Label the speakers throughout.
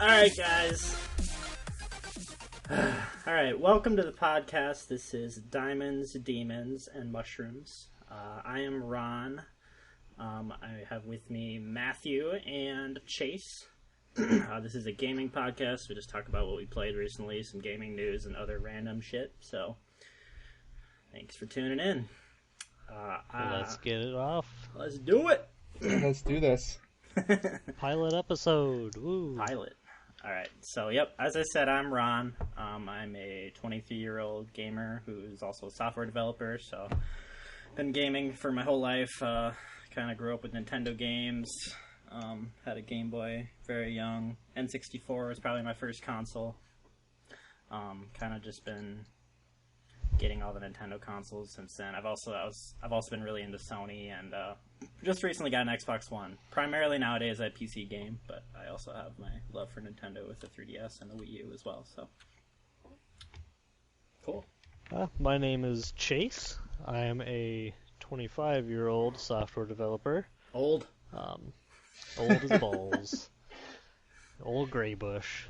Speaker 1: Alright, guys. Alright, welcome to the podcast. This is Diamonds, Demons, and Mushrooms. I am Ron. I have with me Matthew and Chase. This is a gaming podcast. We just talk about what we played recently, some gaming news, and other random shit. So, thanks for tuning in.
Speaker 2: Let's get it off.
Speaker 1: Let's do it!
Speaker 3: Let's do this.
Speaker 2: Pilot episode. Woo.
Speaker 1: Pilot. Alright, so yep, as I said, I'm Ron. I'm a 23-year-old gamer who's also a software developer, so been gaming for my whole life. Kind of grew up with Nintendo games. Had a Game Boy very young. N64 was probably my first console. Kind of just been getting all the Nintendo consoles since then. I've also been really into Sony, and just recently got an Xbox One. Primarily nowadays I PC game, but I also have my love for Nintendo with the 3DS and the Wii U as well. So cool.
Speaker 2: My name is Chase. I am a 25-year-old software developer.
Speaker 1: Old
Speaker 2: As balls. Old gray bush.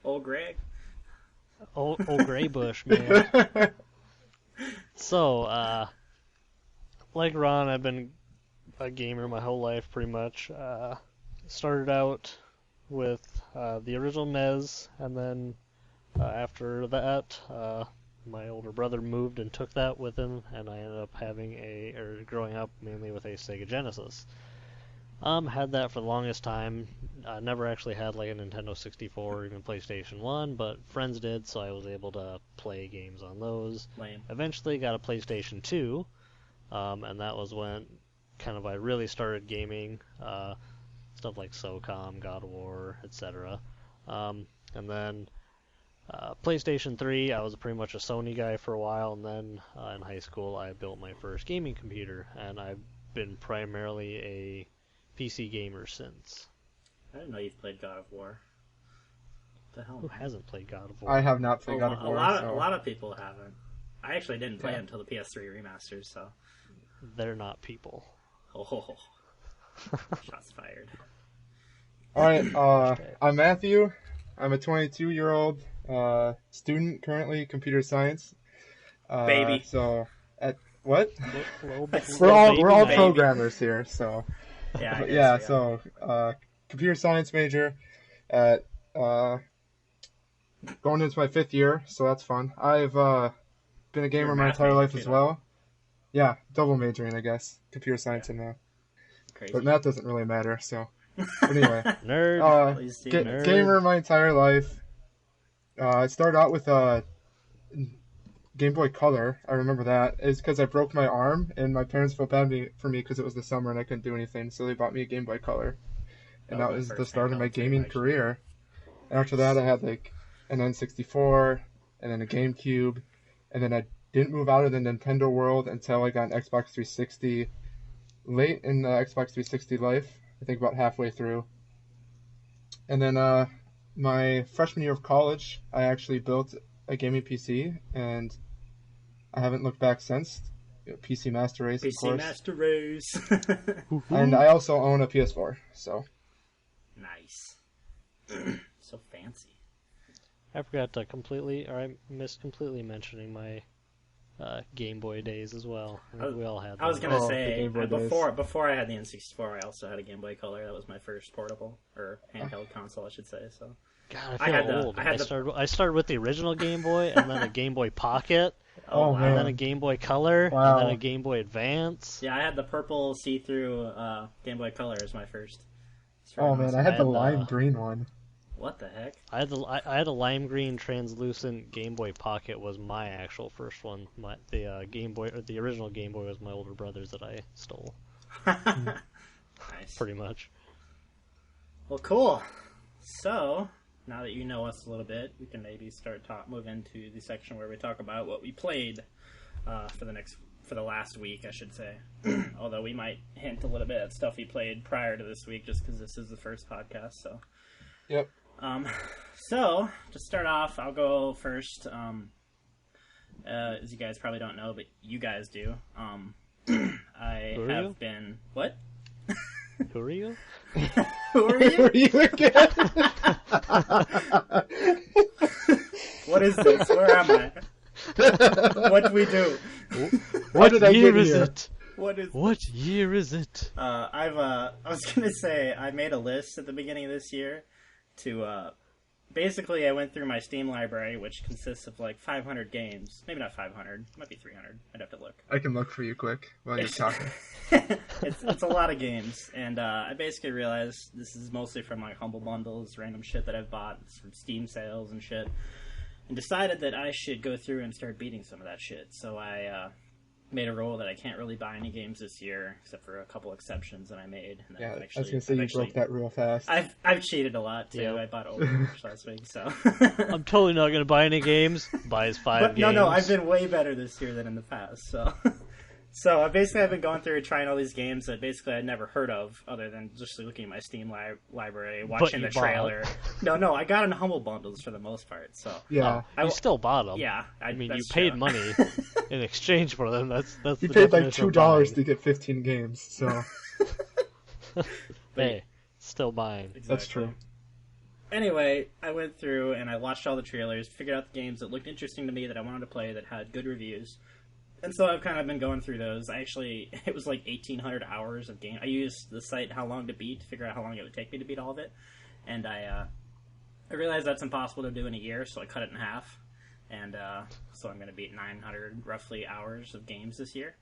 Speaker 1: Old Greg.
Speaker 2: Old gray bush, man. So, like Ron, I've been a gamer my whole life, pretty much. Started out with the original NES, and then after that, my older brother moved and took that with him, and I ended up growing up mainly with a Sega Genesis. Had that for the longest time. I never actually had like a Nintendo 64 or even PlayStation 1, but friends did, so I was able to play games on those.
Speaker 1: Lame.
Speaker 2: Eventually got a PlayStation 2, and that was when I really started gaming, stuff like SOCOM, God of War, etc. And then PlayStation 3, I was pretty much a Sony guy for a while, and then in high school I built my first gaming computer, and I've been primarily a PC gamer since.
Speaker 1: I didn't know you've played God of War. What the hell?
Speaker 2: Who hasn't played God of War?
Speaker 3: I have not played God of War.
Speaker 1: A lot of people haven't. I actually didn't play it until the PS3 remasters, so.
Speaker 2: They're not people.
Speaker 1: Oh. Shots fired.
Speaker 3: Alright, I'm Matthew. I'm a 22-year-old student, currently computer science.
Speaker 1: Baby.
Speaker 3: So, what?
Speaker 2: We're
Speaker 3: all
Speaker 1: baby.
Speaker 3: programmers here, so.
Speaker 1: Yeah,
Speaker 3: Yeah, so, computer science major at, going into my 5th year, so that's fun. I've, been a gamer my entire life as well. Yeah, double majoring, I guess. Computer science and math.
Speaker 1: Crazy.
Speaker 3: But math doesn't really matter, so. Anyway.
Speaker 2: Nerd.
Speaker 1: Please do.
Speaker 2: Nerd.
Speaker 3: Gamer my entire life. I started out with Game Boy Color. I remember that. It's because I broke my arm, and my parents felt bad for me because it was the summer and I couldn't do anything, so they bought me a Game Boy Color. And that was the start of my gaming career. And after that, I had like an N64, and then a GameCube, and then I didn't move out of the Nintendo world until I got an Xbox 360 late in the Xbox 360 life, I think about halfway through. And then my freshman year of college, I actually built a gaming PC, and I haven't looked back since. PC Master Race, of course.
Speaker 1: PC Master Race.
Speaker 3: And I also own a PS4, so.
Speaker 1: Nice. So fancy.
Speaker 2: I forgot to I missed completely mentioning my Game Boy days as well. We all had them.
Speaker 1: I was gonna say
Speaker 3: Game Boy
Speaker 1: before I had the N64, I also had a Game Boy Color. That was my first portable or handheld console, I should say. So.
Speaker 2: God, I feel old. I started with the original Game Boy, and then a Game Boy Pocket,
Speaker 3: Oh,
Speaker 2: and
Speaker 3: man.
Speaker 2: then a Game Boy Color,
Speaker 3: Wow.
Speaker 2: and then a Game Boy Advance.
Speaker 1: Yeah, I had the purple see-through Game Boy Color as my first.
Speaker 3: Oh man, I had the
Speaker 2: had,
Speaker 3: lime green one.
Speaker 1: What the heck?
Speaker 2: I had a lime green translucent Game Boy Pocket was my actual first one. The original Game Boy was my older brother's that I stole.
Speaker 1: Nice.
Speaker 2: Pretty much.
Speaker 1: Well, cool. So, now that you know us a little bit, we can maybe move into the section where we talk about what we played for the last week, I should say. Although we might hint a little bit at stuff we played prior to this week, just because this is the first podcast. So,
Speaker 3: Yep.
Speaker 1: So to start off, I'll go first. As you guys probably don't know, but you guys do. I
Speaker 2: Who are
Speaker 1: have
Speaker 2: you?
Speaker 1: been what?
Speaker 2: Who are you?
Speaker 1: Who are
Speaker 3: Who
Speaker 1: you?
Speaker 3: are you again?
Speaker 1: What is this? Where am I? What do we do?
Speaker 2: What
Speaker 3: did I
Speaker 2: year
Speaker 3: get
Speaker 2: is
Speaker 3: here?
Speaker 2: it? What year is it?
Speaker 1: I was gonna say I made a list at the beginning of this year to basically I went through my Steam library, which consists of like 500 games. Maybe not 500, might be 300. I'd have to look.
Speaker 3: I can look for you quick while you're talking.
Speaker 1: It's a lot of games, and I basically realized this is mostly from like humble bundles, random shit that I've bought from Steam sales and shit, and decided that I should go through and start beating some of that shit. So I made a rule that I can't really buy any games this year, except for a couple exceptions that I made. And
Speaker 3: Yeah,
Speaker 1: actually,
Speaker 3: I was gonna say you broke that real fast.
Speaker 1: I've cheated a lot too.
Speaker 2: Yep.
Speaker 1: I bought Overwatch last week, so
Speaker 2: I'm totally not going to buy any games. Buys 5 games.
Speaker 1: No, I've been way better this year than in the past. So, so basically, I've been going through trying all these games that basically I'd never heard of, other than just looking at my Steam library, watching the trailer. No, I got in humble bundles for the most part. So
Speaker 3: Yeah.
Speaker 2: You still bought them.
Speaker 1: Yeah,
Speaker 2: I mean, you
Speaker 1: that's
Speaker 2: paid
Speaker 1: true.
Speaker 2: money in exchange for them. That's
Speaker 3: You
Speaker 2: the
Speaker 3: paid like
Speaker 2: definition of
Speaker 3: $2
Speaker 2: buying.
Speaker 3: to get 15 games, so
Speaker 2: Hey, still buying.
Speaker 3: that's true.
Speaker 1: Anyway, I went through and I watched all the trailers, figured out the games that looked interesting to me that I wanted to play that had good reviews. And so I've kind of been going through those. It was like 1,800 hours of game. I used the site How Long to Beat to figure out how long it would take me to beat all of it. And I realized that's impossible to do in a year, so I cut it in half. And so I'm going to beat 900 roughly hours of games this year.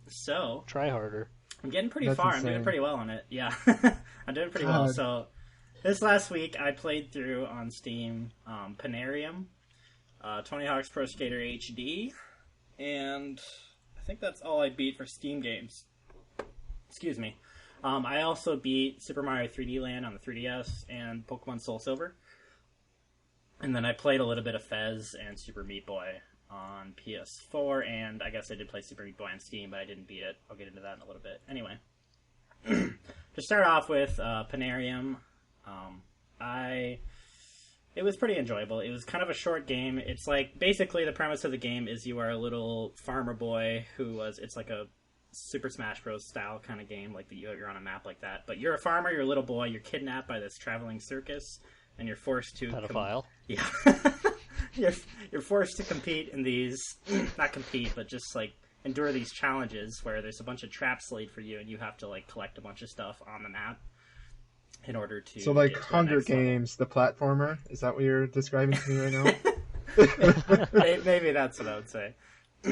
Speaker 1: So
Speaker 2: Try harder.
Speaker 1: I'm getting pretty
Speaker 3: That's
Speaker 1: far.
Speaker 3: insane.
Speaker 1: I'm doing pretty well on it. Yeah, I'm doing pretty well.
Speaker 3: God.
Speaker 1: So this last week I played through on Steam Panarium, Tony Hawk's Pro Skater HD, and I think that's all I beat for Steam games. Excuse me. I also beat Super Mario 3D Land on the 3DS and Pokemon Soul Silver. And then I played a little bit of Fez and Super Meat Boy on PS4, and I guess I did play Super Meat Boy on Steam, but I didn't beat it. I'll get into that in a little bit. Anyway, to start off with Panarium, it was pretty enjoyable. It was kind of a short game. It's like, basically the premise of the game is you are a little farmer boy it's like a Super Smash Bros. Style kind of game, like you're on a map like that. But you're a farmer, you're a little boy, you're kidnapped by this traveling circus, and you're forced to...
Speaker 2: Pedophile.
Speaker 1: Yeah. You're forced to compete in these, not compete, but just like endure these challenges where there's a bunch of traps laid for you and you have to like collect a bunch of stuff on the map in order to
Speaker 3: So like
Speaker 1: get to the
Speaker 3: Hunger
Speaker 1: next level.
Speaker 3: Games, the platformer, is that what you're describing to me right now?
Speaker 1: Maybe that's what I would say.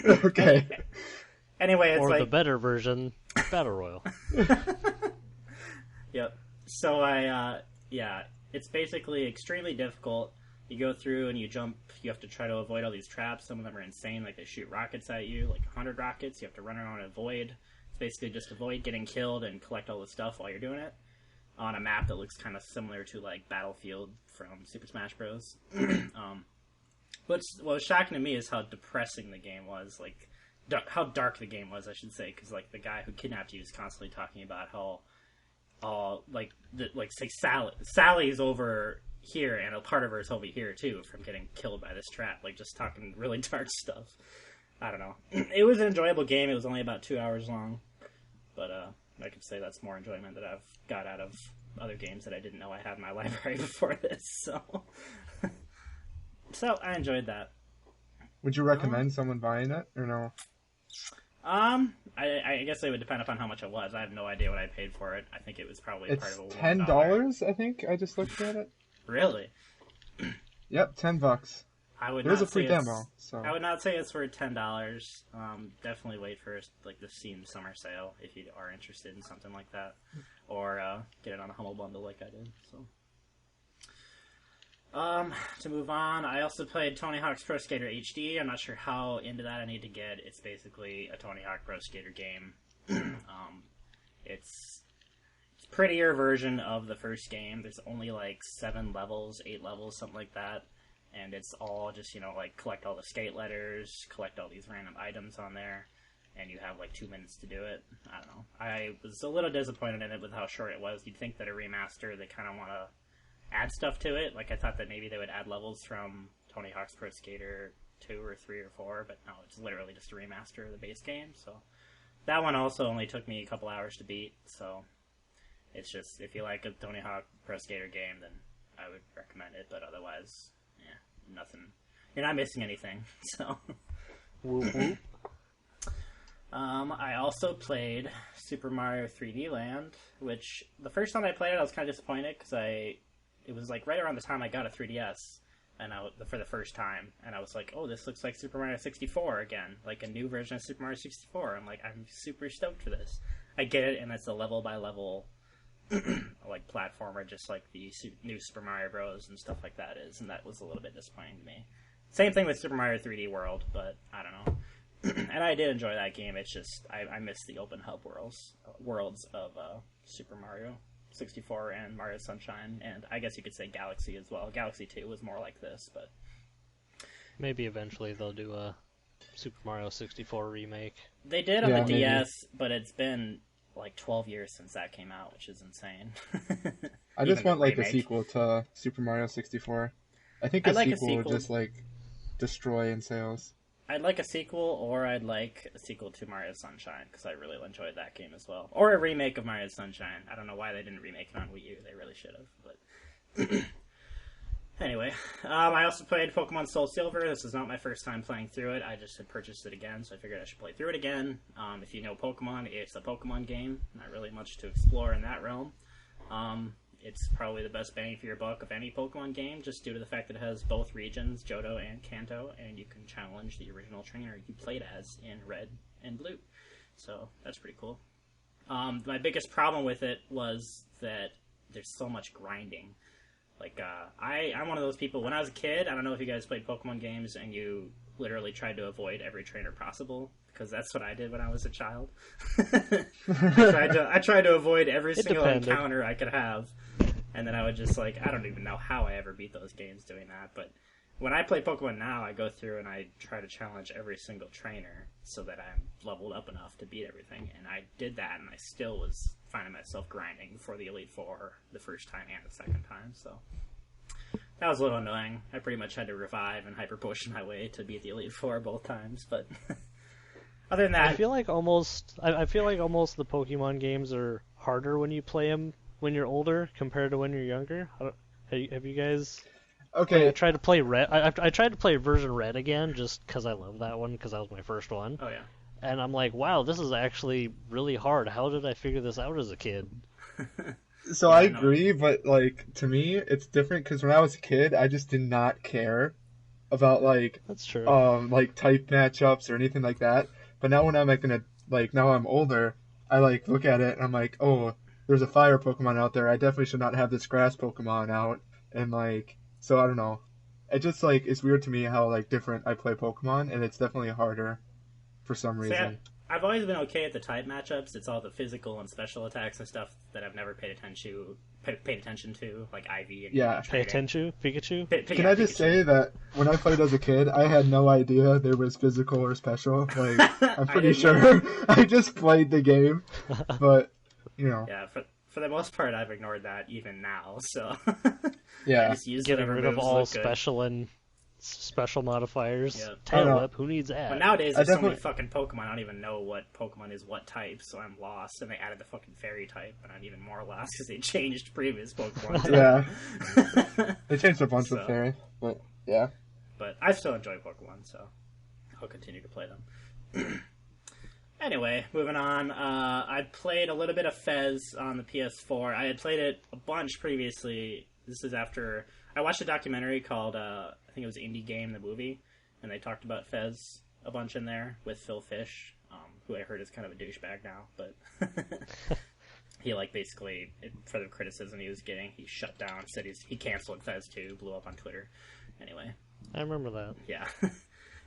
Speaker 3: Okay.
Speaker 1: Anyway, it's
Speaker 2: Or
Speaker 1: like...
Speaker 2: the better version, Battle Royal.
Speaker 1: Yep. So it's basically extremely difficult. You go through and you jump, you have to try to avoid all these traps. Some of them are insane, like they shoot rockets at you, like 100 rockets. You have to run around and avoid. It's basically just avoid getting killed and collect all the stuff while you're doing it on a map that looks kind of similar to like Battlefield from Super Smash Bros. What was shocking to me is how depressing the game was, like how dark the game was, I should say, because like the guy who kidnapped you is constantly talking about how say Sally's over here and a part of her is over here too from getting killed by this trap, like just talking really dark stuff. I don't know. It was an enjoyable game. It was only about 2 hours long, but I could say that's more enjoyment that I've got out of other games that I didn't know I had in my library before this. So I enjoyed that.
Speaker 3: Would you recommend someone buying it or no?
Speaker 1: I guess it would depend upon how much it was. I have no idea what I paid for it. I think it was probably
Speaker 3: It's
Speaker 1: part of a
Speaker 3: $10, I think. I just looked at it.
Speaker 1: Really?
Speaker 3: Yep, $10. There's a free demo, so
Speaker 1: I would not say it's worth $10. Definitely wait for like the Steam summer sale if you are interested in something like that, or get it on a humble bundle like I did. So, to move on, I also played Tony Hawk's Pro Skater HD. I'm not sure how into that I need to get. It's basically a Tony Hawk Pro Skater game. It's prettier version of the first game. There's only like 8 levels, something like that. And it's all just, like collect all the skate letters, collect all these random items on there, and you have like 2 minutes to do it. I don't know. I was a little disappointed in it with how short it was. You'd think that a remaster, they kind of want to add stuff to it. Like I thought that maybe they would add levels from Tony Hawk's Pro Skater 2 or 3 or 4, but no, it's literally just a remaster of the base game. So that one also only took me a couple hours to beat. So it's just, if you like a Tony Hawk Pro Skater game, then I would recommend it. But otherwise, yeah, nothing. You're not missing anything. So.
Speaker 2: Whoop whoop.
Speaker 1: I also played Super Mario 3D Land, which the first time I played it, I was kind of disappointed because it was like right around the time I got a 3DS, and for the first time, and I was like, oh, this looks like Super Mario 64 again, like a new version of Super Mario 64. I'm super stoked for this. I get it, and it's a level by level, like platformer, just like the new Super Mario Bros. And stuff like that is, and that was a little bit disappointing to me. Same thing with Super Mario 3D World, but I don't know. And I did enjoy that game. It's just I miss the open hub worlds of Super Mario 64 and Mario Sunshine, and I guess you could say Galaxy as well. Galaxy 2 was more like this, but
Speaker 2: Maybe eventually they'll do a Super Mario 64 remake.
Speaker 1: they did on the
Speaker 3: maybe.
Speaker 1: DS, but it's been like 12 years since that came out, which is insane.
Speaker 3: I just
Speaker 1: Even
Speaker 3: want
Speaker 1: the
Speaker 3: like a
Speaker 1: remake.
Speaker 3: sequel to Super Mario 64. I think
Speaker 1: I'd
Speaker 3: a
Speaker 1: like a
Speaker 3: sequel would
Speaker 1: sequel.
Speaker 3: just like destroy in sales.
Speaker 1: I'd like a sequel, or I'd like a sequel to Mario Sunshine, because I really enjoyed that game as well. Or a remake of Mario Sunshine. I don't know why they didn't remake it on Wii U. They really should have. But anyway, I also played Pokemon Soul Silver. This is not my first time playing through it. I just had purchased it again, so I figured I should play through it again. If you know Pokemon, it's a Pokemon game. Not really much to explore in that realm. It's probably the best bang for your buck of any Pokemon game, just due to the fact that it has both regions, Johto and Kanto, and you can challenge the original trainer you played as in Red and Blue. So that's pretty cool. My biggest problem with it was that there's so much grinding. Like, I'm one of those people, when I was a kid, I don't know if you guys played Pokemon games and you literally tried to avoid every trainer possible, because that's what I did when I was a child. I tried to avoid every single
Speaker 2: depended.
Speaker 1: encounter I could have, and then I would just, like, I don't even know how I ever beat those games doing that, but when I play Pokemon now, I go through and I try to challenge every single trainer so that I'm leveled up enough to beat everything, and I did that, and I still was finding myself grinding for the Elite Four the first time and the second time, so that was a little annoying. I pretty much had to revive and hyper potion my way to beat the Elite Four both times, but other than that,
Speaker 2: I feel like almost the Pokemon games are harder when you play them when you're older compared to when you're younger. Have you guys? I
Speaker 3: Okay,
Speaker 2: tried to play Red. I tried to play version Red again just because I love that one because that was my first one.
Speaker 1: oh yeah.
Speaker 2: And I'm like, wow, this is actually really hard. How did I figure this out as a kid?
Speaker 3: so
Speaker 1: Yeah,
Speaker 3: I
Speaker 1: I know.
Speaker 3: agree, but like to me, it's different because when I was a kid, I just did not care about
Speaker 2: That's true.
Speaker 3: like type matchups or anything like that. But now when I'm now I'm older, I like look at it and I'm like, oh, there's a fire Pokemon out there. I definitely should not have this grass Pokemon out. And like, so I don't know. It just like it's weird to me how like different I play Pokemon, and it's definitely harder for some
Speaker 1: See,
Speaker 3: reason.
Speaker 1: I've always been okay at the type matchups. It's all the physical and special attacks and stuff that I've never paid attention to, like Ivy and
Speaker 3: Yeah.
Speaker 2: Pay attention, Pikachu.
Speaker 3: Can I just say that when I played as a kid, I had no idea there was physical or special. Like, I'm pretty
Speaker 1: didn't
Speaker 3: sure I just played the game, but you know,
Speaker 1: Yeah, for the most part, I've ignored that even now. So I
Speaker 3: yeah.
Speaker 1: just use
Speaker 2: Getting
Speaker 1: whatever
Speaker 2: rid of
Speaker 1: moves
Speaker 2: all
Speaker 1: look good.
Speaker 2: special and special modifiers.
Speaker 1: Yeah.
Speaker 2: Tail
Speaker 3: I know.
Speaker 2: whip. Who needs that?
Speaker 1: But nowadays,
Speaker 3: I
Speaker 1: there's so many
Speaker 3: definitely-
Speaker 1: fucking Pokemon, I don't even know what Pokemon is what type, so I'm lost. And they added the fucking Fairy type, and I'm even more lost because they changed previous Pokemon.
Speaker 3: Yeah. They changed a bunch
Speaker 1: So.
Speaker 3: with Fairy, but yeah.
Speaker 1: But I still enjoy Pokemon, so I'll continue to play them. Anyway, moving on. I played a little bit of Fez on the PS4. I had played it a bunch previously. This is after I watched a documentary called I think it was Indie Game, the movie, and they talked about Fez a bunch in there with Phil Fish, who I heard is kind of a douchebag now, but he basically for the criticism he was getting, he shut down, said he canceled Fez 2, blew up on Twitter. Anyway.
Speaker 2: I remember that.
Speaker 1: Yeah.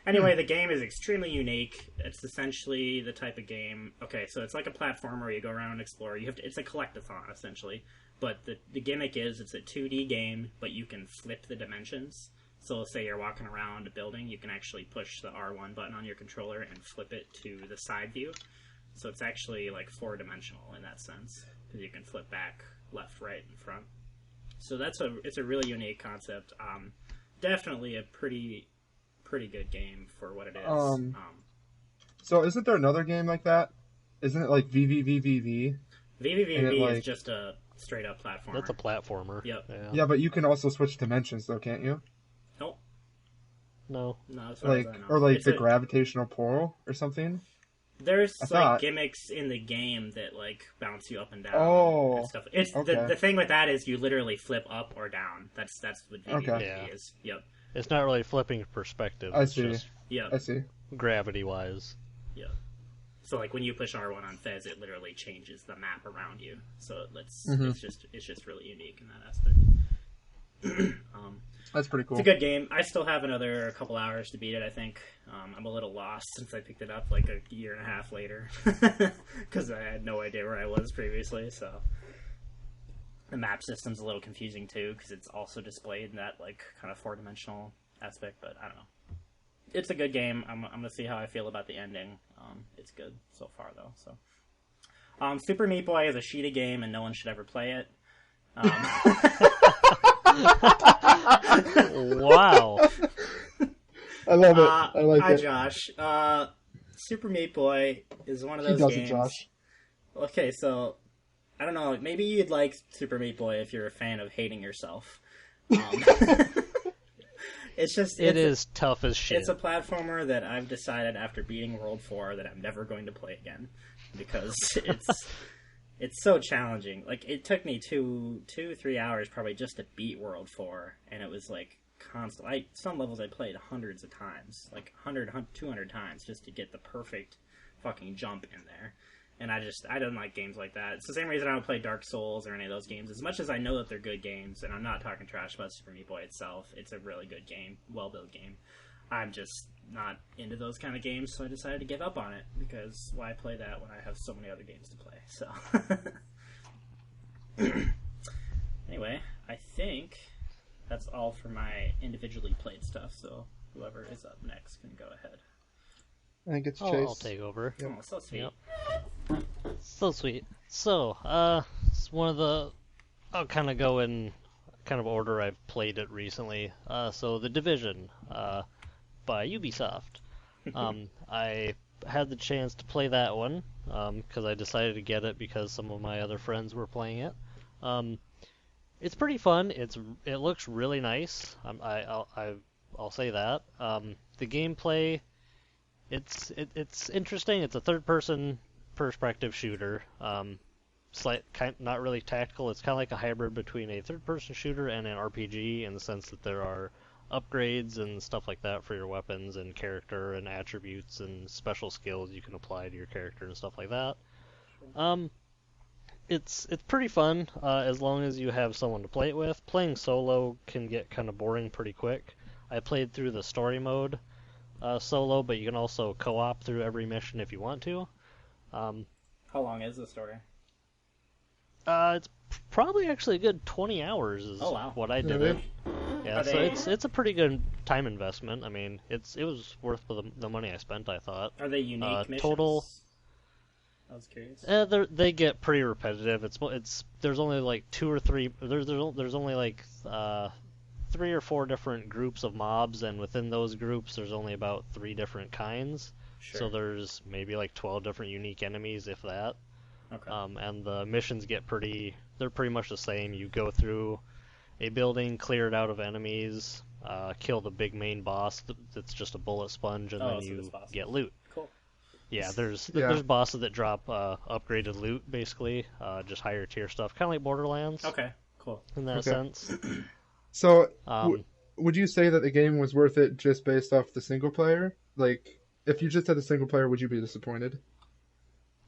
Speaker 1: Anyway, the game is extremely unique. It's essentially the type of game. Okay, so it's like a platformer where you go around and explore. It's a collectathon essentially, but the gimmick is it's a 2D game, but you can flip the dimensions. So say you're walking around a building, you can actually push the R1 button on your controller and flip it to the side view. So it's actually like 4-dimensional in that sense because you can flip back, left, right, and front. So it's a really unique concept. Definitely a pretty good game for what it is.
Speaker 3: So isn't there another game like that? Isn't it like VVVVV? And it,
Speaker 1: VVVV is
Speaker 3: like,
Speaker 1: just a straight up platformer.
Speaker 2: That's a platformer.
Speaker 1: Yep.
Speaker 3: yeah, but you can also switch dimensions though, can't you?
Speaker 1: Nope.
Speaker 2: No.
Speaker 1: No, as far as
Speaker 3: Like,
Speaker 1: I know.
Speaker 3: or like
Speaker 1: It's
Speaker 3: the gravitational pull or something.
Speaker 1: There's
Speaker 3: I
Speaker 1: like
Speaker 3: thought-
Speaker 1: gimmicks in the game that like bounce you up and down.
Speaker 3: Oh,
Speaker 1: and stuff. It's
Speaker 3: okay.
Speaker 1: the thing with that is you literally flip up or down. That's what VVVV
Speaker 3: Okay.
Speaker 2: Yeah.
Speaker 1: is. Yep.
Speaker 2: It's not really flipping perspective.
Speaker 3: I
Speaker 2: It's
Speaker 3: see.
Speaker 2: just
Speaker 1: Yep.
Speaker 3: I see.
Speaker 2: gravity-wise.
Speaker 1: Yep. So like when you push R1 on Fez, it literally changes the map around you. So
Speaker 3: Mhm.
Speaker 1: it's just really unique in that aspect.
Speaker 3: That's pretty cool.
Speaker 1: It's a good game. I still have another couple hours to beat it, I think. I'm a little lost since I picked it up like a year and a half later. Because I had no idea where I was previously, so... The map system's a little confusing, too, because it's also displayed in that, like, kind of four-dimensional aspect, but I don't know. It's a good game. I'm going to see how I feel about the ending. It's good so far, though, so... Super Meat Boy is a Sheeta game, and no one should ever play it.
Speaker 2: Wow.
Speaker 3: I love it. I like
Speaker 1: hi,
Speaker 3: it.
Speaker 1: Josh. Super Meat Boy is one of
Speaker 3: He
Speaker 1: those
Speaker 3: does
Speaker 1: games.
Speaker 3: it, Josh.
Speaker 1: Okay, so I don't know. Maybe you'd like Super Meat Boy if you're a fan of hating yourself. It
Speaker 2: is tough as shit.
Speaker 1: It's a platformer that I've decided after beating World 4 that I'm never going to play again because it's so challenging. Like it took me 3 hours probably just to beat World 4, and it was like constant. Some levels I played hundreds of times, like 100, 200 times just to get the perfect fucking jump in there. And I don't like games like that. It's the same reason I don't play Dark Souls or any of those games. As much as I know that they're good games, and I'm not talking trash about Super Meat Boy itself, it's a really good game, well-built game. I'm just not into those kind of games, so I decided to give up on it, because why play that when I have so many other games to play? So, anyway, I think that's all for my individually played stuff, so whoever is up next can go ahead.
Speaker 3: I think it's Chase.
Speaker 2: I'll take over.
Speaker 1: Oh, so sweet.
Speaker 2: Yep. So sweet. So, it's one of the... I'll kind of go in kind of order I've played it recently. So, The Division, by Ubisoft. I had the chance to play that one, because I decided to get it because some of my other friends were playing it. It's pretty fun. It looks really nice. I'll say that. The gameplay... It's interesting. It's a third-person perspective shooter. Not really tactical. It's kind of like a hybrid between a third-person shooter and an RPG in the sense that there are upgrades and stuff like that for your weapons and character and attributes and special skills you can apply to your character and stuff like that. It's pretty fun as long as you have someone to play it with. Playing solo can get kind of boring pretty quick. I played through the story mode solo, but you can also co-op through every mission if you want to.
Speaker 1: How long is the story?
Speaker 2: It's probably actually a good 20 hours is what I did it. Yeah, so it's a pretty good time investment. I mean, it was worth the money I spent, I thought.
Speaker 1: Are they unique missions?
Speaker 2: Total.
Speaker 1: I was curious.
Speaker 2: They get pretty repetitive. There's only like two or three. There's only like 3 or 4 different groups of mobs, and within those groups, there's only about 3 different kinds.
Speaker 1: Sure.
Speaker 2: So there's maybe like 12 different unique enemies, if that.
Speaker 1: Okay.
Speaker 2: And the missions they're pretty much the same. You go through a building, clear it out of enemies, kill the big main boss that's just a bullet sponge, and then you get loot.
Speaker 1: Cool.
Speaker 2: Yeah, there's bosses that drop upgraded loot, basically, just higher tier stuff, kind of like Borderlands.
Speaker 1: Okay, cool.
Speaker 2: In that sense.
Speaker 3: So, would you say that the game was worth it just based off the single player? Like, if you just had the single player, would you be disappointed?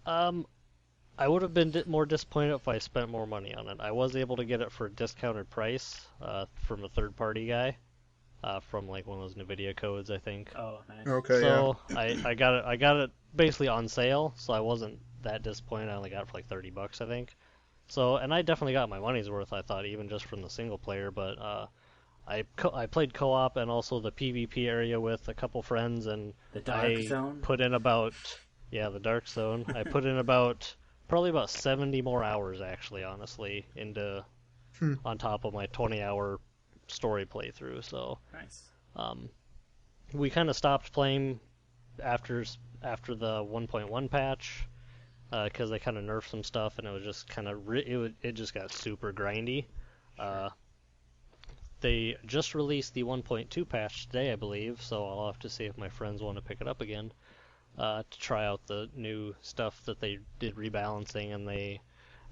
Speaker 2: I would have been more disappointed if I spent more money on it. I was able to get it for a discounted price from a third-party guy, from like one of those NVIDIA codes, I think.
Speaker 1: Oh, nice.
Speaker 3: Okay,
Speaker 2: so I got it basically on sale, so I wasn't that disappointed. I only got it for like $30, I think. So, and I definitely got my money's worth, I thought, even just from the single player, but I played co-op and also the PvP area with a couple friends, and
Speaker 1: the Dark Zone?
Speaker 2: Put in about, the Dark Zone. I put in probably about 70 more hours, actually, honestly, into on top of my 20-hour story playthrough, so...
Speaker 1: Nice.
Speaker 2: We kind of stopped playing after the 1.1 patch, because they kind of nerfed some stuff, and it was just kind of it just got super grindy. They just released the 1.2 patch today, I believe, so I'll have to see if my friends want to pick it up again to try out the new stuff that they did rebalancing, and they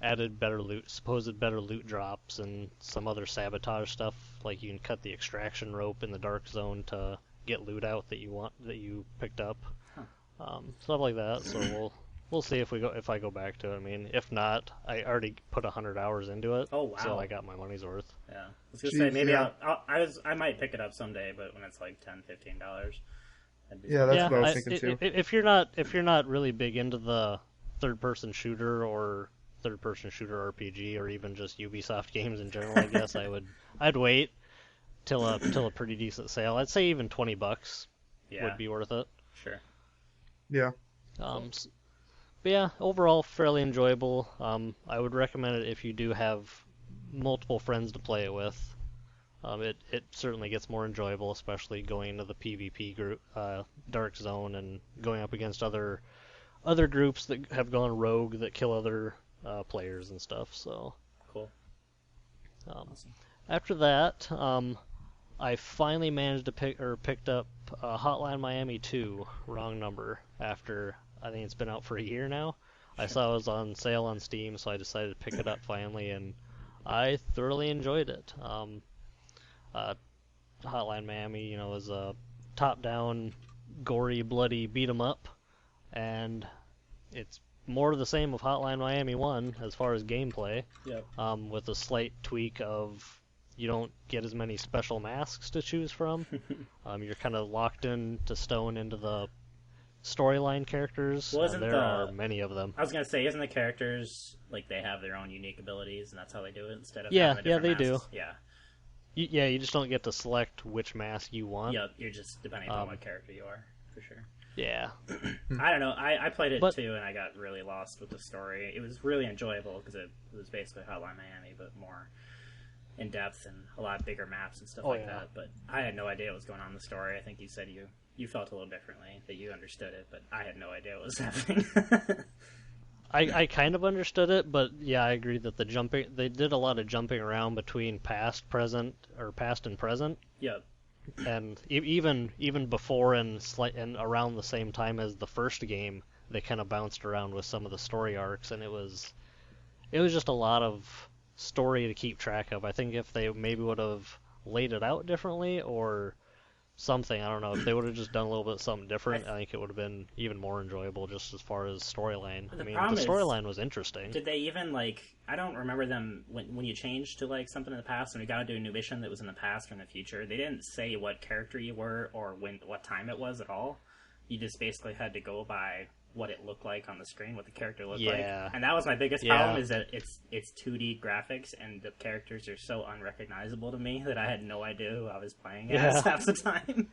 Speaker 2: added supposed better loot drops and some other sabotage stuff, like you can cut the extraction rope in the dark zone to get loot out that you picked up, stuff like that. So we'll see if I go back to it. I mean, if not, I already put 100 hours into it.
Speaker 1: Oh wow!
Speaker 2: So I got my money's worth.
Speaker 1: Yeah, I was gonna say maybe I might pick it up someday, but when it's like $10-15.
Speaker 3: Yeah, that's what I was thinking too.
Speaker 2: If you're not really big into the third-person shooter or third-person shooter RPG or even just Ubisoft games in general, I guess I'd wait till a pretty decent sale. I'd say even $20 would be worth it.
Speaker 1: Sure.
Speaker 3: Yeah.
Speaker 2: But yeah, overall fairly enjoyable. I would recommend it if you do have multiple friends to play it with. It certainly gets more enjoyable, especially going into the PvP group, Dark Zone, and going up against other groups that have gone rogue that kill other players and stuff. So
Speaker 1: cool.
Speaker 2: Awesome. After that, I finally managed to picked up Hotline Miami 2, wrong number. After I think it's been out for a year now. I saw it was on sale on Steam, so I decided to pick it up finally, and I thoroughly enjoyed it. Hotline Miami, is a top-down, gory, bloody beat-'em-up, and it's more of the same of Hotline Miami 1 as far as gameplay, with a slight tweak of you don't get as many special masks to choose from. You're kind of locked into stone into the storyline characters, and there are many of them.
Speaker 1: I was going to say, isn't the characters, like, they have their own unique abilities, and that's how they do it, instead of
Speaker 2: having
Speaker 1: the different
Speaker 2: they
Speaker 1: masks?
Speaker 2: do. You just don't get to select which mask you want.
Speaker 1: Yeah, you're just depending on what character you are, for sure.
Speaker 2: Yeah.
Speaker 1: I don't know, I played it too, and I got really lost with the story. It was really enjoyable, because it was basically Hotline Miami, but more in-depth and a lot bigger maps and stuff that. But I had no idea what was going on in the story. I think you said you felt a little differently, that you understood it, but I had no idea what was happening.
Speaker 2: I kind of understood it, but yeah, I agree that they did a lot of jumping around between past and present.
Speaker 1: Yep.
Speaker 2: And even before and around the same time as the first game, they kind of bounced around with some of the story arcs, and it was just a lot of story to keep track of. I think if they maybe would have laid it out differently or something, I don't know, if they would have just done a little bit something different, I think it would have been even more enjoyable just as far as storyline. I mean, the storyline was interesting.
Speaker 1: Did they even, I don't remember them, when you changed to, something in the past, when you got to do a new mission that was in the past or in the future, they didn't say what character you were or what time it was at all. You just basically had to go by what it looked like on the screen, what the character looked like. And that was my biggest problem, is that it's 2D graphics, and the characters are so unrecognizable to me that I had no idea who I was playing as half the time.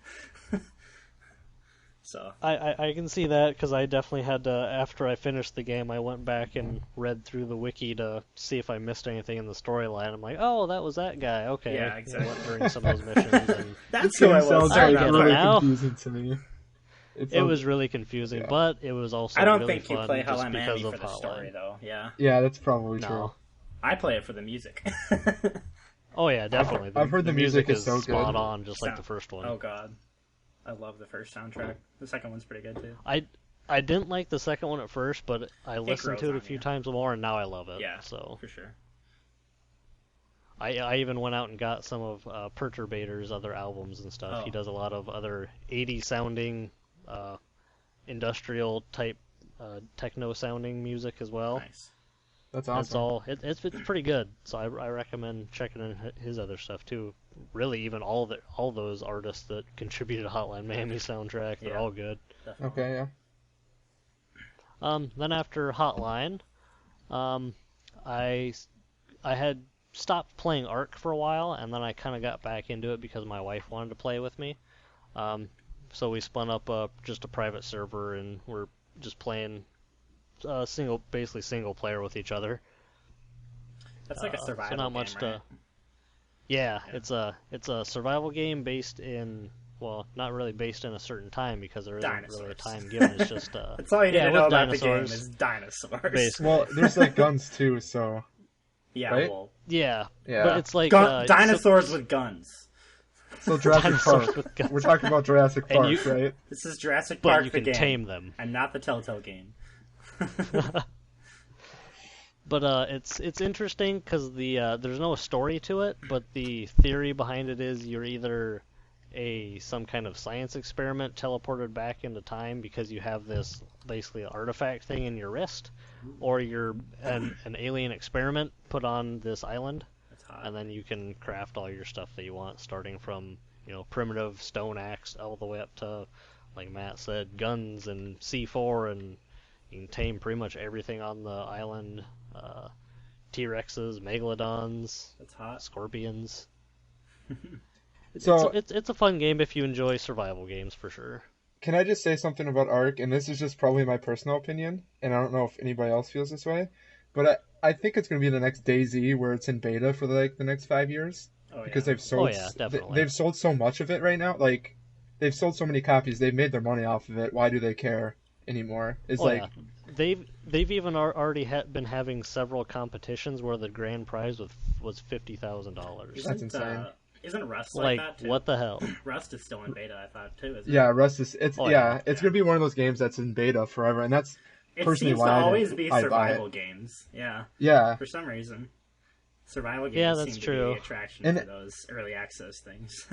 Speaker 1: So
Speaker 2: I can see that, because I definitely had to, after I finished the game, I went back and read through the wiki to see if I missed anything in the storyline. I'm like, oh, that was that guy. Okay.
Speaker 1: Yeah, exactly.
Speaker 2: I went during some of those missions. And
Speaker 1: that's who I was.
Speaker 3: Sounds really confusing to me.
Speaker 2: It was really confusing, but it was also
Speaker 1: I don't
Speaker 2: really
Speaker 1: think you
Speaker 2: fun
Speaker 1: play
Speaker 2: just
Speaker 1: Hotline Miami
Speaker 2: because
Speaker 1: for
Speaker 2: of
Speaker 1: the
Speaker 2: Hotline.
Speaker 1: story, though. Yeah.
Speaker 3: Yeah, that's probably true.
Speaker 1: I play it for the music.
Speaker 2: Oh yeah, definitely.
Speaker 3: I've heard the music is so
Speaker 2: spot
Speaker 3: good.
Speaker 2: on, just like the first one.
Speaker 1: Oh god, I love the first soundtrack. The second one's pretty good too.
Speaker 2: I didn't like the second one at first, but I listened to it a few times more, and now I love it.
Speaker 1: Yeah,
Speaker 2: so
Speaker 1: for sure.
Speaker 2: I even went out and got some of Perturbator's other albums and stuff.
Speaker 1: Oh.
Speaker 2: He does a lot of other 80s sounding, industrial type, techno sounding music as well.
Speaker 1: Nice.
Speaker 3: That's awesome.
Speaker 2: It's pretty good. So I recommend checking in his other stuff too. Really, even all those artists that contributed to Hotline Miami soundtrack, they're all good.
Speaker 1: Definitely.
Speaker 3: Okay, yeah.
Speaker 2: Then after Hotline, I had stopped playing Ark for a while, and then I kind of got back into it because my wife wanted to play with me. So we spun up just a private server, and we're just playing basically single player with each other.
Speaker 1: That's like a survival
Speaker 2: so not
Speaker 1: game,
Speaker 2: much
Speaker 1: right?
Speaker 2: Yeah, it's a survival game based in well, not really based in a certain time because there isn't really a
Speaker 1: Dinosaurs.
Speaker 2: time given. It's just
Speaker 1: That's all you need
Speaker 2: yeah,
Speaker 1: to
Speaker 2: with
Speaker 1: know about the game
Speaker 2: dinosaurs,
Speaker 1: is dinosaurs.
Speaker 2: basically.
Speaker 3: Well, there's like guns too, so
Speaker 1: Yeah,
Speaker 3: Right?
Speaker 1: well,
Speaker 2: Yeah,
Speaker 3: Yeah.
Speaker 2: but it's like
Speaker 1: dinosaurs with guns.
Speaker 3: so Jurassic
Speaker 2: Dinosaurs
Speaker 3: Park.
Speaker 2: with guns.
Speaker 3: We're talking about Jurassic
Speaker 2: And
Speaker 3: Park,
Speaker 2: you-
Speaker 3: right?
Speaker 1: This is Jurassic
Speaker 2: but
Speaker 1: Park
Speaker 2: you
Speaker 1: the
Speaker 2: can
Speaker 1: game,
Speaker 2: tame them.
Speaker 1: and not the Telltale game.
Speaker 2: But it's interesting because there's no story to it, but the theory behind it is you're either some kind of science experiment teleported back into time because you have this basically artifact thing in your wrist, or you're an alien experiment put on this island,
Speaker 1: That's hot.
Speaker 2: and then you can craft all your stuff that you want, starting from primitive stone axe all the way up to, like Matt said, guns and C4, and you can tame pretty much everything on the island. T-Rexes, Megalodons,
Speaker 1: That's hot.
Speaker 2: Scorpions.
Speaker 3: So
Speaker 2: It's a fun game if you enjoy survival games for sure.
Speaker 3: can I just say something about Ark? And this is just probably my personal opinion, and I don't know if anybody else feels this way, but I think it's going to be the next DayZ where it's in beta for like the next 5 years
Speaker 1: Oh, yeah.
Speaker 3: because they've sold.
Speaker 2: yeah, definitely.
Speaker 3: They've sold so much of it right now. Like they've sold so many copies. They've made their money off of it. Why do they care anymore? It's like.
Speaker 2: Yeah. They've even already been having several competitions where the grand prize was $50,000.
Speaker 3: That's insane.
Speaker 1: Isn't Rust like that too?
Speaker 2: What the hell?
Speaker 1: Rust is still in beta, I thought too. Isn't
Speaker 3: Yeah,
Speaker 1: it?
Speaker 3: Rust is. It's
Speaker 2: Oh,
Speaker 3: yeah.
Speaker 2: yeah.
Speaker 3: It's gonna be one of those games that's in beta forever, and that's
Speaker 1: It
Speaker 3: personally
Speaker 1: seems
Speaker 3: why
Speaker 1: to
Speaker 3: I
Speaker 1: always
Speaker 3: didn't-
Speaker 1: be
Speaker 3: I buy
Speaker 1: survival
Speaker 3: it.
Speaker 1: games. Yeah,
Speaker 3: Yeah.
Speaker 1: for some reason, survival games
Speaker 2: Yeah, that's
Speaker 1: seem to
Speaker 2: true.
Speaker 1: be the attraction
Speaker 3: And
Speaker 1: to those early access things.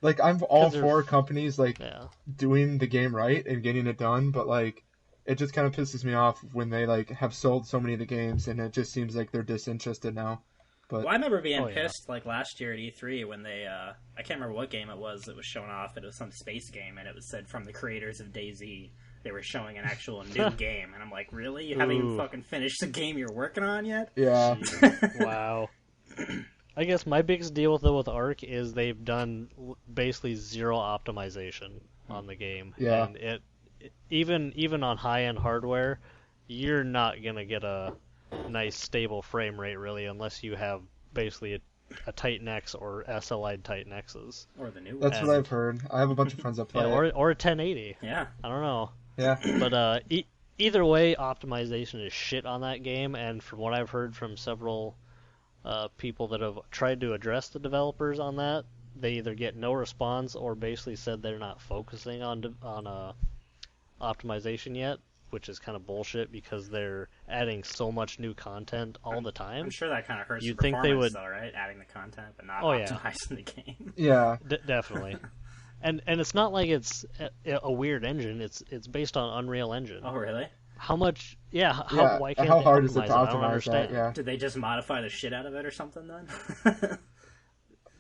Speaker 3: Like I'm all
Speaker 2: 'Cause they're-
Speaker 3: for companies like
Speaker 2: Yeah.
Speaker 3: doing the game right and getting it done, but like it just kind of pisses me off when they like have sold so many of the games and it just seems like they're disinterested now. But
Speaker 1: Well, I remember being
Speaker 2: Oh, yeah.
Speaker 1: pissed like last year at E3 when they I can't remember what game it was that was shown off. It was some space game, and it was said from the creators of DayZ. They were showing an actual new game, and I'm like, really? You haven't even
Speaker 2: Ooh.
Speaker 1: fucking finished the game you're working on yet?
Speaker 3: yeah,
Speaker 2: Wow. I guess my biggest deal with Ark is they've done basically zero optimization on the game.
Speaker 3: Yeah.
Speaker 2: And even on high-end hardware, you're not gonna get a nice stable frame rate really unless you have basically a Titan X or SLI Titan X's.
Speaker 1: Or the new one.
Speaker 3: that's what I've heard. I have a bunch of friends that play
Speaker 2: Yeah,
Speaker 3: it.
Speaker 2: or a 1080.
Speaker 1: Yeah.
Speaker 2: I don't know.
Speaker 3: Yeah,
Speaker 2: But either way, optimization is shit on that game, and from what I've heard from several people that have tried to address the developers on that, they either get no response or basically said they're not focusing on optimization yet, which is kind of bullshit because they're adding so much new content all the time.
Speaker 1: I'm sure that kind of hurts
Speaker 2: You'd
Speaker 1: the
Speaker 2: think they
Speaker 1: performance,
Speaker 2: would-
Speaker 1: though, right? Adding the content, but not
Speaker 2: Oh, yeah.
Speaker 1: optimizing the game.
Speaker 3: yeah.
Speaker 2: Definitely. And it's not like it's a weird engine. It's based on Unreal Engine.
Speaker 1: Oh, really?
Speaker 2: How much? Yeah.
Speaker 3: Yeah,
Speaker 2: Why can't
Speaker 3: how
Speaker 2: they
Speaker 3: hard is it
Speaker 2: optimize
Speaker 3: to
Speaker 2: I don't
Speaker 3: optimize that?
Speaker 2: understand.
Speaker 3: Yeah,
Speaker 1: Did they just modify the shit out of it or something then?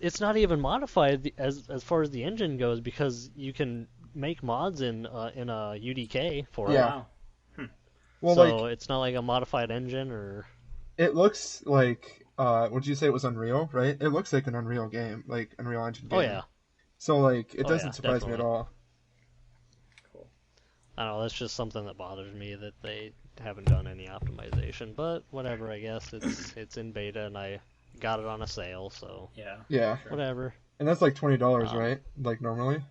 Speaker 2: It's not even modified as far as the engine goes because you can make mods in a UDK for
Speaker 3: Yeah.
Speaker 1: Wow.
Speaker 3: well,
Speaker 2: it. So
Speaker 3: like
Speaker 2: it's not like a modified engine or
Speaker 3: it looks like. Would you say it was Unreal? Right? It looks like an Unreal game, like Unreal Engine game.
Speaker 2: oh yeah.
Speaker 3: So like it
Speaker 2: Oh,
Speaker 3: doesn't
Speaker 2: yeah,
Speaker 3: surprise me at
Speaker 2: definitely.
Speaker 3: all.
Speaker 1: Cool.
Speaker 2: I don't know. That's just something that bothers me that they haven't done any optimization. But whatever. I guess it's in beta and I got it on a sale, so
Speaker 1: Yeah.
Speaker 3: Yeah,
Speaker 2: whatever.
Speaker 3: and that's like $20,
Speaker 2: Um,
Speaker 3: right? Like normally.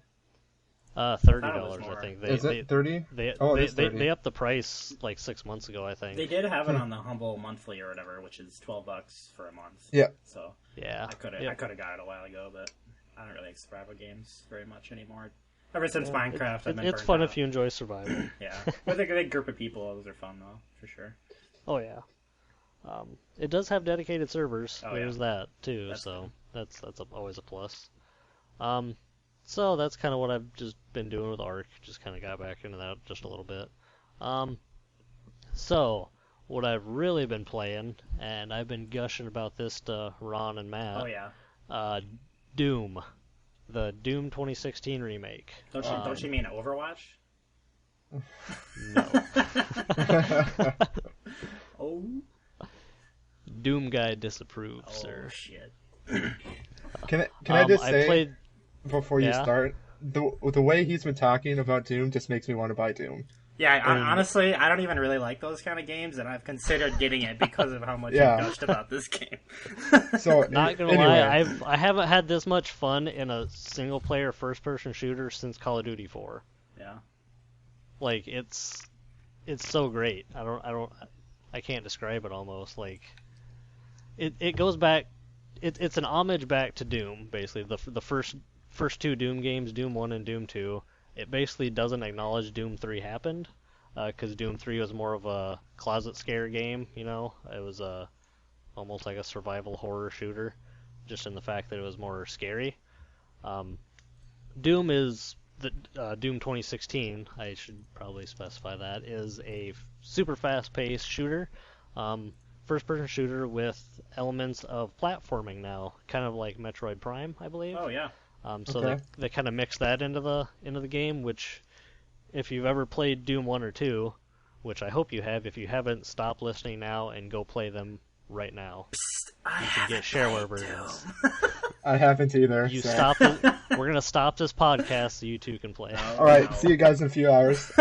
Speaker 2: $30, I
Speaker 1: more.
Speaker 2: think.
Speaker 3: Is it 30?
Speaker 2: They
Speaker 3: Oh, it
Speaker 2: they,
Speaker 3: is
Speaker 2: they
Speaker 3: 30.
Speaker 2: they upped the price like 6 months ago, I think.
Speaker 1: They did have it on the Humble Monthly or whatever, which is $12 for a month.
Speaker 3: Yeah.
Speaker 1: So
Speaker 2: Yeah.
Speaker 1: I could have
Speaker 2: Yep.
Speaker 1: got it a while ago, but I don't really like survival games very much anymore. Ever since
Speaker 2: Yeah,
Speaker 1: Minecraft, I've been
Speaker 2: it's
Speaker 1: burnt
Speaker 2: fun
Speaker 1: out.
Speaker 2: if you enjoy survival.
Speaker 1: Yeah, with a big group of people, those are fun though, for sure.
Speaker 2: Oh yeah. It does have dedicated servers.
Speaker 1: Oh,
Speaker 2: There's
Speaker 1: yeah.
Speaker 2: that too,
Speaker 1: That's
Speaker 2: so that's always a plus. So that's kind of what I've just been doing with Ark. Just kind of got back into that just a little bit. So what I've really been playing, and I've been gushing about this to Ron and Matt.
Speaker 1: Oh yeah,
Speaker 2: Doom, the Doom 2016 remake.
Speaker 1: don't you mean Overwatch?
Speaker 2: No.
Speaker 1: Oh,
Speaker 2: Doom guy disapproves,
Speaker 1: oh
Speaker 2: sir.
Speaker 1: shit.
Speaker 3: Can I just say
Speaker 2: played.
Speaker 3: before you
Speaker 2: Yeah?
Speaker 3: start, the way he's been talking about Doom just makes me want to buy Doom.
Speaker 1: Yeah,
Speaker 2: And-
Speaker 1: honestly, I don't even really like those kind of games, and I've considered getting it because of how much
Speaker 3: Yeah.
Speaker 1: you gushed about this game.
Speaker 3: So
Speaker 2: Not gonna
Speaker 3: anyway,
Speaker 2: lie, I haven't had this much fun in a single player first person shooter since Call of Duty 4.
Speaker 1: Yeah.
Speaker 2: Like it's so great. I can't describe it almost. Like it goes back. It's an homage back to Doom, basically the first two Doom games, Doom 1 and Doom 2. It basically doesn't acknowledge Doom 3 happened, because Doom 3 was more of a closet scare game. You know, it was almost like a survival horror shooter, just in the fact that it was more scary. Doom is the Doom 2016. I should probably specify that is a super fast-paced shooter, first-person shooter with elements of platforming now, kind of like Metroid Prime, I believe.
Speaker 1: Oh yeah.
Speaker 2: So
Speaker 3: Okay.
Speaker 2: they kind of mix that into the game, which if you've ever played Doom 1 or 2, which I hope you have, if you haven't, stop listening now and go play them right now. You can get shareware versions.
Speaker 3: I haven't either.
Speaker 2: You
Speaker 3: so.
Speaker 2: stop it. We're gonna stop this podcast so you two can play.
Speaker 3: All right, see you guys in a few hours.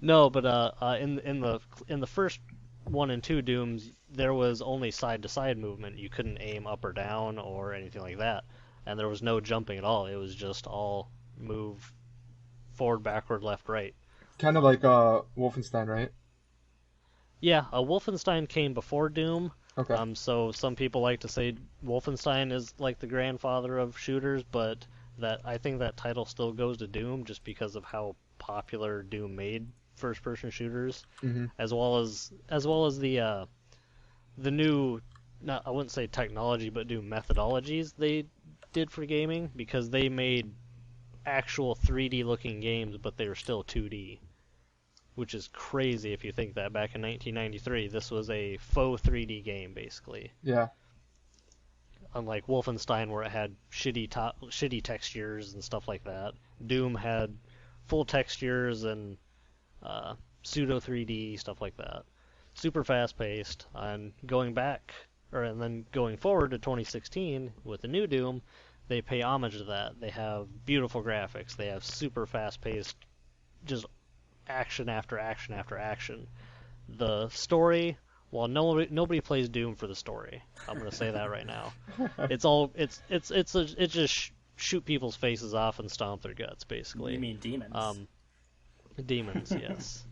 Speaker 2: No, but in the first 1 and 2 Dooms, there was only side to side movement. You couldn't aim up or down or anything like that, and there was no jumping at all. It was just all move forward, backward, left, right.
Speaker 3: Kind of like Wolfenstein, right?
Speaker 2: Yeah, Wolfenstein came before Doom.
Speaker 3: Okay.
Speaker 2: So some people like to say Wolfenstein is like the grandfather of shooters, but I think that title still goes to Doom just because of how popular Doom made first-person shooters,
Speaker 3: Mm-hmm.
Speaker 2: as well as the new, not, I wouldn't say technology, but new methodologies they did for gaming, because they made actual 3D looking games, but they were still 2D. Which is crazy if you think that back in 1993, this was a faux 3D game, basically.
Speaker 3: Yeah.
Speaker 2: Unlike Wolfenstein, where it had shitty textures and stuff like that. Doom had full textures and pseudo 3D, stuff like that. Super fast paced. And going forward to 2016 with the new Doom, they pay homage to that. They have beautiful graphics. They have super fast paced, just action after action after action. The story, well, nobody plays Doom for the story. I'm gonna say that right now. It's just shoot people's faces off and stomp their guts, basically.
Speaker 1: You mean demons?
Speaker 2: Demons, yes.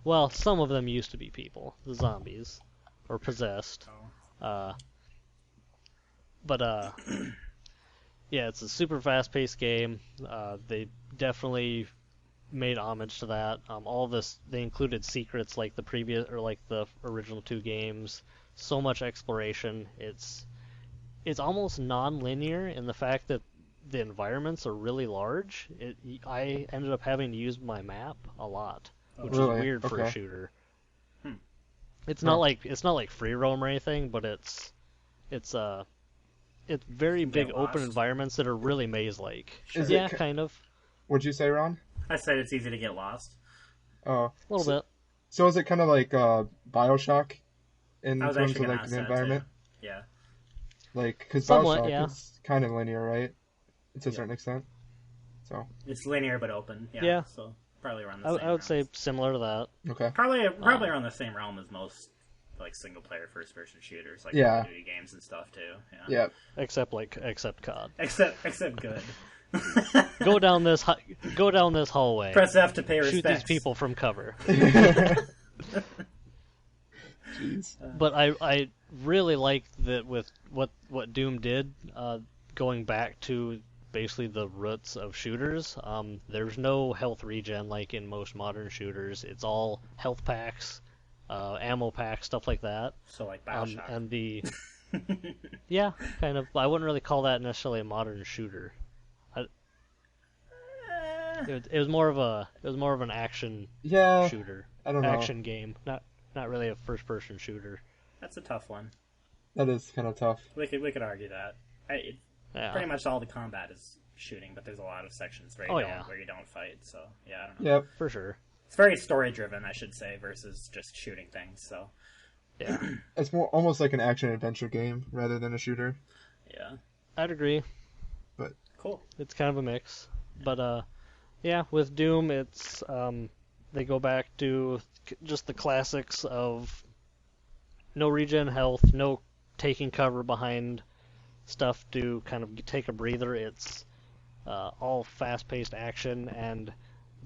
Speaker 2: Well, some of them used to be people, the zombies, or possessed. Yeah, it's a super fast-paced game. They definitely made homage to that. All this, they included secrets like the original two games. So much exploration. It's almost non-linear in the fact that the environments are really large. I ended up having to use my map a lot, which is
Speaker 3: Really?
Speaker 2: weird for a
Speaker 3: Okay.
Speaker 2: shooter.
Speaker 1: Hmm.
Speaker 2: It's not like free roam or anything, but it's very
Speaker 1: You
Speaker 2: big
Speaker 1: get
Speaker 2: open
Speaker 1: lost.
Speaker 2: environments that are really maze-like.
Speaker 3: Is
Speaker 2: Yeah,
Speaker 3: it
Speaker 2: kind of.
Speaker 3: What'd you say, Ron?
Speaker 1: I said it's easy to get lost.
Speaker 3: Oh.
Speaker 2: A little bit.
Speaker 3: So is it kind of like BioShock in
Speaker 1: I was
Speaker 3: terms
Speaker 1: actually
Speaker 3: of
Speaker 1: gonna
Speaker 3: like
Speaker 1: ask
Speaker 3: the
Speaker 1: that
Speaker 3: environment?
Speaker 1: too. Yeah.
Speaker 3: Like, because
Speaker 2: Somewhat,
Speaker 3: BioShock
Speaker 2: yeah.
Speaker 3: is kind of linear, right? To a
Speaker 1: Yeah.
Speaker 3: certain extent. So,
Speaker 1: It's linear but open. Yeah.
Speaker 2: Yeah.
Speaker 1: So probably around the same.
Speaker 2: I would say
Speaker 1: realms.
Speaker 2: similar to that.
Speaker 3: okay.
Speaker 1: probably around the same realm as most like single player first person shooters, like
Speaker 3: Yeah.
Speaker 1: Call of Duty games and stuff too. Yeah.
Speaker 3: Yeah.
Speaker 2: Except COD.
Speaker 1: Except good.
Speaker 2: Go down this hallway.
Speaker 1: Press F to pay
Speaker 2: Shoot
Speaker 1: respects.
Speaker 2: these people from cover.
Speaker 3: Jeez.
Speaker 2: But I really like that with what Doom did, going back to basically the roots of shooters. There's no health regen like in most modern shooters. It's all health packs, ammo packs, stuff like that.
Speaker 1: So like BioShock.
Speaker 2: And the yeah, kind of. I wouldn't really call that necessarily a modern shooter. It was more of an action
Speaker 3: Yeah.
Speaker 2: shooter,
Speaker 3: I don't know.
Speaker 2: action game, not really a first person shooter.
Speaker 1: That's a tough one.
Speaker 3: That is kind of tough.
Speaker 1: We could argue that.
Speaker 2: Yeah.
Speaker 1: Pretty much all the combat is shooting, but there's a lot of sections where you don't fight. So yeah, I don't know.
Speaker 3: Yep.
Speaker 2: For sure.
Speaker 1: It's very story driven, I should say, versus just shooting things. So
Speaker 2: Yeah.
Speaker 3: It's more almost like an action adventure game rather than a shooter.
Speaker 1: yeah,
Speaker 2: I'd agree.
Speaker 1: cool.
Speaker 2: It's kind of a mix. But Yeah, with Doom, it's they go back to just the classics of no regen health, no taking cover behind stuff to kind of take a breather. It's all fast-paced action, and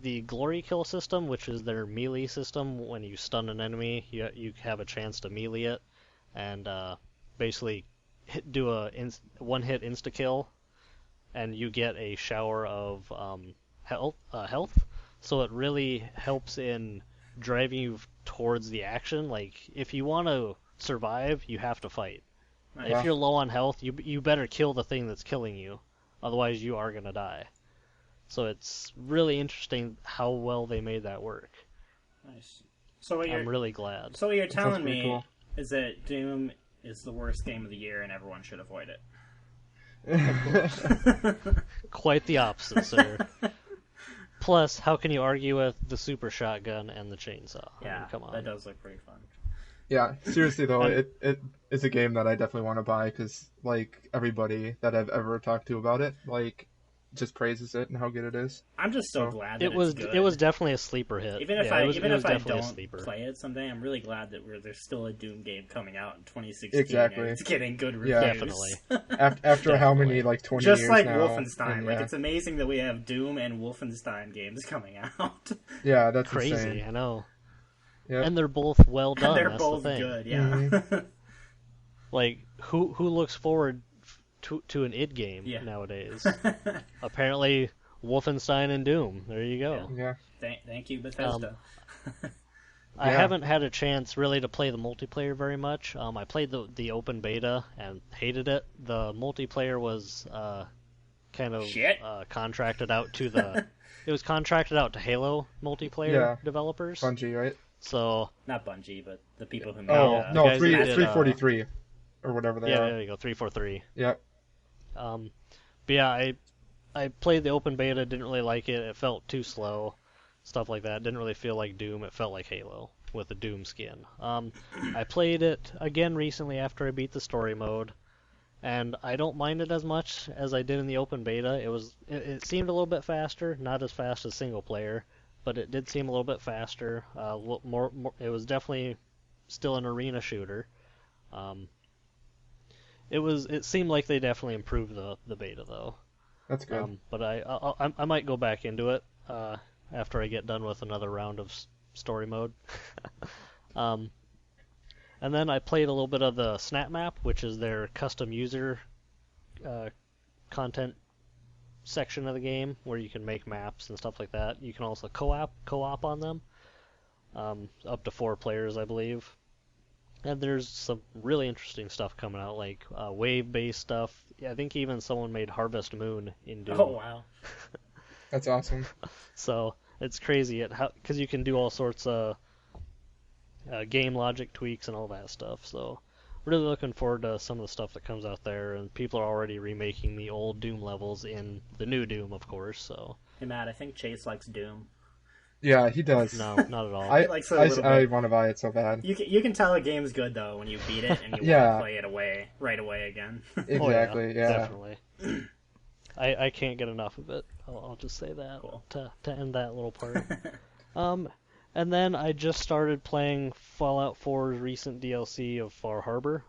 Speaker 2: the glory kill system, which is their melee system. When you stun an enemy, you have a chance to melee it, and basically do a one-hit insta-kill, and you get a shower of health. So it really helps in driving you towards the action. Like, if you want to survive, you have to fight.
Speaker 1: Nice.
Speaker 2: If you're low on health, you better kill the thing that's killing you, otherwise you are gonna die. So it's really interesting how well they made that work.
Speaker 1: Nice. So what
Speaker 2: I'm really glad.
Speaker 1: So what you're telling me
Speaker 3: cool.
Speaker 1: is that Doom is the worst game of the year and everyone should avoid it.
Speaker 2: Quite the opposite, sir. Plus, how can you argue with the super shotgun and the chainsaw?
Speaker 1: Yeah,
Speaker 2: I mean, come on.
Speaker 1: that does look pretty fun.
Speaker 3: Yeah, seriously though, it is a game that I definitely want to buy because like everybody that I've ever talked to about it, like, just praises it and how good it is.
Speaker 1: I'm just so glad that
Speaker 2: It was
Speaker 1: it's good.
Speaker 2: it was definitely a sleeper hit.
Speaker 1: Even if
Speaker 2: Yeah,
Speaker 1: I
Speaker 2: it was definitely a
Speaker 1: don't
Speaker 2: sleeper.
Speaker 1: play it someday, I'm really glad that there's still a Doom game coming out in 2016.
Speaker 3: Exactly.
Speaker 1: And it's getting good reviews.
Speaker 3: Yeah.
Speaker 2: Definitely.
Speaker 3: After how many, like 20
Speaker 1: Just
Speaker 3: years
Speaker 1: like
Speaker 3: now.
Speaker 1: Wolfenstein.
Speaker 3: and,
Speaker 1: Like,
Speaker 3: yeah.
Speaker 1: it's amazing that we have Doom and Wolfenstein games coming out.
Speaker 3: Yeah, that's
Speaker 2: Crazy,
Speaker 3: insane.
Speaker 2: I know.
Speaker 3: Yep.
Speaker 2: And they're both well done.
Speaker 1: They're
Speaker 2: that's
Speaker 1: both
Speaker 2: the thing.
Speaker 1: good, yeah.
Speaker 3: Mhm.
Speaker 2: Like, who looks forward to an id game
Speaker 1: Yeah.
Speaker 2: nowadays? Apparently, Wolfenstein and Doom. There you go.
Speaker 3: Yeah.
Speaker 1: Thank you, Bethesda.
Speaker 2: I
Speaker 3: Yeah.
Speaker 2: haven't had a chance really to play the multiplayer very much. I played the open beta and hated it. The multiplayer was kind of
Speaker 1: Shit.
Speaker 2: contracted out to the. It was contracted out to Halo multiplayer
Speaker 3: Yeah.
Speaker 2: developers.
Speaker 3: Bungie, right?
Speaker 2: So
Speaker 1: Not Bungie, but the people who made
Speaker 3: Oh,
Speaker 2: the
Speaker 3: no,
Speaker 2: guys that did,
Speaker 3: 343 or whatever they
Speaker 2: yeah,
Speaker 3: are.
Speaker 2: there you go, 343.
Speaker 3: Yep.
Speaker 2: But yeah, I played the open beta, didn't really like it. It felt too slow, stuff like that. Didn't really feel like Doom. It felt like Halo with the Doom skin. I played it again recently after I beat the story mode, and I don't mind it as much as I did in the open beta. It seemed a little bit faster, not as fast as single player, but it did seem a little bit faster. More, it was definitely still an arena shooter. It seemed like they definitely improved the beta though.
Speaker 3: That's good.
Speaker 2: But I might go back into it after I get done with another round of story mode. And then I played a little bit of the Snap Map, which is their custom user content section of the game, where you can make maps and stuff like that. You can also co-op on them, up to 4 players, I believe. And there's some really interesting stuff coming out, like wave-based stuff. Yeah, I think even someone made Harvest Moon in Doom.
Speaker 1: Oh, wow.
Speaker 3: That's awesome.
Speaker 2: So it's crazy because you can do all sorts of game logic tweaks and all that stuff. So really looking forward to some of the stuff that comes out there. And people are already remaking the old Doom levels in the new Doom, of course. So
Speaker 1: Hey, Matt, I think Chase likes Doom.
Speaker 3: Yeah, he does.
Speaker 2: no, not at all.
Speaker 3: I
Speaker 1: likes it a little
Speaker 3: I
Speaker 1: bit.
Speaker 3: want to buy it so bad.
Speaker 1: You can tell a game's good, though, when you beat it and you
Speaker 3: Yeah.
Speaker 1: want to play it right away again.
Speaker 3: Exactly. Yeah.
Speaker 2: Definitely. I can't get enough of it. I'll just say that
Speaker 1: Cool.
Speaker 2: to end that little part. And then I just started playing Fallout 4's recent DLC of Far Harbor.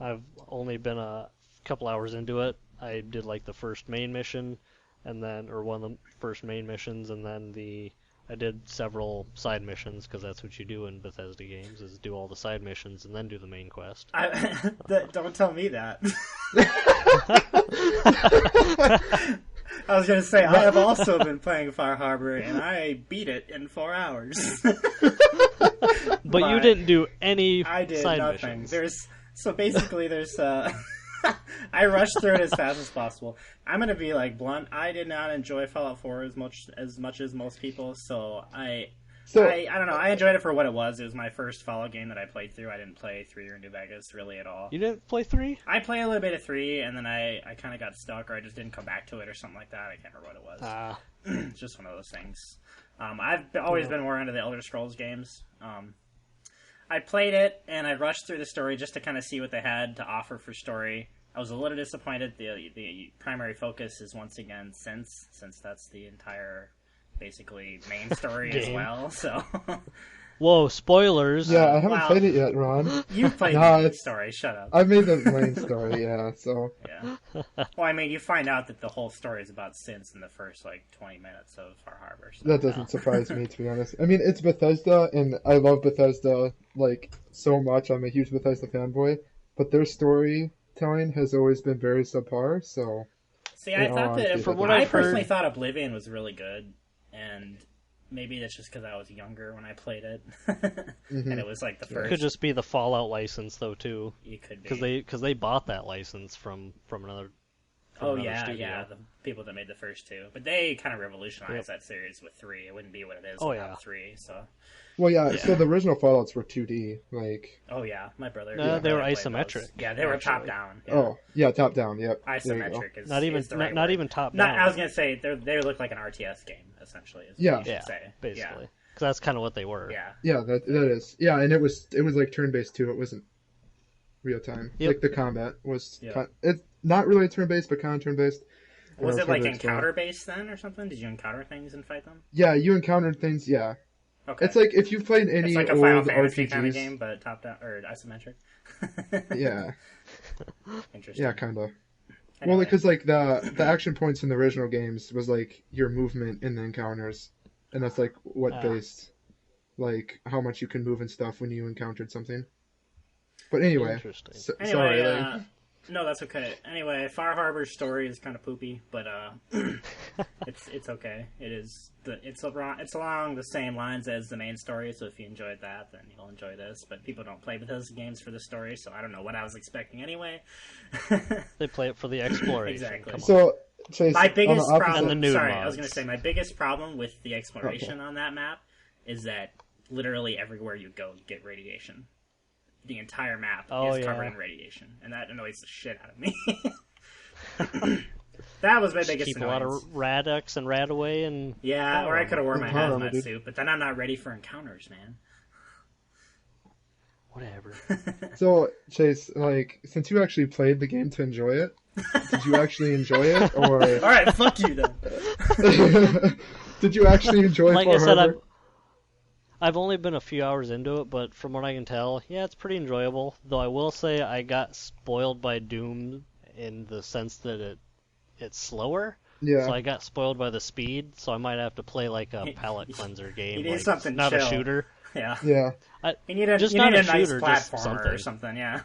Speaker 2: I've only been a couple hours into it. I did like the first main mission, or one of the first main missions, and then I did several side missions, because that's what you do in Bethesda games, is do all the side missions and then do the main quest.
Speaker 1: Don't tell me that. I was going to say, I have also been playing Far Harbor, and I beat it in 4 hours.
Speaker 2: But you didn't do any
Speaker 1: I did
Speaker 2: side
Speaker 1: nothing.
Speaker 2: missions.
Speaker 1: There's I rushed through it as fast as possible. I'm gonna be like blunt. I did not enjoy Fallout 4 as much as most people. So I don't know. I enjoyed it for what it was. It was my first Fallout game that I played through. I didn't play 3 or New Vegas really at all.
Speaker 2: You didn't play 3?
Speaker 1: I played a little bit of 3, and then I kind of got stuck, or I just didn't come back to it, or something like that. I can't remember what it was. It's just one of those things. I've always been more into the Elder Scrolls games. I played it, and I rushed through the story just to kind of see what they had to offer for story. I was a little disappointed. The primary focus is once again since that's the entire basically main story as well. So
Speaker 2: Whoa, spoilers!
Speaker 3: Yeah, I haven't
Speaker 1: Wow.
Speaker 3: played it yet, Ron.
Speaker 1: you played
Speaker 3: No,
Speaker 1: the main
Speaker 3: it's-
Speaker 1: story. Shut up.
Speaker 3: I made the main story, yeah. So
Speaker 1: Yeah. Well, I mean, you find out that the whole story is about Synths in the first 20 minutes of Far Harbor. So,
Speaker 3: that doesn't surprise me, to be honest. I mean, it's Bethesda, and I love Bethesda so much. I'm a huge Bethesda fanboy, but their storytelling has always been very subpar. So
Speaker 1: See, I
Speaker 3: in all
Speaker 1: thought that
Speaker 3: honesty,
Speaker 2: From what
Speaker 1: I
Speaker 2: I've
Speaker 1: personally
Speaker 2: heard-
Speaker 1: thought Oblivion was really good, and maybe that's just because I was younger when I played it, and it was like the
Speaker 2: It
Speaker 1: first.
Speaker 2: could just be the Fallout license though too,
Speaker 1: You could be.
Speaker 2: because they bought that license from another. From
Speaker 1: Oh
Speaker 2: another
Speaker 1: yeah,
Speaker 2: studio.
Speaker 1: yeah, the people that made the first two, but they kind of revolutionized that series with 3. It wouldn't be what it is
Speaker 2: Oh,
Speaker 1: without
Speaker 2: yeah.
Speaker 1: 3. So,
Speaker 3: well, yeah. So the original Fallout's were 2D, like.
Speaker 1: oh yeah, my brother.
Speaker 2: No, they were
Speaker 1: played
Speaker 2: isometric,
Speaker 1: those. Yeah, they were
Speaker 2: actually.
Speaker 1: top down. Yeah.
Speaker 3: Oh, yeah, top down. Yep. There you go.
Speaker 1: Isometric is
Speaker 2: Not even
Speaker 1: is the right
Speaker 2: not
Speaker 1: word.
Speaker 2: even top
Speaker 1: Not,
Speaker 2: down.
Speaker 1: I was gonna say they look like an RTS game essentially. Is what
Speaker 3: Yeah.
Speaker 1: you should
Speaker 2: yeah,
Speaker 1: say.
Speaker 2: basically, because that's kind of what they were.
Speaker 1: Yeah.
Speaker 3: Yeah, that is. Yeah, and it was like turn-based too. It wasn't real time.
Speaker 2: Yep.
Speaker 3: Like the combat was.
Speaker 1: Yeah.
Speaker 3: It's not really turn-based, but kind of turn-based.
Speaker 1: Was it
Speaker 3: hard
Speaker 1: like
Speaker 3: to explain.
Speaker 1: encounter based then or something? Did you encounter things and fight them?
Speaker 3: Yeah, you encountered things. Yeah,
Speaker 1: Okay.
Speaker 3: it's like if you've played any
Speaker 1: It's like a
Speaker 3: old
Speaker 1: Final Fantasy
Speaker 3: RPGs.
Speaker 1: kind of game, but top down or isometric.
Speaker 3: Yeah,
Speaker 1: Interesting.
Speaker 3: yeah, kind of.
Speaker 1: Anyway.
Speaker 3: Well, because like the action points in the original games was like your movement in the encounters, and that's like what
Speaker 2: Ah.
Speaker 3: based like how much you can move and stuff when you encountered something. But anyway,
Speaker 2: Interesting.
Speaker 1: Anyway,
Speaker 3: sorry. Like,
Speaker 1: no, that's okay. Anyway, Far Harbor's story is kind of poopy, but it's okay. It's along the same lines as the main story. So if you enjoyed that, then you'll enjoy this. But people don't play Bethesda games for the story, so I don't know what I was expecting anyway.
Speaker 2: They play it for the exploration.
Speaker 1: Exactly.
Speaker 2: Come on.
Speaker 3: so Chase,
Speaker 1: My
Speaker 3: on the
Speaker 1: biggest
Speaker 3: opposite-
Speaker 1: problem.
Speaker 2: And the nude
Speaker 1: Sorry, I was
Speaker 2: mods.
Speaker 1: going to say my biggest problem with the exploration on that map is that literally everywhere you go, you get radiation. The entire map
Speaker 2: Oh,
Speaker 1: is covered
Speaker 2: yeah.
Speaker 1: in radiation, and that annoys the shit out of me. That was my
Speaker 2: Just
Speaker 1: biggest
Speaker 2: keep a lot
Speaker 1: annoyance.
Speaker 2: of Radix and Radaway and
Speaker 1: Yeah, or I could have worn my
Speaker 3: Power armor,
Speaker 1: hazmat
Speaker 3: dude.
Speaker 1: suit, but then I'm not ready for encounters, man.
Speaker 2: whatever.
Speaker 3: So Chase, like, since you actually played the game to enjoy it, did you actually enjoy it, or
Speaker 1: All right, fuck you then.
Speaker 3: did you actually enjoy
Speaker 2: Like
Speaker 3: Far
Speaker 2: I said,
Speaker 3: Harbor?
Speaker 2: I've only been a few hours into it, but from what I can tell, yeah, it's pretty enjoyable. Though I will say I got spoiled by Doom in the sense that it's slower.
Speaker 3: Yeah.
Speaker 2: So I got spoiled by the speed, so I might have to play like a palate cleanser game.
Speaker 1: You need
Speaker 2: like,
Speaker 1: something
Speaker 2: not
Speaker 1: chill.
Speaker 2: a shooter.
Speaker 1: Yeah.
Speaker 3: Yeah.
Speaker 1: You need a,
Speaker 2: Just
Speaker 1: you
Speaker 2: not
Speaker 1: need
Speaker 2: a
Speaker 1: a nice
Speaker 2: shooter, just
Speaker 1: platformer or something, yeah.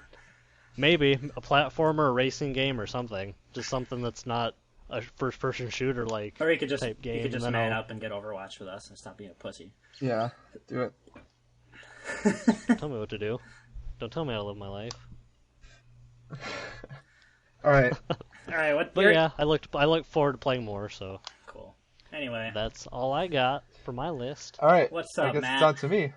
Speaker 2: Maybe a platformer, a racing game, or something. Just something that's not a first-person shooter like
Speaker 1: Or you could just
Speaker 2: type game.
Speaker 1: you could just
Speaker 2: and then
Speaker 1: man
Speaker 2: I'll-
Speaker 1: up and get Overwatch with us and stop being a pussy.
Speaker 3: Yeah. Do it.
Speaker 2: Tell me what to do. Don't tell me how to live my life.
Speaker 3: All right.
Speaker 1: All right, what?
Speaker 2: But
Speaker 1: you're-
Speaker 2: yeah, I look forward to playing more. So
Speaker 1: Cool. Anyway,
Speaker 2: that's all I got for my list.
Speaker 3: All right.
Speaker 1: What's
Speaker 3: I
Speaker 1: up,
Speaker 3: guess
Speaker 1: Matt?
Speaker 3: it's on to me.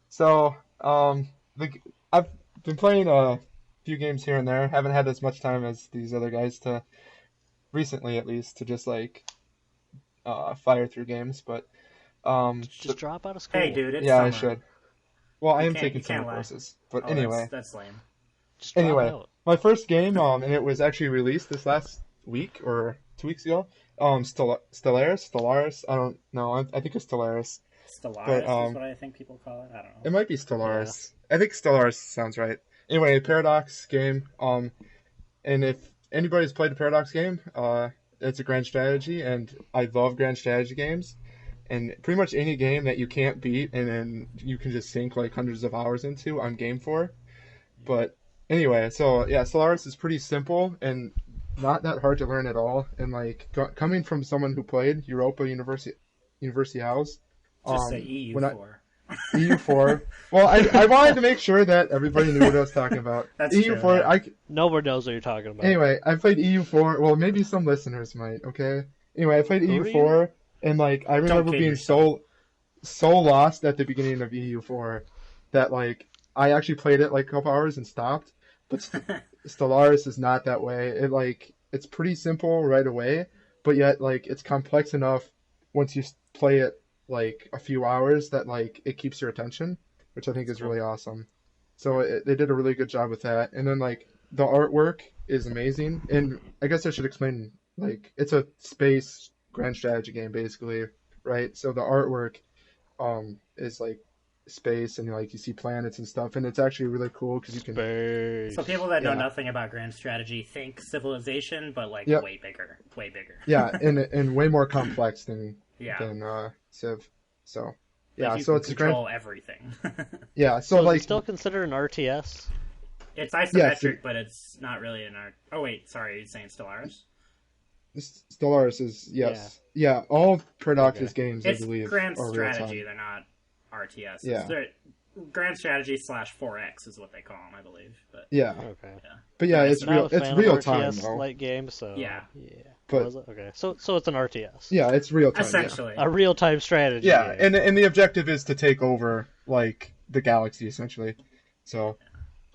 Speaker 3: So, I've been playing a few games here and there. Haven't had as much time as these other guys to, recently at least, to just like, fire through games. But,
Speaker 2: Just drop out of school.
Speaker 1: hey, dude, it's
Speaker 3: yeah,
Speaker 1: summer.
Speaker 3: I should. Well, I am
Speaker 1: can't-
Speaker 3: taking
Speaker 1: you can't
Speaker 3: summer
Speaker 1: lie.
Speaker 3: courses. But
Speaker 1: Oh,
Speaker 3: anyway,
Speaker 1: that's lame.
Speaker 2: Just drop
Speaker 3: anyway,
Speaker 2: out.
Speaker 3: my first game, and it was actually released this last week or 2 weeks ago. Stellaris. I don't know. I think it's Stellaris.
Speaker 1: Stellaris
Speaker 3: But,
Speaker 1: is what I think people call it. I don't know.
Speaker 3: It might be Stellaris. I think Stellaris sounds right. Anyway, Paradox game. And if anybody's played a Paradox game, it's a grand strategy, and I love grand strategy games. And pretty much any game that you can't beat and then you can just sink like hundreds of hours into, I'm game for. But anyway, so yeah, Stellaris is pretty simple and not that hard to learn at all. And like coming from someone who played Europa University House,
Speaker 1: Just say EU4.
Speaker 3: when EU4. Well, I wanted to make sure that everybody knew what I was talking about.
Speaker 1: That's
Speaker 3: EU4.
Speaker 1: true, yeah.
Speaker 2: Nobody knows what you're talking about.
Speaker 3: Anyway, I played EU4. Well, maybe some listeners might. Okay. Anyway, I played
Speaker 2: Who are
Speaker 3: EU4, and like I remember
Speaker 1: kid
Speaker 3: being
Speaker 1: yourself.
Speaker 3: so lost at the beginning of EU4 that like I actually played it like a couple hours and stopped. But Stellaris is not that way. It's pretty simple right away, but yet like it's complex enough once you play it like a few hours that like it keeps your attention, which I think is really awesome. So they did a really good job with that. And then like the artwork is amazing, and I guess I should explain, like, it's a space grand strategy game basically, right? So the artwork is like space, and like you see planets and stuff, and it's actually really cool because you can.
Speaker 2: Space.
Speaker 1: So people that know
Speaker 3: Yeah.
Speaker 1: nothing about grand strategy think Civilization, but like
Speaker 3: Yep.
Speaker 1: way bigger, way bigger.
Speaker 3: Yeah, and way more complex than
Speaker 1: Yeah.
Speaker 3: Civ. So
Speaker 1: Like,
Speaker 3: yeah,
Speaker 1: you
Speaker 3: so
Speaker 1: can
Speaker 3: it's a grand.
Speaker 1: control everything.
Speaker 3: Yeah,
Speaker 2: So
Speaker 3: so
Speaker 2: is
Speaker 3: like
Speaker 2: it still considered an RTS?
Speaker 1: It's isometric,
Speaker 3: Yes,
Speaker 1: but it's not really an art. Oh wait, sorry, you're saying Stellaris?
Speaker 3: Stellaris is yes, yeah. All Paradox's
Speaker 2: Okay.
Speaker 3: games, I
Speaker 1: It's
Speaker 3: believe,
Speaker 1: grand
Speaker 3: are real
Speaker 1: strategy.
Speaker 3: time.
Speaker 1: They're not RTS.
Speaker 3: Yeah.
Speaker 1: They're grand strategy / 4X is what they call them, I believe. But
Speaker 3: Yeah,
Speaker 2: Okay.
Speaker 3: but yeah, it's
Speaker 1: Not
Speaker 3: real.
Speaker 2: Not a
Speaker 3: It's
Speaker 2: fan
Speaker 3: real
Speaker 2: of
Speaker 3: time
Speaker 2: RTS
Speaker 3: though.
Speaker 2: like games, so
Speaker 1: Yeah.
Speaker 3: But-
Speaker 2: Was it? Okay, so it's an RTS.
Speaker 3: Yeah, it's real time.
Speaker 1: essentially,
Speaker 2: A real time strategy.
Speaker 3: Yeah,
Speaker 2: game.
Speaker 3: and the objective is to take over like the galaxy essentially. So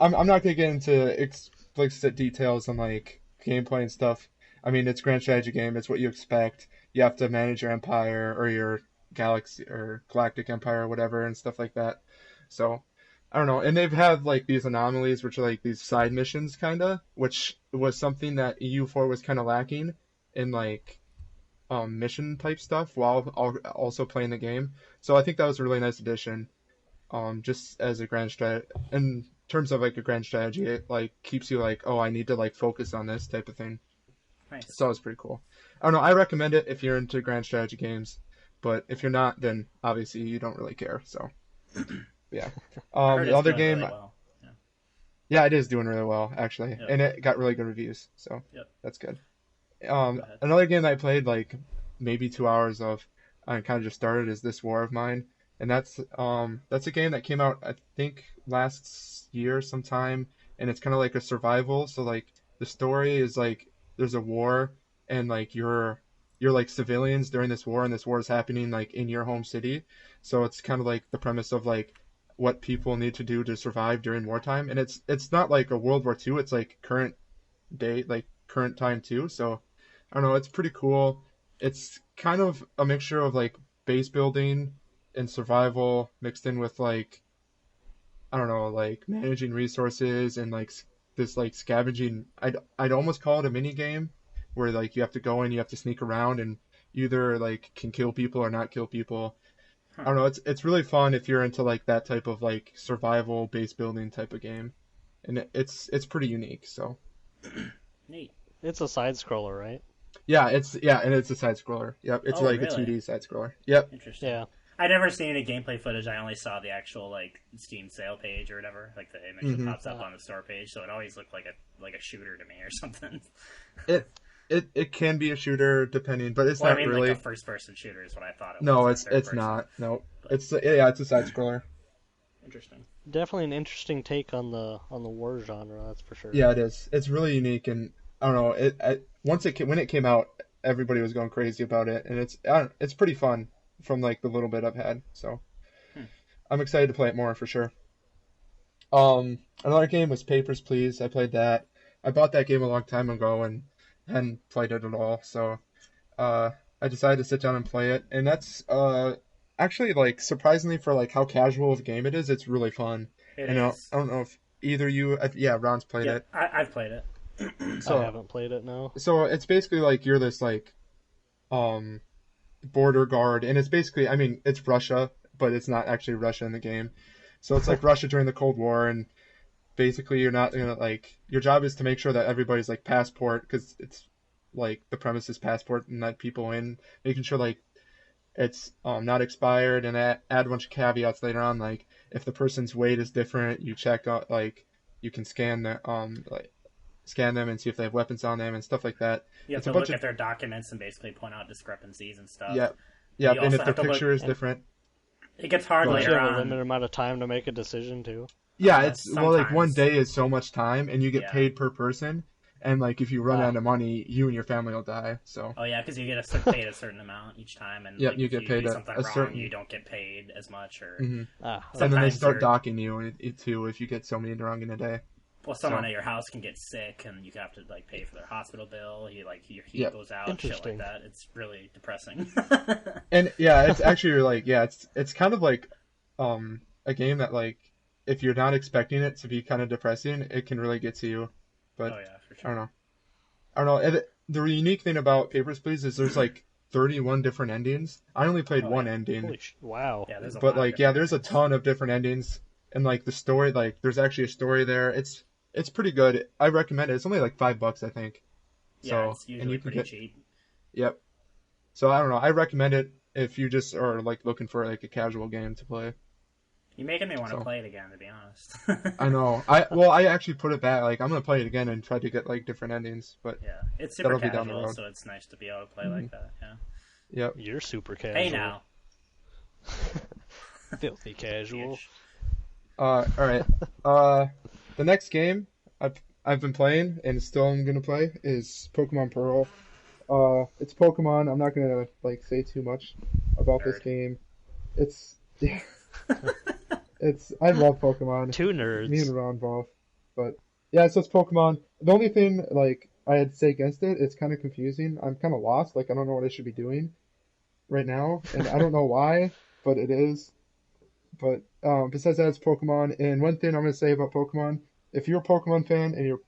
Speaker 3: I'm not gonna get into explicit details on like gameplay and stuff. I mean, it's a grand strategy game. It's what you expect. You have to manage your empire or your galaxy or galactic empire or whatever and stuff like that. So I don't know. And they've had like these anomalies, which are like these side missions, kinda, which was something that EU4 was kind of lacking in like mission type stuff while also playing the game. So I think that was a really nice addition. Just as a grand strat in terms of like a grand strategy, it like keeps you like, oh, I need to like focus on this type of thing.
Speaker 1: nice.
Speaker 3: So it's pretty cool. I don't know. I recommend it if you're into grand strategy games, but if you're not, then obviously you don't really care. So yeah.
Speaker 1: I heard
Speaker 3: The
Speaker 1: it's
Speaker 3: other
Speaker 1: doing
Speaker 3: game,
Speaker 1: really well.
Speaker 3: yeah, it is doing really well actually,
Speaker 1: Yep.
Speaker 3: and it got really good reviews. So
Speaker 1: Yep.
Speaker 3: that's good.
Speaker 1: ahead.
Speaker 3: Another game that I played like maybe 2 hours of, I kind of just started, is This War of Mine, and that's a game that came out I think last year sometime, and it's kind of like a survival. So like the story is like there's a war, and like you're like civilians during this war, and this war is happening like in your home city. So it's kind of like the premise of like what people need to do to survive during wartime, and it's not like a World War II. It's like current day, like current time too. So I don't know, it's pretty cool. It's kind of a mixture of like base building and survival mixed in with like, I don't know, like managing resources and like this like scavenging. I'd almost call it a mini game where like you have to go in, you have to sneak around, and you either like can kill people or not kill people. I don't know, it's really fun if you're into like that type of like survival base building type of game, and it's pretty unique. So
Speaker 1: Neat.
Speaker 2: It's a side scroller, right?
Speaker 3: yeah, and it's a side scroller. Yep, it's
Speaker 1: Oh,
Speaker 3: like
Speaker 1: really?
Speaker 3: a 2D side scroller. Yep.
Speaker 1: Interesting.
Speaker 2: Yeah.
Speaker 1: I never seen any gameplay footage. I only saw the actual like Steam sale page or whatever, like the image that pops up on the store page. So it always looked like a shooter to me or something.
Speaker 3: It can be a shooter depending, but it's
Speaker 1: Well, I
Speaker 3: not
Speaker 1: mean,
Speaker 3: really.
Speaker 1: like a first-person shooter is what I thought it was.
Speaker 3: No,
Speaker 1: like
Speaker 3: it's
Speaker 1: third person.
Speaker 3: not. No,
Speaker 1: But-
Speaker 3: it's it's a side scroller.
Speaker 1: Interesting.
Speaker 2: Definitely an interesting take on the war genre, that's for sure.
Speaker 3: Yeah, it is. It's really unique, and I don't know. When it came out, everybody was going crazy about it, and it's pretty fun from like the little bit I've had. So I'm excited to play it more for sure. Another game was Papers, Please. I played that. I bought that game a long time ago and hadn't played it at all, so I decided to sit down and play it, and that's actually like surprisingly for like how casual of a game it is. It's really fun.
Speaker 1: It
Speaker 3: And
Speaker 1: is.
Speaker 3: I don't know if either you, yeah, Ron's played
Speaker 1: Yeah,
Speaker 3: it.
Speaker 1: I've played it.
Speaker 3: So
Speaker 2: I haven't played it, no.
Speaker 3: so it's basically like you're this like border guard, and it's basically, I mean, it's Russia, but it's not actually Russia in the game. So it's like Russia during the Cold War, and basically you're not gonna like, your job is to make sure that everybody's like passport, because it's like the premise is passport and let people in, making sure like it's not expired, and add a bunch of caveats later on, like if the person's weight is different, you check out like you can scan the like scan them and see if they have weapons on them and stuff like that.
Speaker 1: You have
Speaker 3: It's a
Speaker 1: to
Speaker 3: bunch
Speaker 1: look
Speaker 3: of-
Speaker 1: at their documents and basically point out discrepancies and stuff.
Speaker 3: Yeah, yeah,
Speaker 1: You
Speaker 3: and
Speaker 1: also
Speaker 3: if their
Speaker 1: have to look-
Speaker 3: picture is different.
Speaker 1: It gets hard
Speaker 3: Right.
Speaker 2: Don't you
Speaker 1: later
Speaker 2: have a
Speaker 1: on.
Speaker 2: limited amount of time to make a decision, too?
Speaker 3: Yeah, it's well, like one
Speaker 1: sometimes.
Speaker 3: day is so much time, and you get
Speaker 1: Yeah.
Speaker 3: paid per person. And like if you run
Speaker 2: Ah.
Speaker 3: out of money, you and your family will die. So
Speaker 1: Oh yeah, because you get paid a certain amount each time, and
Speaker 3: Yep,
Speaker 1: like,
Speaker 3: you
Speaker 1: if
Speaker 3: get
Speaker 1: you
Speaker 3: paid
Speaker 1: do
Speaker 3: a
Speaker 1: something wrong,
Speaker 3: certain-
Speaker 1: you don't get paid as much. Or
Speaker 3: Mhm.
Speaker 2: Ah,
Speaker 3: and then they
Speaker 1: Sometimes
Speaker 3: start
Speaker 1: they're-
Speaker 3: docking you too if you get so many wrong in a day.
Speaker 1: well, someone
Speaker 3: So-
Speaker 1: at your house can get sick, and you have to like pay for their hospital bill. Your heat
Speaker 3: Yep.
Speaker 1: goes out, shit like
Speaker 2: Interesting.
Speaker 1: that. It's really depressing.
Speaker 3: And yeah, it's actually like, yeah, it's kind of like a game that like if you're not expecting it to be kind of depressing, it can really get to you. but
Speaker 1: Oh yeah, for
Speaker 3: I
Speaker 1: sure.
Speaker 3: don't know. I don't know. The unique thing about Papers, Please is there's like 31 different endings. I only played one
Speaker 1: yeah.
Speaker 3: ending,
Speaker 2: Wow.
Speaker 1: Yeah, there's a
Speaker 3: but
Speaker 1: lot of
Speaker 3: like yeah,
Speaker 1: different
Speaker 3: there's a
Speaker 1: endings.
Speaker 3: ton of different endings, and like the story, like there's actually a story there. It's pretty good. I recommend it. It's only like $5, I think.
Speaker 1: Yeah,
Speaker 3: So
Speaker 1: it's
Speaker 3: and
Speaker 1: usually
Speaker 3: you can
Speaker 1: pretty
Speaker 3: get
Speaker 1: cheap.
Speaker 3: yep. So I don't know. I recommend it if you just are like looking for like a casual game to play.
Speaker 1: You're making me want to
Speaker 3: So
Speaker 1: play it again, to be honest.
Speaker 3: I know. I actually put it back. Like I'm gonna play it again and try to get like different endings, but
Speaker 1: Yeah, it's super
Speaker 3: that'll be down the
Speaker 1: casual,
Speaker 3: road.
Speaker 1: so it's nice to be able to play like that. Yeah.
Speaker 3: Yep.
Speaker 2: You're super casual.
Speaker 1: Hey now.
Speaker 2: Filthy casual.
Speaker 3: All right. The next game I've been playing and still I'm gonna play is Pokemon Pearl. It's Pokemon. I'm not gonna like say too much about this
Speaker 1: Nerd.
Speaker 3: game. It's yeah, I love Pokemon.
Speaker 2: Two
Speaker 3: Me and
Speaker 2: nerds.
Speaker 3: Ron both. But yeah, so it's Pokemon. The only thing like I'd say against it, it's kind of confusing. I'm kind of lost. Like I don't know what I should be doing right now, and I don't know why, but it is. But besides that, it's Pokemon. And one thing I'm gonna say about Pokemon, if you're a Pokemon fan and you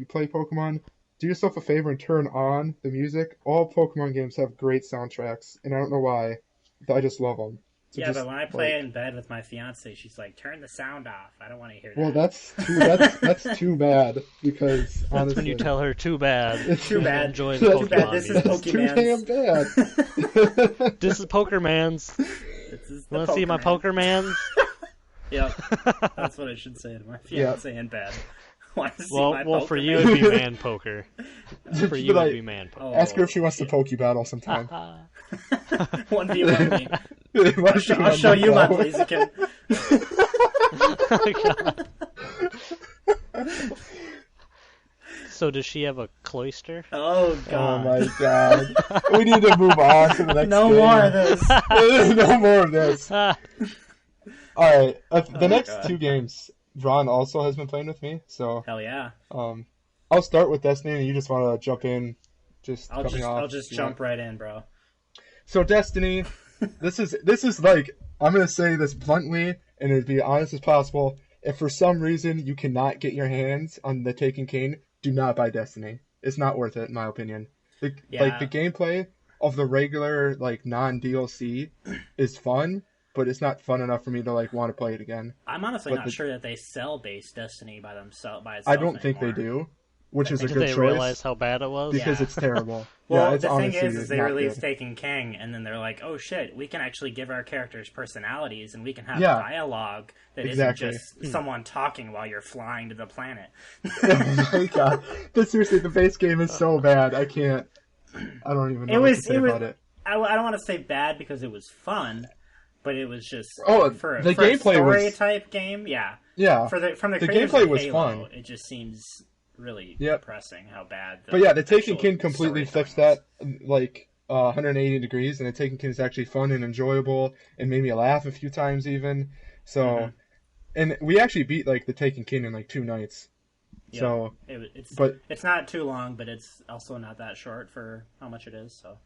Speaker 3: play Pokemon, do yourself a favor and turn on the music. All Pokemon games have great soundtracks, and I don't know why, but I just love them. So
Speaker 1: Yeah,
Speaker 3: just,
Speaker 1: but when I play
Speaker 3: like,
Speaker 1: in bed with my fiance, she's like, "Turn the sound off. I don't want to hear
Speaker 3: well,
Speaker 1: that."
Speaker 3: that's too bad because
Speaker 2: That's
Speaker 3: honestly,
Speaker 2: when you tell her, too bad.
Speaker 3: It's
Speaker 1: Too bad.
Speaker 2: Enjoy the
Speaker 3: Too
Speaker 1: bad.
Speaker 2: Pokemon
Speaker 1: This is
Speaker 2: music.
Speaker 3: it's too damn
Speaker 1: Pokemans.
Speaker 3: bad.
Speaker 2: This is Pokermans.
Speaker 1: This is the
Speaker 2: Want to see my
Speaker 1: Pokerman.
Speaker 2: Pokermans?
Speaker 1: Yep, that's what I should say to my fiance in bed. Want to see my
Speaker 2: Well, for you
Speaker 1: Pokemon?
Speaker 2: it'd be man poker. For you
Speaker 3: But
Speaker 2: it'd be man poker.
Speaker 1: Oh,
Speaker 3: Ask her if she wants to Poke Battle sometime.
Speaker 1: 1v1 me.
Speaker 3: Why
Speaker 1: I'll,
Speaker 3: she
Speaker 1: I'll
Speaker 3: want
Speaker 1: show
Speaker 3: to
Speaker 1: you my
Speaker 3: know?
Speaker 1: Blaziken.
Speaker 2: God. So does she have a cloister?
Speaker 1: Oh
Speaker 3: Oh
Speaker 1: god.
Speaker 3: my god. We need to move on to the next
Speaker 1: No
Speaker 3: game.
Speaker 1: more of this.
Speaker 3: No more of this. Alright, the
Speaker 1: my
Speaker 3: next
Speaker 1: God.
Speaker 3: two games, Ron also has been playing with me, so
Speaker 1: Hell yeah.
Speaker 3: I'll start with Destiny and you just want to jump in,
Speaker 1: I'll
Speaker 3: cut me off.
Speaker 1: I'll just
Speaker 3: if you
Speaker 1: jump
Speaker 3: want.
Speaker 1: right in, bro.
Speaker 3: So Destiny, this is like, I'm going to say this bluntly and to be honest as possible, if for some reason you cannot get your hands on the Taken King, do not buy Destiny. It's not worth it in my opinion.
Speaker 1: Yeah.
Speaker 3: Like the gameplay of the regular like non-DLC is fun, but it's not fun enough for me to like want to play it again.
Speaker 1: I'm honestly
Speaker 3: But
Speaker 1: not
Speaker 3: the-
Speaker 1: sure that they sell base Destiny by themselves.
Speaker 3: I don't think they do, which is a
Speaker 2: Did
Speaker 3: good
Speaker 2: they
Speaker 3: choice
Speaker 2: realize how bad it was?
Speaker 3: because
Speaker 1: Yeah.
Speaker 3: it's terrible.
Speaker 1: Well,
Speaker 3: yeah, it's
Speaker 1: the thing
Speaker 3: honestly
Speaker 1: is they
Speaker 3: not
Speaker 1: released
Speaker 3: good.
Speaker 1: Taken King, and then they're like, "Oh shit, we can actually give our characters personalities, and we can have
Speaker 3: Yeah.
Speaker 1: dialogue that
Speaker 3: Exactly.
Speaker 1: isn't just someone talking while you're flying to the planet."
Speaker 3: Oh my god! But seriously, the base game is so bad. I can't. I don't even know
Speaker 1: It
Speaker 3: what
Speaker 1: was-
Speaker 3: to say
Speaker 1: it was-
Speaker 3: about it.
Speaker 1: I don't want to say bad because it was fun, but it was just
Speaker 3: Oh,
Speaker 1: for
Speaker 3: the
Speaker 1: a
Speaker 3: gameplay
Speaker 1: story
Speaker 3: was-
Speaker 1: type game. Yeah,
Speaker 3: Yeah,
Speaker 1: from the
Speaker 3: The
Speaker 1: creators
Speaker 3: gameplay
Speaker 1: of
Speaker 3: was
Speaker 1: Halo,
Speaker 3: fun.
Speaker 1: It just seems really
Speaker 3: Yep.
Speaker 1: depressing how bad.
Speaker 3: but yeah, the Taken
Speaker 1: actual
Speaker 3: King completely flips
Speaker 1: storytelling
Speaker 3: that like 180 degrees, and the Taken King is actually fun and enjoyable, and made me laugh a few times even. So,
Speaker 1: Mhm.
Speaker 3: and we actually beat like the Taken King in like 2 nights.
Speaker 1: Yeah.
Speaker 3: So,
Speaker 1: It's
Speaker 3: but
Speaker 1: it's not too long, but it's also not that short for how much it is. So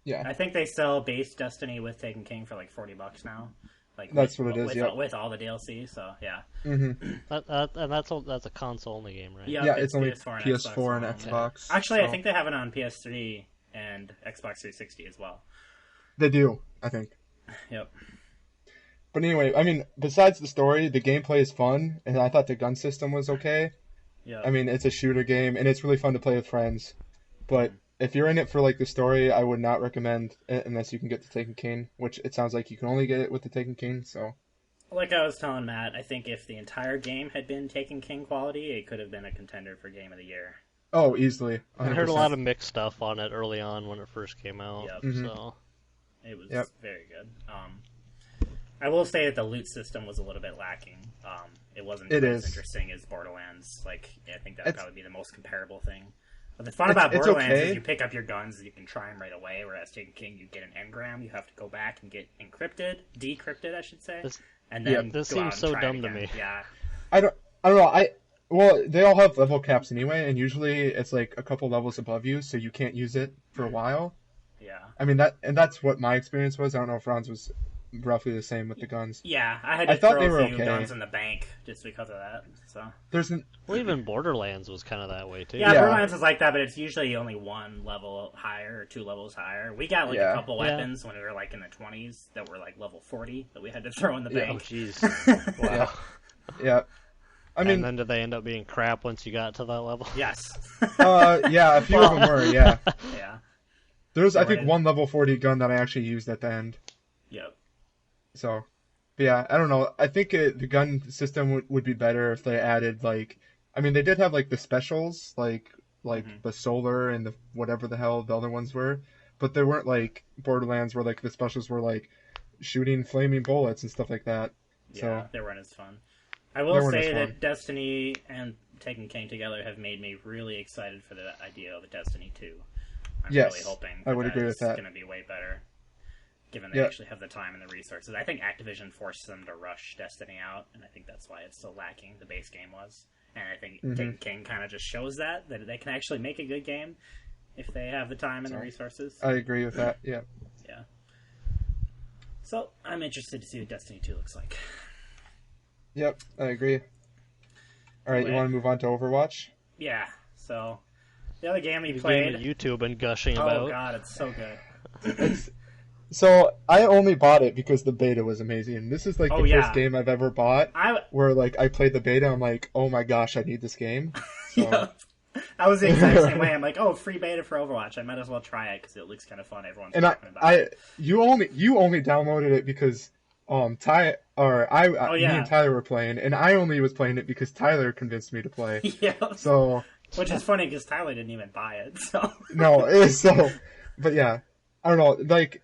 Speaker 3: yeah,
Speaker 1: I think they sell base Destiny with Taken King for like $40 now. Like
Speaker 3: That's
Speaker 1: with,
Speaker 3: what it is,
Speaker 1: with,
Speaker 3: yeah.
Speaker 1: with all the DLC. So yeah,
Speaker 3: hmm
Speaker 2: And that's a console only game, right?
Speaker 1: yeah,
Speaker 3: yeah, it's only
Speaker 1: PS4 and
Speaker 3: PS4 and
Speaker 1: Xbox.
Speaker 3: Xbox.
Speaker 1: Actually, I
Speaker 3: so-
Speaker 1: think they have it on PS3 and Xbox 360 as well.
Speaker 3: they do. I think.
Speaker 1: Yep.
Speaker 3: But anyway, I mean, besides the story, the gameplay is fun, and I thought the gun system was okay.
Speaker 1: Yeah.
Speaker 3: I mean, it's a shooter game, and it's really fun to play with friends. But if you're in it for like the story, I would not recommend it unless you can get the Taken King, which it sounds like you can only get it with the Taken King. So
Speaker 1: Like I was telling Matt, I think if the entire game had been Taken King quality, it could have been a contender for Game of the Year.
Speaker 3: oh, easily.
Speaker 2: I heard a
Speaker 3: 100%.
Speaker 2: lot of mixed stuff on it early on when it first came out.
Speaker 1: Yep.
Speaker 3: Mhm.
Speaker 2: So
Speaker 1: It was
Speaker 3: Yep.
Speaker 1: very good. I will say that the loot system was a little bit lacking. It wasn't
Speaker 3: It
Speaker 1: as
Speaker 3: is.
Speaker 1: interesting as Borderlands. Like, I think that would
Speaker 3: It's-
Speaker 1: probably be the most comparable thing. But the fun
Speaker 3: It's-
Speaker 1: about
Speaker 3: it's
Speaker 1: Borderlands
Speaker 3: okay.
Speaker 1: is you pick up your guns, you can try them right away, whereas Taken King, you get an engram, you have to go back and get decrypted, I should say,
Speaker 2: This-
Speaker 1: and
Speaker 3: yeah,
Speaker 1: then
Speaker 2: this
Speaker 1: go out
Speaker 2: seems
Speaker 1: and
Speaker 2: so
Speaker 1: try it
Speaker 2: dumb to
Speaker 1: again.
Speaker 2: me.
Speaker 1: Yeah.
Speaker 3: I don't know. Well, they all have level caps anyway, and usually it's like a couple levels above you, so you can't use it for a while.
Speaker 1: Yeah.
Speaker 3: I mean that's what my experience was. I don't know if Ron's was roughly the same with the guns.
Speaker 1: Yeah, I had to
Speaker 3: thought
Speaker 1: throw
Speaker 3: they
Speaker 1: a
Speaker 3: were
Speaker 1: few
Speaker 3: okay.
Speaker 1: guns in the bank just because of that. So
Speaker 2: Well, even Borderlands was kind of that way too.
Speaker 1: yeah,
Speaker 3: Yeah.
Speaker 1: Borderlands is like that, but it's usually only one level higher or 2 levels higher. We got like a couple weapons when we were like in the 20s that were like level 40 that we had to throw in the
Speaker 2: Oh,
Speaker 1: bank.
Speaker 2: jeez. Wow.
Speaker 3: Yeah. I mean,
Speaker 2: and then did they end up being crap once you got to that level?
Speaker 1: Yes.
Speaker 3: yeah, a few of them were, yeah.
Speaker 1: Yeah.
Speaker 3: There's, I think, one level 40 gun that I actually used at the end.
Speaker 1: Yep.
Speaker 3: So, but yeah, I don't know. I think the gun system would be better if they added, like, I mean, they did have, like, the specials, like the solar and the whatever the hell the other ones were, but they weren't, like, Borderlands where, like, the specials were, like, shooting flaming bullets and stuff like that.
Speaker 1: Yeah,
Speaker 3: So,
Speaker 1: they weren't as fun. I will say that Destiny and Taken King together have made me really excited for the idea of a Destiny 2. I'm really hoping
Speaker 3: I would agree with that.
Speaker 1: It's going to be way better, given they actually have the time and the resources. I think Activision forced them to rush Destiny out, and I think that's why it's so lacking. The base game was, and I think Taken King kind of just shows that they can actually make a good game if they have the time and the resources.
Speaker 3: I agree with that. Yeah.
Speaker 1: Yeah. So I'm interested to see what Destiny 2 looks like.
Speaker 3: Yep, I agree. All right, you want to move on to Overwatch?
Speaker 1: Yeah. So the other game we
Speaker 2: The
Speaker 1: played.
Speaker 2: game that YouTube and gushing about.
Speaker 1: Oh god, it's so good.
Speaker 3: So I only bought it because the beta was amazing. This is like the first game I've ever bought where like I played the beta. I'm like, oh my gosh, I need this game. So...
Speaker 1: yeah. I was the exact same way. I'm like, oh, free beta for Overwatch. I might as well try it because it looks kind of fun. Everyone's talking about it.
Speaker 3: You only downloaded it because me and Tyler were playing, and I only was playing it because Tyler convinced me to play.
Speaker 1: Yeah.
Speaker 3: So,
Speaker 1: which is funny because Tyler didn't even buy it. So
Speaker 3: no, it was so. But yeah, I don't know. Like,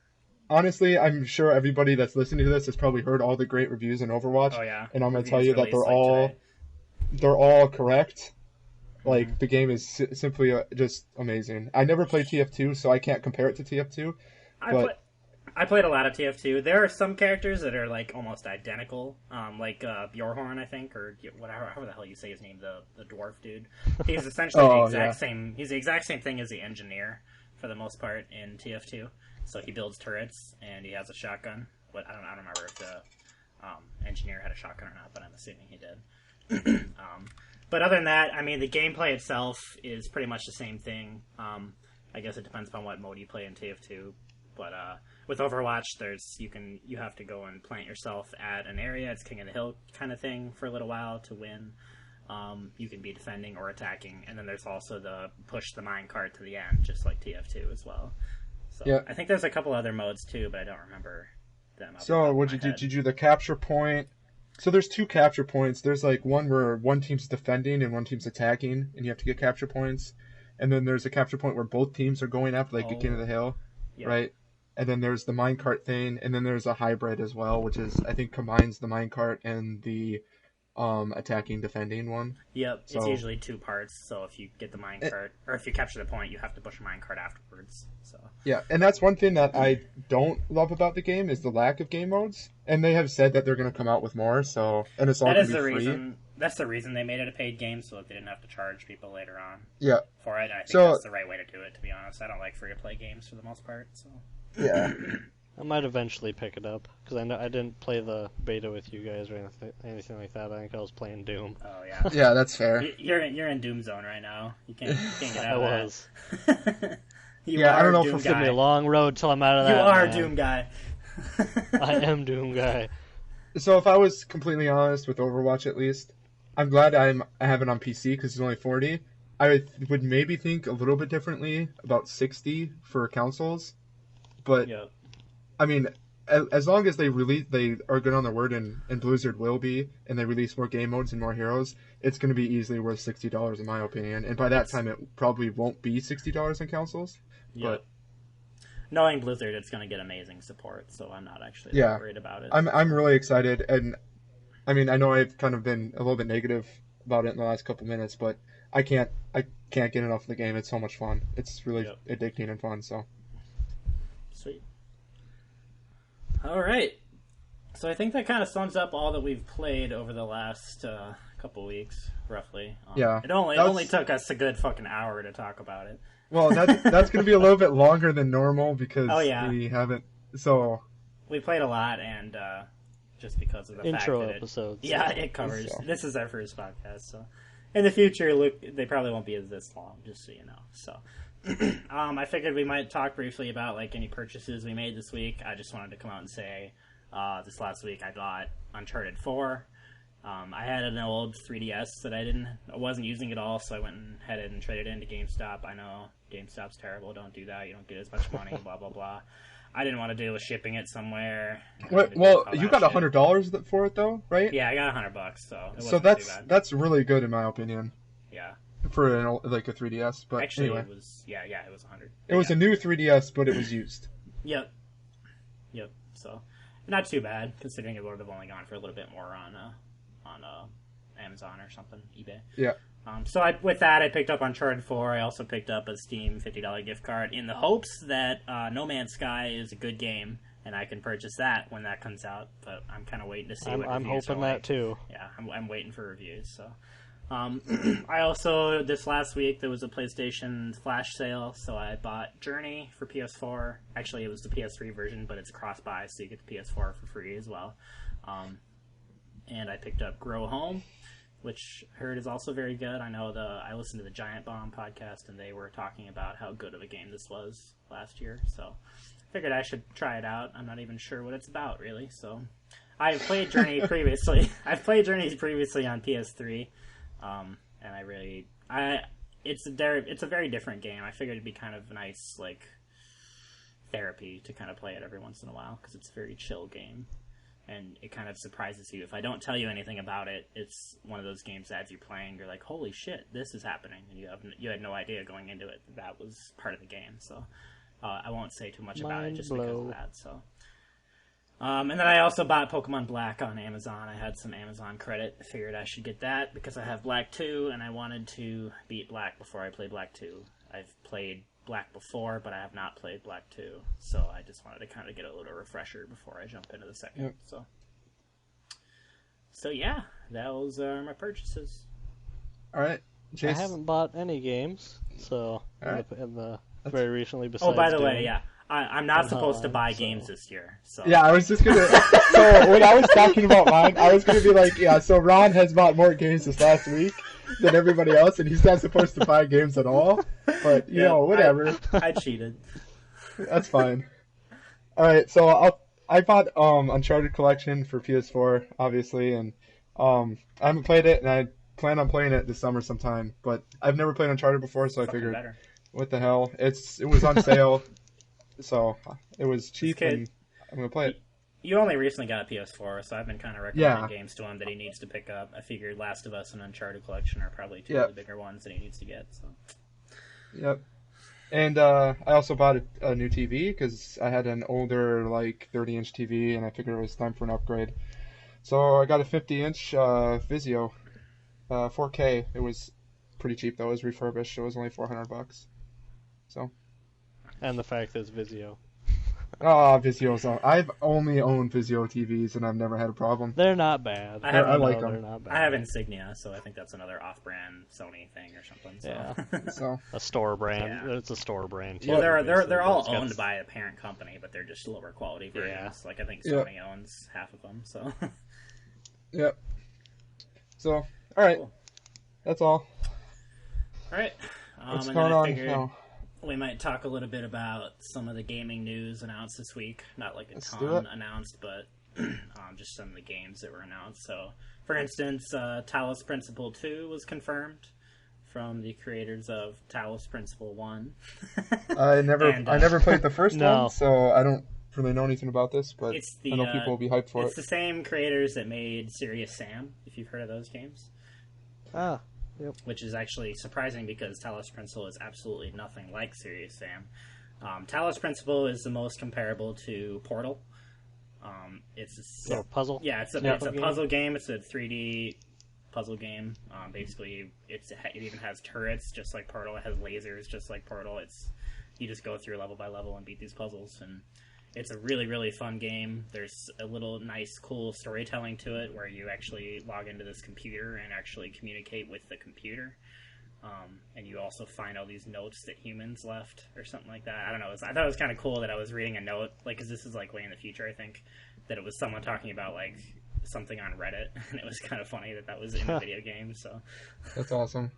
Speaker 3: honestly, I'm sure everybody that's listening to this has probably heard all the great reviews in Overwatch.
Speaker 1: Oh yeah.
Speaker 3: And I'm gonna tell you that they're all correct. Like, the game is simply just amazing. I never played TF2, so I can't compare it to TF2.
Speaker 1: I played a lot of TF2. There are some characters that are like almost identical, like Bjornhorn, I think, or whatever, however the hell you say his name, the dwarf dude. He's essentially the exact same. He's the exact same thing as the engineer for the most part in TF2. So he builds turrets and he has a shotgun. But I don't remember if the engineer had a shotgun or not, but I'm assuming he did. But other than that, I mean, the gameplay itself is pretty much the same thing. I guess it depends upon what mode you play in TF2. But with Overwatch, you have to go and plant yourself at an area. It's King of the Hill kind of thing for a little while to win. You can be defending or attacking, and then there's also the push the minecart to the end, just like TF2 as well. So I think there's a couple other modes too, but I don't remember them.
Speaker 3: So what did you do? Did you do the capture point? So there's 2 capture points. There's like one where one team's defending and one team's attacking, and you have to get capture points. And then there's a capture point where both teams are going after like King of the Hill, right? And then there's the minecart thing, and then there's a hybrid as well, which is I think combines the minecart and the attacking defending one.
Speaker 1: Yep, it's usually 2 parts. So if you get the minecart, or if you capture the point, you have to push a minecart afterwards. So
Speaker 3: yeah, and that's one thing that I don't love about the game is the lack of game modes. And they have said that they're going to come out with more. So and it's all going to be free.
Speaker 1: That's the reason they made it a paid game, so that they didn't have to charge people later on.
Speaker 3: Yeah.
Speaker 1: For it, I think that's the right way to do it. To be honest, I don't like free-to-play games for the most part. So.
Speaker 3: Yeah.
Speaker 2: I might eventually pick it up because I didn't play the beta with you guys or anything like that. I think I was playing Doom.
Speaker 1: Oh yeah.
Speaker 3: Yeah, that's fair.
Speaker 1: You're in Doom zone right now. You can't get out of
Speaker 2: I
Speaker 1: that.
Speaker 2: was.
Speaker 3: I don't know
Speaker 2: if it's gonna be a long road till I'm out of that.
Speaker 1: You are
Speaker 2: man.
Speaker 1: Doom guy.
Speaker 2: I am Doom guy.
Speaker 3: So if I was completely honest with Overwatch, at least, I'm glad I have it on PC because it's only 40. I would maybe think a little bit differently about 60 for consoles, but I mean, as long as they are good on their word, and Blizzard will be, and they release more game modes and more heroes, it's going to be easily worth $60 in my opinion. And by that time, it probably won't be $60 in consoles.
Speaker 1: Yeah.
Speaker 3: But
Speaker 1: knowing Blizzard, it's going to get amazing support, so I'm not actually worried about it.
Speaker 3: I'm really excited, and I mean, I know I've kind of been a little bit negative about it in the last couple minutes, but I can't get enough of the game. It's so much fun. It's really addicting and fun. So
Speaker 1: sweet. All right. So I think that kind of sums up all that we've played over the last couple weeks, roughly. It only took us a good fucking hour to talk about it.
Speaker 3: Well, that's going to be a little bit longer than normal because we haven't. So
Speaker 1: we played a lot, and just because of the
Speaker 2: Intro
Speaker 1: fact that
Speaker 2: episodes.
Speaker 1: yeah, it covers.
Speaker 3: So.
Speaker 1: This is our first podcast, so in the future, they probably won't be this long, just so you know. So, I figured we might talk briefly about like any purchases we made this week. I just wanted to come out and say, this last week I bought Uncharted 4. I had an old 3DS that I wasn't using at all, so I went and headed and traded into GameStop. I know GameStop's terrible. Don't do that. You don't get as much money. Blah blah blah. I didn't want to deal with shipping it somewhere.
Speaker 3: Well, you got $100 for it though, right?
Speaker 1: Yeah, I got $100, so it
Speaker 3: So
Speaker 1: wasn't too bad.
Speaker 3: that's really good in my opinion.
Speaker 1: Yeah.
Speaker 3: For like a 3DS, but
Speaker 1: Actually,
Speaker 3: anyway.
Speaker 1: it was it was 100.
Speaker 3: It was a new 3DS, but it was used.
Speaker 1: Yep. So not too bad considering it would have only gone for a little bit more on Amazon or something, eBay.
Speaker 3: Yeah.
Speaker 1: So with that, I picked up Uncharted 4. I also picked up a Steam $50 gift card in the hopes that No Man's Sky is a good game and I can purchase that when that comes out. But I'm kind of waiting to see what
Speaker 2: I'm
Speaker 1: reviews
Speaker 2: hoping
Speaker 1: are
Speaker 2: that
Speaker 1: like.
Speaker 2: too.
Speaker 1: Yeah, I'm waiting for reviews. So, I also this last week there was a PlayStation flash sale, so I bought Journey for PS4. Actually, it was the PS3 version, but it's a cross buy, so you get the PS4 for free as well. And I picked up Grow Home, which I heard is also very good. I listened to the Giant Bomb podcast, and they were talking about how good of a game this was last year. So I figured I should try it out. I'm not even sure what it's about, really. So I've played Journey previously. I've played Journey previously on PS3, and it's a very different game. I figured it'd be kind of a nice like therapy to kind of play it every once in a while because it's a very chill game. And it kind of surprises you. If I don't tell you anything about it, it's one of those games that as you're playing, you're like, holy shit, this is happening. And you had no idea going into it that was part of the game. So I won't say too much about it just because of that. So, and then I also bought Pokemon Black on Amazon. I had some Amazon credit. I figured I should get that because I have Black 2, and I wanted to beat Black before I play Black 2. I've played Black before, but I have not played Black 2, so I just wanted to kind of get a little refresher before I jump into the second. Yep. So yeah, that was my purchases.
Speaker 3: All right,
Speaker 2: I haven't bought any games, so
Speaker 3: right.
Speaker 2: very recently. Besides,
Speaker 1: by the way, yeah, I'm not supposed to buy games this year. So
Speaker 3: yeah, I was just gonna. So when I was talking about mine, I was gonna be like, yeah. So Ron has bought more games this last week than everybody else, and he's not supposed to buy games at all. But you know, whatever.
Speaker 1: I cheated.
Speaker 3: That's fine. All right, so I bought Uncharted Collection for PS4, obviously, and I haven't played it, and I plan on playing it this summer sometime. But I've never played Uncharted before, so I figured, what the hell? It was on sale, so it was cheap, and I'm gonna play it.
Speaker 1: You only recently got a PS4, so I've been kind of recommending games to him that he needs to pick up. I figured Last of Us and Uncharted Collection are probably two of the bigger ones that he needs to get. So.
Speaker 3: Yep. And I also bought a new TV because I had an older, like, 30-inch TV, and I figured it was time for an upgrade. So I got a 50-inch Vizio, 4K. It was pretty cheap, though. It was refurbished. It was only $400. So.
Speaker 2: And the fact that it's Vizio.
Speaker 3: Vizio's on. I've only owned Vizio TVs, and I've never had a problem.
Speaker 2: They're not bad.
Speaker 3: I like them.
Speaker 2: They're not bad.
Speaker 1: I have Insignia, so I think that's another off-brand Sony thing or something. So.
Speaker 2: Yeah.
Speaker 3: So
Speaker 2: a store brand. Yeah. It's a store brand. Too,
Speaker 1: well, they're all owned by a parent company, but they're just lower quality versions.
Speaker 2: Yeah.
Speaker 1: Like I think Sony owns half of them. So.
Speaker 3: Yep. So all right, cool. That's all.
Speaker 1: All right.
Speaker 3: What's going on now?
Speaker 1: We might talk a little bit about some of the gaming news announced this week. Not like a ton announced, but just some of the games that were announced. So, for instance, Talos Principle 2 was confirmed from the creators of Talos Principle 1.
Speaker 3: I never played the first one, so I don't really know anything about this, but I know people will be hyped for it.
Speaker 1: It's the same creators that made Serious Sam, if you've heard of those games.
Speaker 2: Yep.
Speaker 1: Which is actually surprising because Talos Principle is absolutely nothing like Serious Sam. Talos Principle is the most comparable to Portal. It's
Speaker 2: a puzzle.
Speaker 1: Yeah, it's a puzzle game. It's a 3D puzzle game. Basically, it even has turrets just like Portal. It has lasers just like Portal. You just go through level by level and beat these puzzles, and it's a really, really fun game. There's a little nice, cool storytelling to it where you actually log into this computer and actually communicate with the computer. and you also find all these notes that humans left or something like that. I don't know. I thought it was kind of cool that I was reading a note, like, because this is like way in the future, I think, that it was someone talking about like something on Reddit, and it was kind of funny that was in a video game. So
Speaker 3: That's awesome.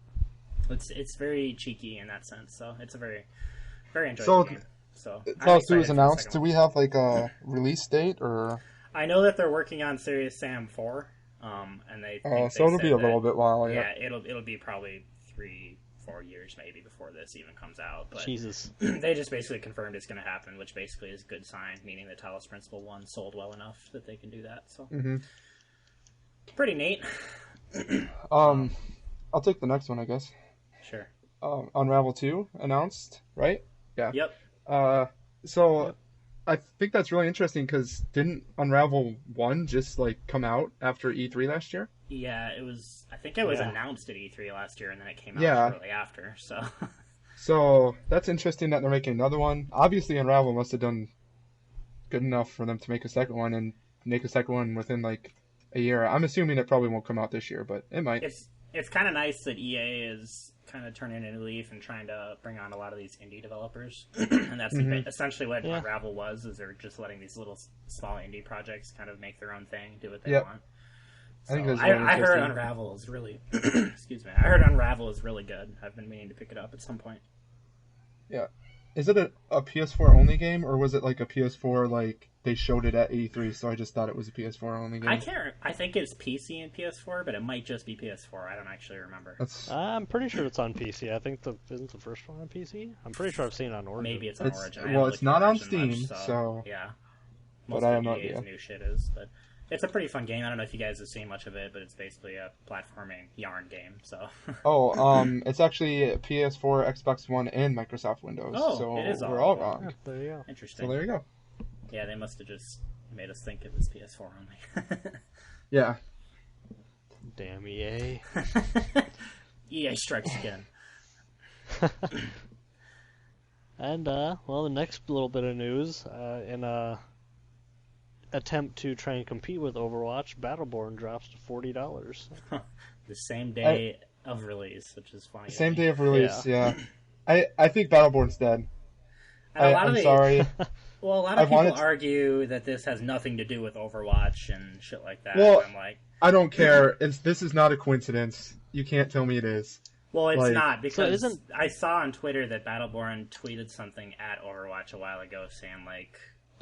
Speaker 1: it's very cheeky in that sense. So it's a very enjoyable game. So
Speaker 3: Tell us who was announced. Do we have like a release date or?
Speaker 1: I know that they're working on Serious Sam 4, and they.
Speaker 3: So it'll be a little bit while.
Speaker 1: Yeah, it'll be probably 3-4 years maybe before this even comes out. But
Speaker 2: Jesus.
Speaker 1: They just basically confirmed it's going to happen, which basically is a good sign, meaning the Talos Principle 1 sold well enough that they can do that. So pretty neat.
Speaker 3: I'll take the next one, I guess.
Speaker 1: Sure.
Speaker 3: Unravel 2 announced, right? Yeah.
Speaker 1: Yep.
Speaker 3: So I think that's really interesting because didn't Unravel 1 just like come out after E3 last year?
Speaker 1: Yeah, it was. I think it was announced at E3 last year, and then it came out shortly after. So.
Speaker 3: So that's interesting that they're making another one. Obviously, Unravel must have done good enough for them to make a second one and make a second one within like a year. I'm assuming it probably won't come out this year, but it might.
Speaker 1: It's kind of nice that EA is kind of turning a new leaf and trying to bring on a lot of these indie developers, and that's essentially what Unravel was. Is they're just letting these little small indie projects kind of make their own thing, do what they want. So I heard Unravel is really, excuse me. I heard Unravel is really good. I've been meaning to pick it up at some point.
Speaker 3: Yeah, is it a PS4 only game, or was it like a PS4 like they showed it at E3? So I just thought it was a PS4 only game.
Speaker 1: I think it's PC and PS4, but it might just be PS4. I don't actually remember.
Speaker 2: I'm pretty sure it's on PC. I think isn't the first one on PC? I'm pretty sure I've seen it on Origin.
Speaker 1: Maybe it's on Origin.
Speaker 3: Well, it's not on
Speaker 1: Steam,
Speaker 3: Steam, so
Speaker 1: yeah.
Speaker 3: But
Speaker 1: Most
Speaker 3: I
Speaker 1: of
Speaker 3: have no
Speaker 1: EA's
Speaker 3: idea.
Speaker 1: new shit is, but it's a pretty fun game. I don't know if you guys have seen much of it, but it's basically a platforming yarn game. So.
Speaker 3: It's actually PS4, Xbox One, and Microsoft Windows.
Speaker 1: Oh,
Speaker 3: so
Speaker 1: it is
Speaker 3: we're all wrong.
Speaker 2: Yeah, there you go.
Speaker 1: Interesting.
Speaker 3: So there you go.
Speaker 1: Yeah, they must have just made us think it was PS4 only.
Speaker 3: Yeah.
Speaker 2: Damn EA.
Speaker 1: EA strikes again.
Speaker 2: And, the next little bit of news, in a attempt to try and compete with Overwatch, Battleborn drops to $40.
Speaker 1: The same day of release, which is funny.
Speaker 3: Same day of release, yeah. I think Battleborn's dead. I'm sorry.
Speaker 1: Well, a lot of people argue that this has nothing to do with Overwatch and shit like that.
Speaker 3: Well,
Speaker 1: I'm like,
Speaker 3: I don't care. This is not a coincidence. You can't tell me it is.
Speaker 1: Well, it's
Speaker 3: like,
Speaker 1: not, because I saw on Twitter that Battleborn tweeted something at Overwatch a while ago saying, like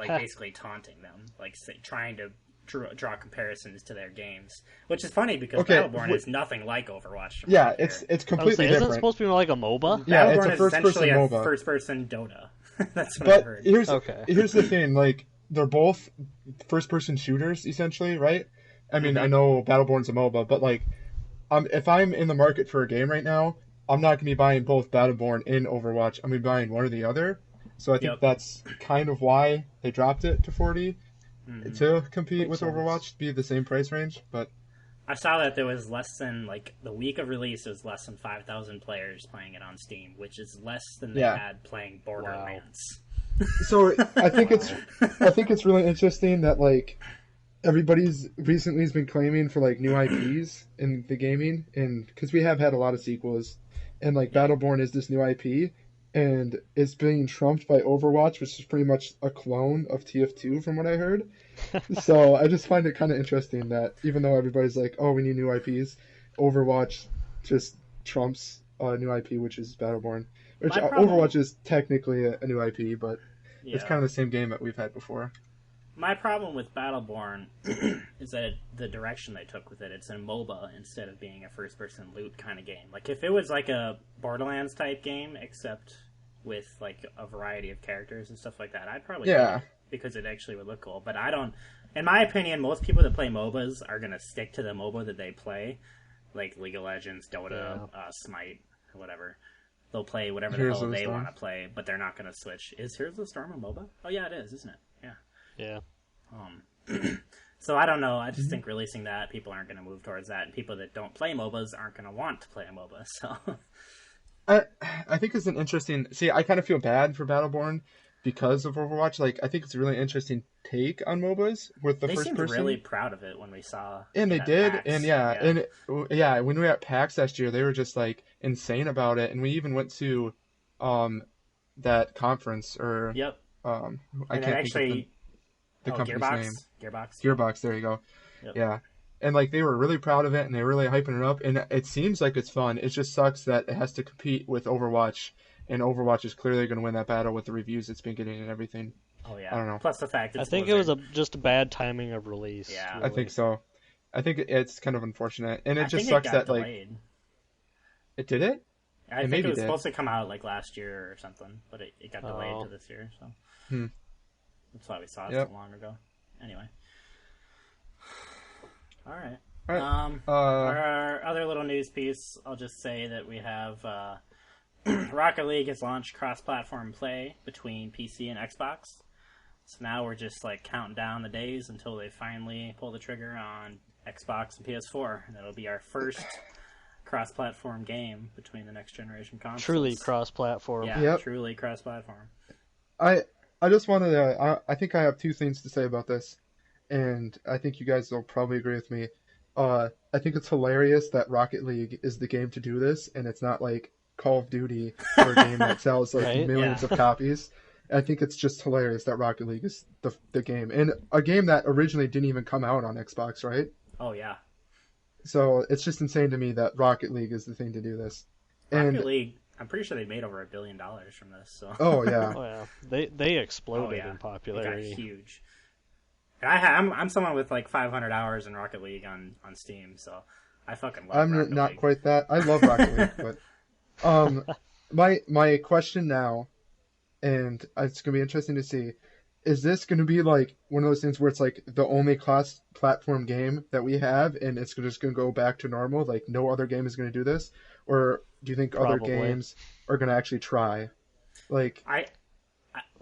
Speaker 1: basically taunting them, like trying to draw comparisons to their games, which is funny because Battleborn is nothing like Overwatch.
Speaker 3: Yeah, it's completely different.
Speaker 2: Isn't it supposed to be like a MOBA?
Speaker 3: Yeah,
Speaker 1: Battleborn
Speaker 3: it's a first-person MOBA.
Speaker 1: First-person Dota. That's what I've heard.
Speaker 3: Here's the thing, like, they're both first-person shooters, essentially, right? I mean, I know Battleborn's a MOBA, but, like, if I'm in the market for a game right now, I'm not going to be buying both Battleborn and Overwatch. I'm going to be buying one or the other. So I think that's kind of why they dropped it to 40 to compete with Overwatch, be the same price range. But
Speaker 1: I saw that there was less than, like, the week of release, there was less than 5,000 players playing it on Steam, which is less than they had playing Borderlands.
Speaker 2: Wow.
Speaker 3: So I think it's really interesting that, like, everybody's recently has been claiming for, like, new IPs in the gaming, and because we have had a lot of sequels, and, like, Battleborn is this new IP, and it's being trumped by Overwatch, which is pretty much a clone of TF2 from what I heard. So I just find it kind of interesting that even though everybody's like, oh, we need new IPs, Overwatch just trumps a new IP, which is Battleborn. Which Overwatch is technically a new IP, but it's kind of the same game that we've had before.
Speaker 1: My problem with Battleborn is that the direction they took with it, it's a MOBA instead of being a first-person loot kind of game. Like, if it was like a Borderlands-type game, except with, like, a variety of characters and stuff like that, I'd probably do it because it actually would look cool. But I don't... In my opinion, most people that play MOBAs are going to stick to the MOBA that they play, like League of Legends, Dota, Smite, whatever. They'll play whatever the hell they want to play, but they're not going to switch. Is Heroes of the Storm a MOBA? Oh, yeah, it is, isn't it? Yeah.
Speaker 2: Yeah.
Speaker 1: So I don't know. I just think releasing that, people aren't going to move towards that, and people that don't play MOBAs aren't going to want to play a MOBA. So
Speaker 3: I think it's an interesting. See, I kind of feel bad for Battleborn because of Overwatch. Like, I think it's a really interesting take on MOBAs with the
Speaker 1: They
Speaker 3: first
Speaker 1: seemed
Speaker 3: person.
Speaker 1: really proud of it when we saw.
Speaker 3: And they
Speaker 1: it at
Speaker 3: did,
Speaker 1: PAX.
Speaker 3: and when we were at PAX last year, they were just like insane about it, and we even went to that conference or
Speaker 1: Yep.
Speaker 3: I
Speaker 1: And
Speaker 3: can't
Speaker 1: then
Speaker 3: think
Speaker 1: actually,
Speaker 3: of the company's
Speaker 1: Gearbox.
Speaker 3: name.
Speaker 1: Gearbox.
Speaker 3: Gearbox, there you go.
Speaker 1: Yep.
Speaker 3: Yeah. And like they were really proud of it and they were really hyping it up, and it seems like it's fun. It just sucks that it has to compete with Overwatch, and Overwatch is clearly going to win that battle with the reviews it's been getting and everything.
Speaker 1: Oh yeah.
Speaker 3: I don't know.
Speaker 1: Plus the fact
Speaker 2: I
Speaker 1: it's
Speaker 2: think
Speaker 1: Blizzard.
Speaker 2: it was just a bad timing of release.
Speaker 1: Yeah.
Speaker 3: I think so. I think it's kind of unfortunate, and it
Speaker 1: I
Speaker 3: just
Speaker 1: think
Speaker 3: sucks
Speaker 1: it got
Speaker 3: that
Speaker 1: delayed.
Speaker 3: like it did it.
Speaker 1: I think
Speaker 3: maybe
Speaker 1: it was
Speaker 3: did.
Speaker 1: supposed to come out like last year or something, but it got delayed
Speaker 2: Oh.
Speaker 1: to this year. So that's why we saw it
Speaker 3: Yep.
Speaker 1: so long ago. Anyway. All right.
Speaker 3: All right.
Speaker 1: Our other little news piece, I'll just say that we have Rocket League has launched cross-platform play between PC and Xbox. So now we're just like counting down the days until they finally pull the trigger on Xbox and PS4, and that'll be our first cross-platform game between the next generation consoles.
Speaker 2: Truly cross-platform.
Speaker 1: Yeah,
Speaker 3: Yep.
Speaker 1: truly cross-platform.
Speaker 3: I just wanted to. I think I have two things to say about this, and I think you guys will probably agree with me. I think it's hilarious that Rocket League is the game to do this, and it's not like Call of Duty or a game that sells like
Speaker 2: Right?
Speaker 3: millions
Speaker 1: Yeah.
Speaker 3: of copies. I think it's just hilarious that Rocket League is the game, and a game that originally didn't even come out on Xbox, right?
Speaker 1: Oh yeah,
Speaker 3: So it's just insane to me that Rocket League is the thing to do this. And
Speaker 1: Rocket League. I'm pretty sure they made over $1 billion from this. So
Speaker 3: oh yeah,
Speaker 2: Oh yeah, they exploded
Speaker 1: Oh, yeah.
Speaker 2: in
Speaker 1: it got
Speaker 2: popularity.
Speaker 1: huge. And I'm someone with like 500 hours in Rocket League on Steam, so I fucking love
Speaker 3: I'm
Speaker 1: Rocket
Speaker 3: not
Speaker 1: League.
Speaker 3: quite that. I love Rocket League, but my question now, and it's gonna be interesting to see, is this gonna be like one of those things where it's like the only class platform game that we have, and it's just gonna go back to normal, like no other game is gonna do this, or do you think other
Speaker 2: Probably.
Speaker 3: games are gonna actually try? Like,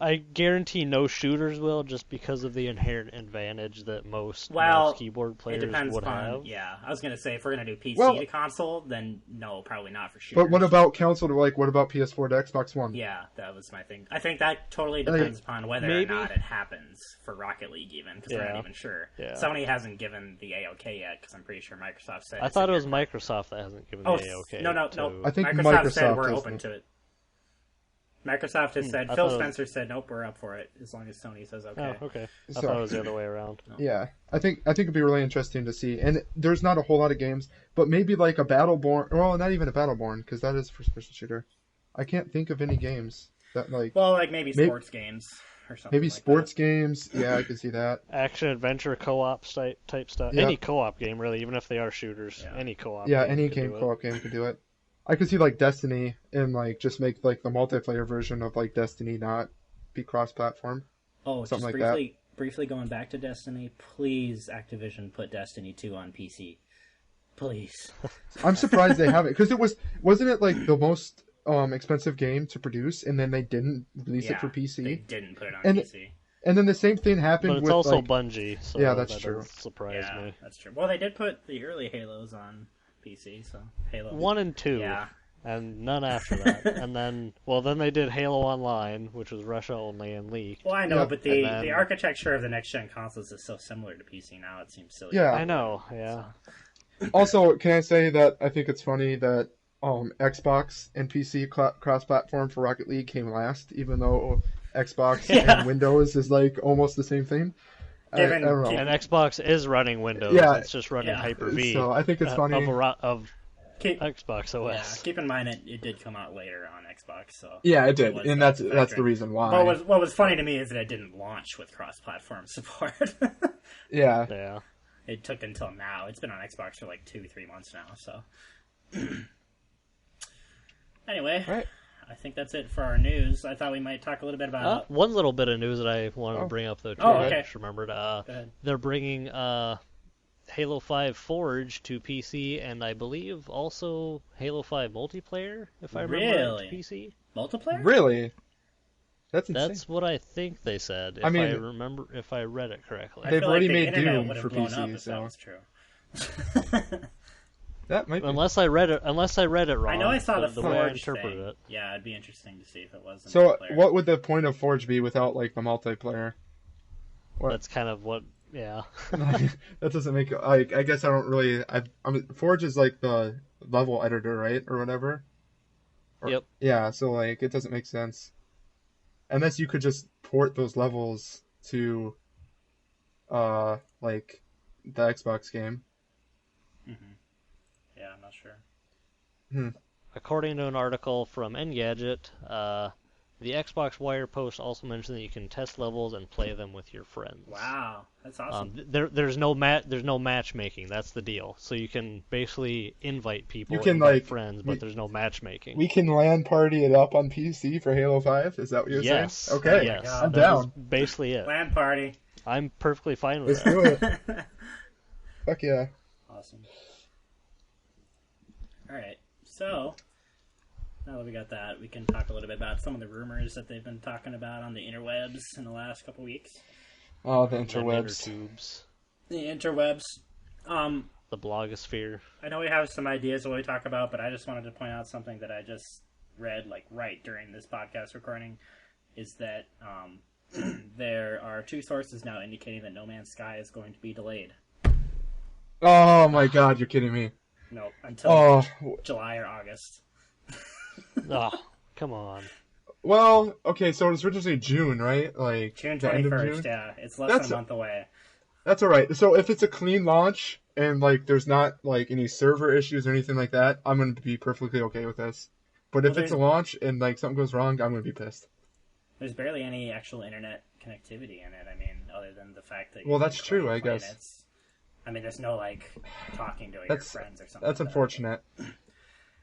Speaker 2: I guarantee no shooters will, just because of the inherent advantage that most
Speaker 1: Well,
Speaker 2: keyboard
Speaker 1: It
Speaker 2: players
Speaker 1: depends
Speaker 2: would
Speaker 1: upon.
Speaker 2: have.
Speaker 1: Yeah, I was gonna say if we're gonna do PC
Speaker 3: Well-
Speaker 1: to console, then no, probably not for sure.
Speaker 3: but what about console to like? What about PS4 to Xbox One?
Speaker 1: Yeah, that was my thing. I think that totally depends upon whether
Speaker 2: maybe.
Speaker 1: or not it happens for Rocket League, even because we're not
Speaker 2: Yeah.
Speaker 1: even sure.
Speaker 2: Yeah.
Speaker 1: Sony hasn't given the AOK yet, because I'm pretty sure Microsoft said.
Speaker 2: I
Speaker 1: it's
Speaker 2: thought
Speaker 1: in
Speaker 2: it was
Speaker 1: their-
Speaker 2: Microsoft that hasn't given
Speaker 1: Oh
Speaker 2: the AOK.
Speaker 1: no.
Speaker 2: to-
Speaker 3: I think
Speaker 1: Microsoft said
Speaker 3: Microsoft
Speaker 1: we're
Speaker 3: has
Speaker 1: open
Speaker 3: it.
Speaker 1: to it. Microsoft has said.
Speaker 2: I
Speaker 1: Phil
Speaker 2: thought it was-
Speaker 1: Spencer said, "Nope, we're up for it as long as Sony says okay."
Speaker 2: Oh, okay. I
Speaker 3: So-
Speaker 2: thought it was the other way around.
Speaker 3: Yeah, I think it'd be really interesting to see. And there's not a whole lot of games, but maybe like a Battleborn. Well, not even a Battleborn, because that is a first-person shooter. I can't think of any games that like
Speaker 1: Well, like maybe sports games or something.
Speaker 3: maybe
Speaker 1: like
Speaker 3: sports games. Yeah, I could see that.
Speaker 2: Action adventure co-op type stuff.
Speaker 3: Yeah.
Speaker 2: Any co-op game really, even if they are shooters.
Speaker 1: Yeah.
Speaker 2: Any co-op.
Speaker 3: Yeah,
Speaker 2: game
Speaker 3: any
Speaker 2: could
Speaker 3: game
Speaker 2: do it.
Speaker 3: co-op game could do it. I could see like Destiny and like just make like the multiplayer version of like Destiny not be cross-platform.
Speaker 1: Oh,
Speaker 3: Something
Speaker 1: just
Speaker 3: like
Speaker 1: briefly going back to Destiny, please Activision put Destiny 2 on PC. Please.
Speaker 3: I'm surprised they haven't, because wasn't it like the most expensive game to produce, and then they didn't release it for PC.
Speaker 1: They didn't put it on
Speaker 3: And-
Speaker 1: PC.
Speaker 3: And then the same thing happened
Speaker 2: But it's
Speaker 3: with
Speaker 2: also
Speaker 3: like,
Speaker 2: Bungie, so
Speaker 3: Yeah, that's
Speaker 2: that
Speaker 3: true.
Speaker 2: doesn't surprise
Speaker 1: Yeah,
Speaker 2: me.
Speaker 1: that's true. Well, they did put the early Halos on PC, so Halo
Speaker 2: 1 and 2,
Speaker 1: Yeah.
Speaker 2: and none after that. And then they did Halo Online, which was Russia only and leaked.
Speaker 1: Well, I know,
Speaker 3: Yeah.
Speaker 1: but
Speaker 2: And then-
Speaker 1: the architecture of the next gen consoles is so similar to PC now. It seems silly.
Speaker 3: Yeah.
Speaker 2: I know, yeah.
Speaker 3: Also, can I say that I think it's funny that Xbox and PC cross-platform for Rocket League came last, even though Xbox
Speaker 2: Yeah.
Speaker 3: and Windows is like almost the same thing. I
Speaker 1: Given-
Speaker 3: don't know.
Speaker 2: And Xbox is running Windows.
Speaker 3: Yeah.
Speaker 2: It's just running
Speaker 1: Yeah.
Speaker 2: Hyper-V
Speaker 3: So I think it's funny.
Speaker 2: of
Speaker 1: Keep,
Speaker 2: Xbox
Speaker 1: yeah,
Speaker 2: OS.
Speaker 1: keep in mind it did come out later on Xbox, so.
Speaker 3: Yeah, it did,
Speaker 1: was
Speaker 3: and
Speaker 1: that
Speaker 3: that's the
Speaker 1: factor.
Speaker 3: reason why.
Speaker 1: What was funny to me is that it didn't launch with cross-platform support.
Speaker 3: Yeah,
Speaker 2: Yeah.
Speaker 1: It took until now. It's been on Xbox for like 2-3 months now. So, anyway,
Speaker 3: right.
Speaker 1: I think that's it for our news. I thought we might talk a little bit about.
Speaker 2: One little bit of news that I wanted to bring up, though, too.
Speaker 1: Oh,
Speaker 2: I
Speaker 1: okay.
Speaker 2: just remembered.
Speaker 1: Go ahead.
Speaker 2: They're bringing Halo 5 Forge to PC, and I believe also Halo 5 multiplayer, if I remember
Speaker 1: Really?
Speaker 2: right, to PC.
Speaker 1: Multiplayer?
Speaker 3: Really, that's insane.
Speaker 2: That's what I think they said, if
Speaker 3: I mean-
Speaker 2: I remember, if I read it correctly.
Speaker 1: I
Speaker 3: They've
Speaker 1: feel
Speaker 3: already
Speaker 1: like the
Speaker 3: made
Speaker 1: internet
Speaker 3: Doom
Speaker 1: would have
Speaker 3: for
Speaker 1: blown
Speaker 3: PC,
Speaker 1: up if
Speaker 3: so-
Speaker 1: that was true.
Speaker 3: That might be.
Speaker 2: Unless I read it wrong.
Speaker 1: I know I saw the
Speaker 2: way I
Speaker 1: Forge
Speaker 2: interpreted
Speaker 1: thing.
Speaker 2: it.
Speaker 1: Yeah, it'd be interesting to see if it was.
Speaker 3: So,
Speaker 1: multiplayer.
Speaker 3: what would the point of Forge be without like the multiplayer? What?
Speaker 2: That's kind of what. Yeah.
Speaker 3: That doesn't make like. I guess I don't really. Forge is like the level editor, right, or whatever.
Speaker 2: Yep.
Speaker 3: Yeah. So like, it doesn't make sense. Unless you could just port those levels to, like, the Xbox game.
Speaker 1: Mm-hmm. Yeah, I'm not sure.
Speaker 2: According to an article from Engadget, the Xbox Wire post also mentioned that you can test levels and play them with your friends.
Speaker 1: Wow, that's awesome.
Speaker 2: There's no matchmaking. That's the deal. So you can basically invite people,
Speaker 3: You can,
Speaker 2: invite
Speaker 3: like,
Speaker 2: friends, but there's no matchmaking.
Speaker 3: We can LAN party it up on PC for Halo 5? Is that what you're
Speaker 2: yes.
Speaker 3: saying? Okay,
Speaker 2: Yes.
Speaker 3: I'm
Speaker 2: That
Speaker 3: down.
Speaker 2: is basically it.
Speaker 1: LAN party.
Speaker 2: I'm perfectly fine with
Speaker 3: Let's
Speaker 2: that.
Speaker 3: do it. Fuck yeah.
Speaker 1: Awesome. All right, so now that we got that, we can talk a little bit about some of the rumors that they've been talking about on the interwebs in the last couple weeks.
Speaker 3: Oh, the
Speaker 2: The
Speaker 3: interwebs.
Speaker 2: intertubes,
Speaker 1: The interwebs.
Speaker 2: the blogosphere.
Speaker 1: I know we have some ideas of what we talk about, but I just wanted to point out something that I just read, like, right during this podcast recording, is that there are 2 sources now indicating that No Man's Sky is going to be delayed.
Speaker 3: Oh my god, you're kidding me.
Speaker 1: No, until
Speaker 3: Oh,
Speaker 1: July or August.
Speaker 2: Oh, come on.
Speaker 3: well, okay, so it was originally June, right? Like,
Speaker 1: June
Speaker 3: the end of
Speaker 1: 21st,
Speaker 3: June?
Speaker 1: yeah. It's less
Speaker 3: That's-
Speaker 1: than a month away.
Speaker 3: That's alright. So if it's a clean launch and, like, there's not, like, any server issues or anything like that, I'm going to be perfectly okay with this. But if
Speaker 1: Well,
Speaker 3: it's a launch and, like, something goes wrong, I'm going to be pissed.
Speaker 1: There's barely any actual internet connectivity in it. I mean, other than the fact that.
Speaker 3: Well,
Speaker 1: you
Speaker 3: that's
Speaker 1: can
Speaker 3: true,
Speaker 1: play
Speaker 3: I guess.
Speaker 1: planets. I mean, there's no, like, talking to your
Speaker 3: That's-
Speaker 1: friends or something.
Speaker 3: That's
Speaker 1: like that.
Speaker 3: unfortunate.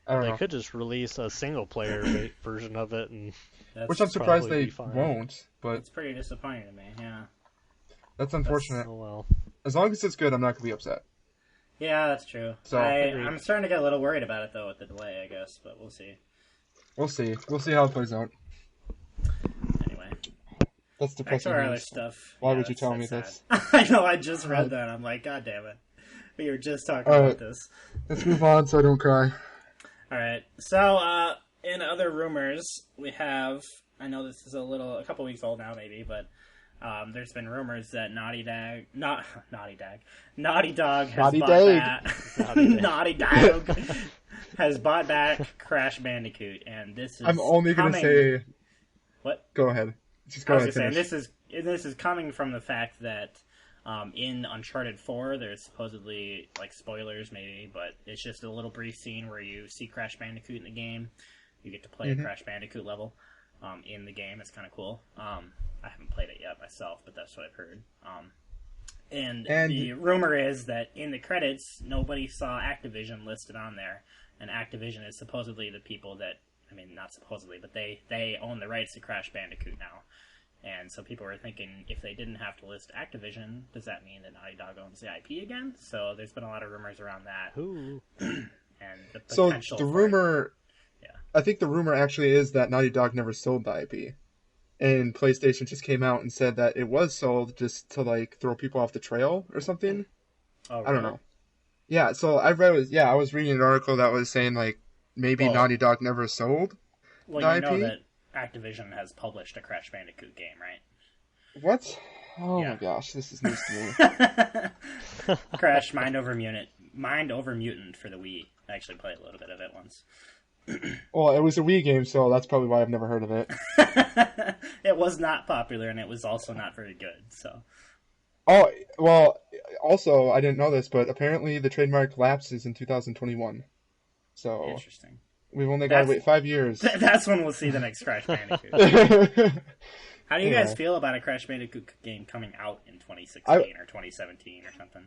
Speaker 3: I don't
Speaker 2: They
Speaker 3: know.
Speaker 2: could just release a single-player version of it, and
Speaker 1: That's,
Speaker 3: Which I'm surprised
Speaker 2: probably
Speaker 3: they
Speaker 2: be fine.
Speaker 3: won't, but
Speaker 1: it's pretty disappointing to me, yeah.
Speaker 3: that's unfortunate.
Speaker 2: oh well.
Speaker 3: As long as it's good, I'm not going to be upset.
Speaker 1: Yeah, that's true.
Speaker 3: So-
Speaker 2: Agreed.
Speaker 1: I'm starting to get a little worried about it, though, with the delay, I guess, but we'll see.
Speaker 3: We'll see. We'll see how it plays out.
Speaker 1: Anyway,
Speaker 3: That's
Speaker 1: back
Speaker 3: depressing
Speaker 1: to our other
Speaker 3: news.
Speaker 1: stuff.
Speaker 3: Why
Speaker 1: Yeah,
Speaker 3: would you
Speaker 1: that's-
Speaker 3: tell me
Speaker 1: that's
Speaker 3: this?
Speaker 1: sad. I know, I just read that. I'm like, God damn it. We were just talking
Speaker 3: All
Speaker 1: about
Speaker 3: right.
Speaker 1: this.
Speaker 3: Let's move on so I don't cry.
Speaker 1: Alright, so, in other rumors, we have, I know this is a couple weeks old now, maybe, but, there's been rumors that Naughty Dog has
Speaker 3: Naughty
Speaker 1: bought
Speaker 3: Dag.
Speaker 1: back, Naughty Dog has bought back Crash Bandicoot, and this is
Speaker 3: I'm only going to
Speaker 1: coming-
Speaker 3: say...
Speaker 1: What?
Speaker 3: Go ahead. Just
Speaker 1: I
Speaker 3: go
Speaker 1: was
Speaker 3: ahead.
Speaker 1: gonna say,
Speaker 3: Finish.
Speaker 1: this is coming from the fact that in Uncharted 4, there's supposedly, like, spoilers maybe, but it's just a little brief scene where you see Crash Bandicoot in the game. You get to play a Crash Bandicoot level in the game. It's kind of cool. I haven't played it yet myself, but that's what I've heard. And the rumor is that in the credits, nobody saw Activision listed on there, and Activision is supposedly the people that, I mean, not supposedly, but they own the rights to Crash Bandicoot now. And so people were thinking, if they didn't have to list Activision, does that mean that Naughty Dog owns the IP again? So there's been a lot of rumors around that.
Speaker 2: Who?
Speaker 1: And the
Speaker 3: So
Speaker 1: potential
Speaker 3: the
Speaker 1: for
Speaker 3: rumor...
Speaker 1: Yeah.
Speaker 3: I think the rumor actually is that Naughty Dog never sold the IP. And PlayStation just came out and said that it was sold just to, like, throw people off the trail or something.
Speaker 1: Oh,
Speaker 3: I don't know. Yeah, so I was reading an article that was saying, like, maybe
Speaker 1: Well-
Speaker 3: Naughty Dog never sold.
Speaker 1: Well,
Speaker 3: the
Speaker 1: you know
Speaker 3: IP?
Speaker 1: that Activision has published a Crash Bandicoot game, right?
Speaker 3: What? Oh
Speaker 1: Yeah.
Speaker 3: my gosh, this is news to me.
Speaker 1: Crash Mind Over Mutant for the Wii. I actually played a little bit of it once.
Speaker 3: Well, it was a Wii game, so that's probably why I've never heard of it.
Speaker 1: It was not popular, and it was also not very good. So
Speaker 3: Oh, well, also, I didn't know this, but apparently the trademark lapses in 2021. So
Speaker 1: interesting.
Speaker 3: we've only got to
Speaker 1: That's-
Speaker 3: wait 5 years.
Speaker 1: That's when we'll see the next Crash Bandicoot. How do you guys feel about a Crash Bandicoot game coming out in 2016 or 2017 or something?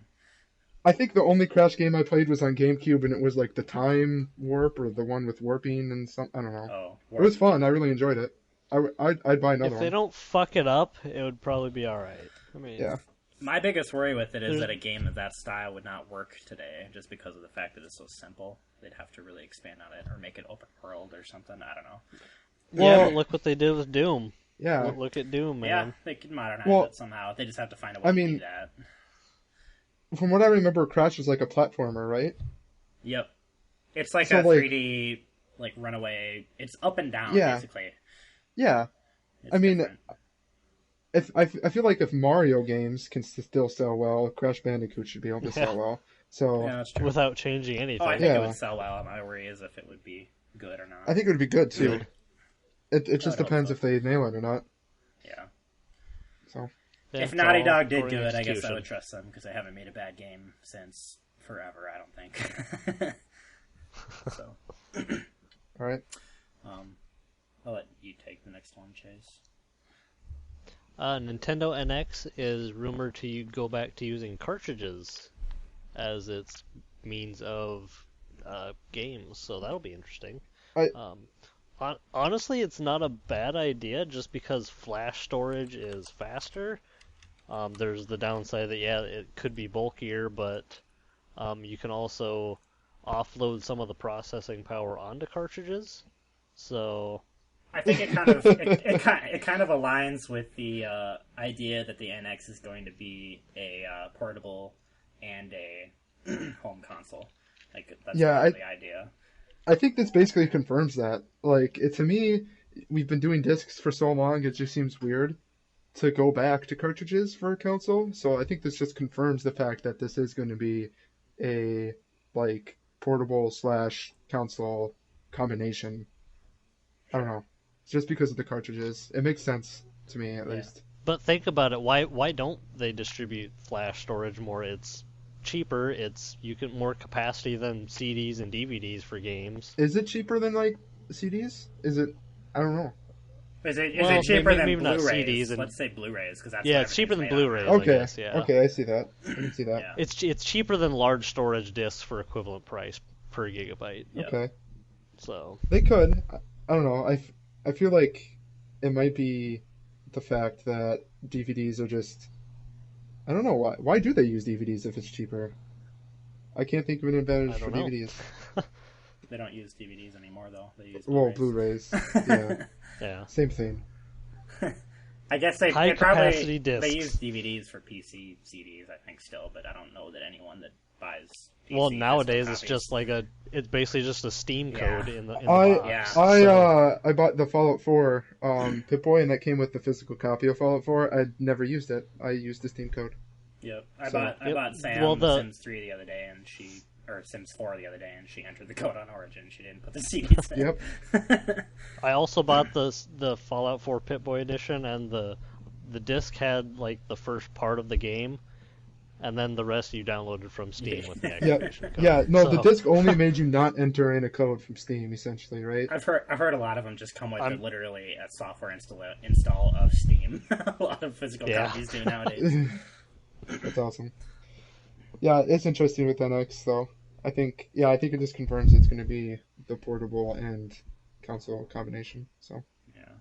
Speaker 3: I think the only Crash game I played was on GameCube, and it was like the Time Warp or the one with warping and some. I don't know.
Speaker 1: Oh,
Speaker 3: It was fun. I really enjoyed it. I'd buy another
Speaker 2: If they
Speaker 3: one.
Speaker 2: don't fuck it up, it would probably be alright. I mean,
Speaker 3: Yeah.
Speaker 1: My biggest worry with it is that a game of that style would not work today, just because of the fact that it's so simple. They'd have to really expand on it or make it open world or something. I don't know.
Speaker 2: yeah,
Speaker 3: Well-
Speaker 2: but look what they did with Doom.
Speaker 3: Yeah.
Speaker 2: Look at Doom,
Speaker 1: Yeah,
Speaker 2: man.
Speaker 1: they could modernize
Speaker 3: Well,
Speaker 1: it somehow. They just have to find a way
Speaker 3: I
Speaker 1: to
Speaker 3: mean-
Speaker 1: do that.
Speaker 3: From what I remember, Crash was like a platformer, right?
Speaker 1: Yep. It's like
Speaker 3: So,
Speaker 1: a
Speaker 3: like-
Speaker 1: 3D like runaway. It's up and down
Speaker 3: Yeah.
Speaker 1: basically.
Speaker 3: Yeah.
Speaker 1: It's
Speaker 3: I mean,
Speaker 1: different.
Speaker 3: I feel like if Mario games can still sell well, Crash Bandicoot should be able to
Speaker 2: Yeah.
Speaker 3: sell well. So
Speaker 1: Yeah, that's true.
Speaker 2: without changing
Speaker 1: Oh, I
Speaker 2: anything.
Speaker 1: think it
Speaker 3: Yeah.
Speaker 1: would sell well. My worry is if it would be good or not.
Speaker 3: I think it would be good too.
Speaker 2: Good.
Speaker 3: It
Speaker 1: would
Speaker 3: just
Speaker 1: hope
Speaker 3: depends
Speaker 1: so.
Speaker 3: if they nail it or not.
Speaker 1: Yeah.
Speaker 3: So
Speaker 2: Yeah,
Speaker 1: If
Speaker 2: it's
Speaker 1: Naughty
Speaker 2: all
Speaker 1: Dog did
Speaker 2: according
Speaker 1: do
Speaker 2: to
Speaker 1: it, I guess I
Speaker 2: execution.
Speaker 1: would trust them because they haven't made a bad game since forever. I don't think. So,
Speaker 3: all right.
Speaker 1: I'll let you take the next one, Chase.
Speaker 2: Nintendo NX is rumored to go back to using cartridges as its means of games, so that'll be interesting. Honestly, it's not a bad idea just because flash storage is faster. There's the downside that, yeah, it could be bulkier, but you can also offload some of the processing power onto cartridges. So,
Speaker 1: I think it kind of it kind of aligns with the idea that the NX is going to be a portable and a home console. Like that's
Speaker 3: Yeah,
Speaker 1: the idea.
Speaker 3: I think this basically confirms that. Like, to me, we've been doing discs for so long, it just seems weird to go back to cartridges for a console. So I think this just confirms the fact that this is going to be a, like, portable / console combination. I don't know. It's just because of the cartridges. It makes sense to me, at
Speaker 1: Yeah.
Speaker 3: least.
Speaker 2: but think about it. Why don't they distribute flash storage more? It's cheaper. You get more capacity than CDs and DVDs for games.
Speaker 3: Is it cheaper than, like, CDs? Is it? I don't know.
Speaker 1: Is it
Speaker 2: Well,
Speaker 1: cheaper than
Speaker 2: maybe not
Speaker 1: Blu-rays?
Speaker 2: CDs and-
Speaker 1: Let's say Blu-rays because that's
Speaker 2: Yeah,
Speaker 1: what
Speaker 2: it's cheaper than
Speaker 1: everything's made
Speaker 2: Blu-rays.
Speaker 1: on.
Speaker 2: I
Speaker 3: Okay.
Speaker 2: guess, yeah.
Speaker 3: Okay, I see that. I can see that.
Speaker 1: Yeah.
Speaker 2: It's cheaper than large storage discs for equivalent price per gigabyte.
Speaker 1: Yep.
Speaker 3: Okay.
Speaker 2: So
Speaker 3: They could. I don't know. I feel like it might be the fact that DVDs are just. I don't know why. Why do they use DVDs if it's cheaper? I can't think of an advantage
Speaker 2: I
Speaker 3: for
Speaker 2: don't know.
Speaker 3: DVDs.
Speaker 1: They don't use DVDs anymore though. They use
Speaker 3: Well,
Speaker 1: Blu-rays.
Speaker 3: Blu-rays. Yeah,
Speaker 2: yeah,
Speaker 3: same thing.
Speaker 1: I guess they
Speaker 2: High
Speaker 1: probably
Speaker 2: capacity discs.
Speaker 1: they use DVDs for PC CDs. I think still, but I don't know that anyone that buys. PC
Speaker 2: well
Speaker 1: physical
Speaker 2: nowadays it's
Speaker 1: copies.
Speaker 2: just like it's basically just a Steam
Speaker 1: Yeah.
Speaker 2: code in the
Speaker 3: I
Speaker 2: box.
Speaker 1: Yeah.
Speaker 3: I bought the Fallout 4 Pip-Boy, and that came with the physical copy of Fallout 4. I never used it. I used the Steam code.
Speaker 1: Yep.
Speaker 3: So-
Speaker 1: I bought Sam
Speaker 2: Well, the-
Speaker 1: Sims 3 the other day, and or Sims 4 the other day, and she entered the code on Origin. She didn't put the CDs in.
Speaker 3: Yep.
Speaker 2: I also bought the Fallout 4 Pip-Boy edition, and the disc had like the first part of the game, and then the rest you downloaded from Steam with the
Speaker 3: Yeah.
Speaker 2: activation code.
Speaker 3: Yeah. No, the
Speaker 2: So-
Speaker 3: disc only made you not enter in a code from Steam, essentially, right?
Speaker 1: I've heard a lot of them just come with
Speaker 2: I'm-
Speaker 1: literally a software install of Steam. A lot of physical
Speaker 2: Yeah.
Speaker 1: copies do nowadays.
Speaker 3: That's awesome. Yeah, it's interesting with NX though. I think it just confirms it's going to be the portable and console combination. So,
Speaker 1: Yeah.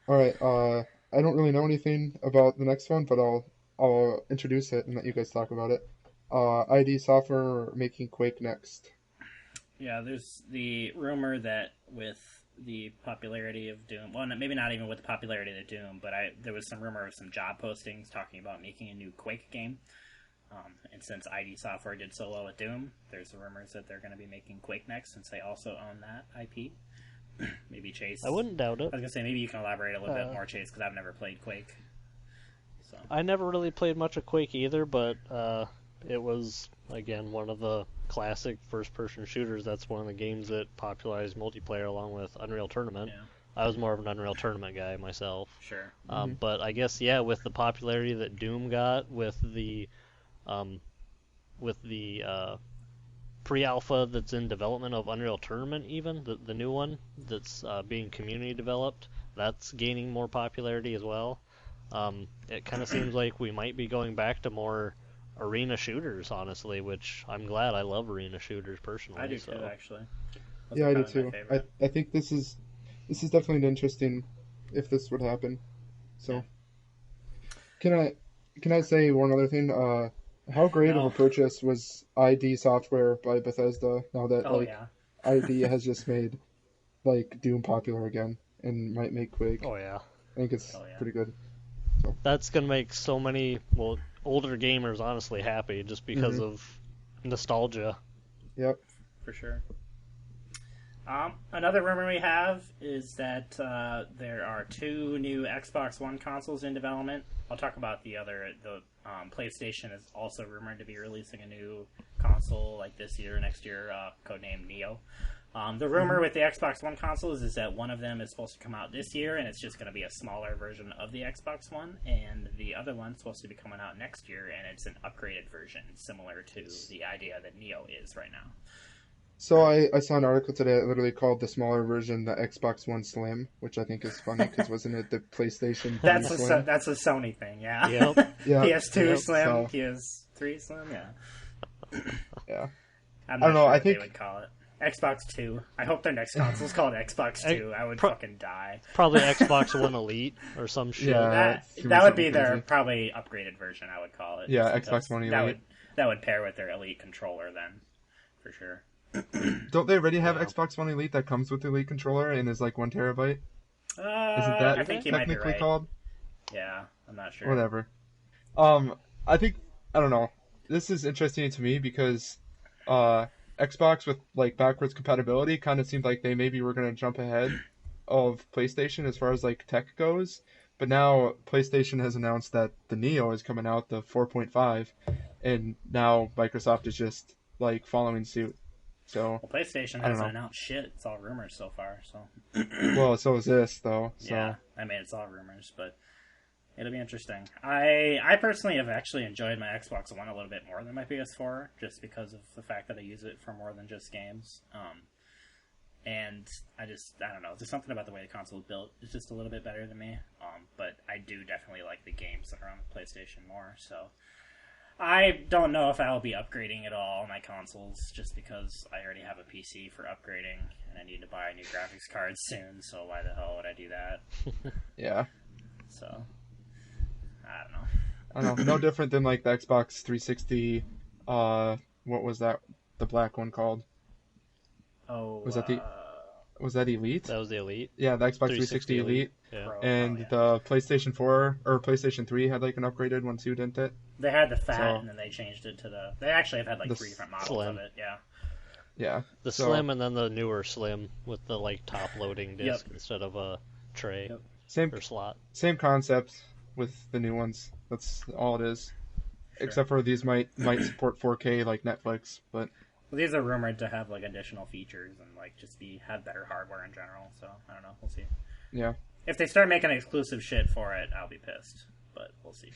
Speaker 3: all right. I don't really know anything about the next one, but I'll introduce it and let you guys talk about it. ID Software making Quake next.
Speaker 1: Yeah, there's the rumor that with the popularity of Doom, well, maybe not even with the popularity of Doom, but there was some rumor of some job postings talking about making a new Quake game. And since ID Software did so well with Doom, there's the rumors that they're going to be making Quake next, since they also own that IP. Maybe Chase.
Speaker 2: I wouldn't doubt
Speaker 1: I
Speaker 2: it.
Speaker 1: was going to say, maybe you can elaborate a little bit more, Chase, because I've never played Quake. So
Speaker 2: I never really played much of Quake either, but it was, again, one of the classic first-person shooters. That's one of the games that popularized multiplayer along with Unreal Tournament.
Speaker 1: Yeah.
Speaker 2: I was more of an Unreal Tournament guy myself.
Speaker 1: Sure.
Speaker 2: But I guess, yeah, with the popularity that Doom got, with the pre-alpha that's in development of Unreal Tournament, even the new one that's being community developed, that's gaining more popularity as well. It kind of seems like we might be going back to more arena shooters, honestly, which I'm glad. I love arena shooters personally.
Speaker 1: I do
Speaker 2: so.
Speaker 1: too, actually.
Speaker 3: Yeah, I do
Speaker 1: Those are probably
Speaker 3: too.
Speaker 1: my favorite.
Speaker 3: I think this is definitely an interesting if this would happen. So, can I say one other thing? How great of
Speaker 1: No.
Speaker 3: a purchase was ID Software by Bethesda now that
Speaker 1: Oh, yeah.
Speaker 3: ID has just made like Doom popular again and might make Quake.
Speaker 2: Oh yeah,
Speaker 3: I think it's
Speaker 1: Oh, yeah.
Speaker 3: pretty good.
Speaker 2: that's gonna make so many older gamers honestly happy just because
Speaker 3: Mhm.
Speaker 2: of nostalgia.
Speaker 3: Yep.
Speaker 1: For sure. Another rumor we have is that there are 2 new Xbox One consoles in development. I'll talk about the PlayStation is also rumored to be releasing a new console like this year, next year, codenamed Neo. The rumor with the Xbox One consoles is that one of them is supposed to come out this year, and it's just going to be a smaller version of the Xbox One, and the other one's supposed to be coming out next year, and it's an upgraded version, similar to the idea that Neo is right now.
Speaker 3: So I saw an article today that literally called the smaller version the Xbox One Slim, which I think is funny because wasn't it the PlayStation 3 Slim?
Speaker 1: That's a Sony thing, yeah.
Speaker 2: Yep.
Speaker 3: Yeah.
Speaker 1: PS2 Slim,
Speaker 3: So,
Speaker 1: PS3 Slim, yeah.
Speaker 3: yeah.
Speaker 1: I'm
Speaker 3: I don't know,
Speaker 1: sure
Speaker 3: I
Speaker 1: what
Speaker 3: think-
Speaker 1: they would call it. Xbox 2. I hope their next console's called Xbox 2. I would fucking die.
Speaker 2: Probably Xbox One Elite or some shit.
Speaker 3: Yeah.
Speaker 1: That
Speaker 3: it's
Speaker 1: that would be
Speaker 3: something
Speaker 1: their
Speaker 3: crazy.
Speaker 1: probably upgraded version, I would call it.
Speaker 3: Yeah,
Speaker 1: just because
Speaker 3: Xbox One
Speaker 1: That
Speaker 3: Elite.
Speaker 1: would pair with their Elite controller then, for sure.
Speaker 3: Don't they already have
Speaker 2: Yeah.
Speaker 3: Xbox One Elite that comes with the Elite controller and is like 1 terabyte? Isn't
Speaker 1: I
Speaker 3: that
Speaker 1: think you might be
Speaker 3: technically
Speaker 1: right.
Speaker 3: called?
Speaker 1: Yeah, I'm not sure.
Speaker 3: Whatever. I think, I don't know. This is interesting to me because Xbox with like backwards compatibility kind of seemed like they maybe were going to jump ahead of PlayStation as far as like tech goes. But now PlayStation has announced that the Neo is coming out, the 4.5, and now Microsoft is just like following suit. So,
Speaker 1: Well, PlayStation
Speaker 3: I don't
Speaker 1: hasn't
Speaker 3: know.
Speaker 1: announced shit. It's all rumors so far, so...
Speaker 3: well, so is this though. So.
Speaker 1: Yeah, I mean, it's all rumors, but it'll be interesting. I personally have actually enjoyed my Xbox One a little bit more than my PS4, just because of the fact that I use it for more than just games. And I don't know, there's something about the way the console is built. It's just a little bit better than me. But I do definitely like the games that are on the PlayStation more, so... I don't know if I'll be upgrading at all my consoles, just because I already have a PC for upgrading, and I need to buy a new graphics card soon, so why the hell would I do that?
Speaker 3: Yeah.
Speaker 1: So, I don't know.
Speaker 3: I don't know. No different than like the Xbox 360. What was that? The black one called?
Speaker 1: Oh,
Speaker 3: Was that the- Was that Elite?
Speaker 2: That was the Elite.
Speaker 3: Yeah, the Xbox 360 Elite.
Speaker 2: Yeah.
Speaker 1: Pro,
Speaker 3: And
Speaker 1: yeah.
Speaker 3: the PlayStation 4 or PlayStation 3 had like an upgraded one too, didn't it?
Speaker 1: They had the fat,
Speaker 3: So-
Speaker 1: and then they changed it to the... They actually have had like
Speaker 3: The
Speaker 1: 3 different models
Speaker 2: slim.
Speaker 1: of it, yeah.
Speaker 3: Yeah.
Speaker 2: The
Speaker 3: So-
Speaker 2: Slim and then the newer Slim with the like top loading disc
Speaker 1: Yep.
Speaker 2: instead of a tray
Speaker 1: Yep.
Speaker 3: Same
Speaker 2: or slot.
Speaker 3: same concept with the new ones. That's all it is.
Speaker 1: Sure.
Speaker 3: Except for these might support 4K like Netflix, but
Speaker 1: Well, these are rumored to have like additional features and like just have better hardware in general, so I don't know. We'll see.
Speaker 3: yeah.
Speaker 1: If they start making exclusive shit for it, I'll be pissed, but we'll see.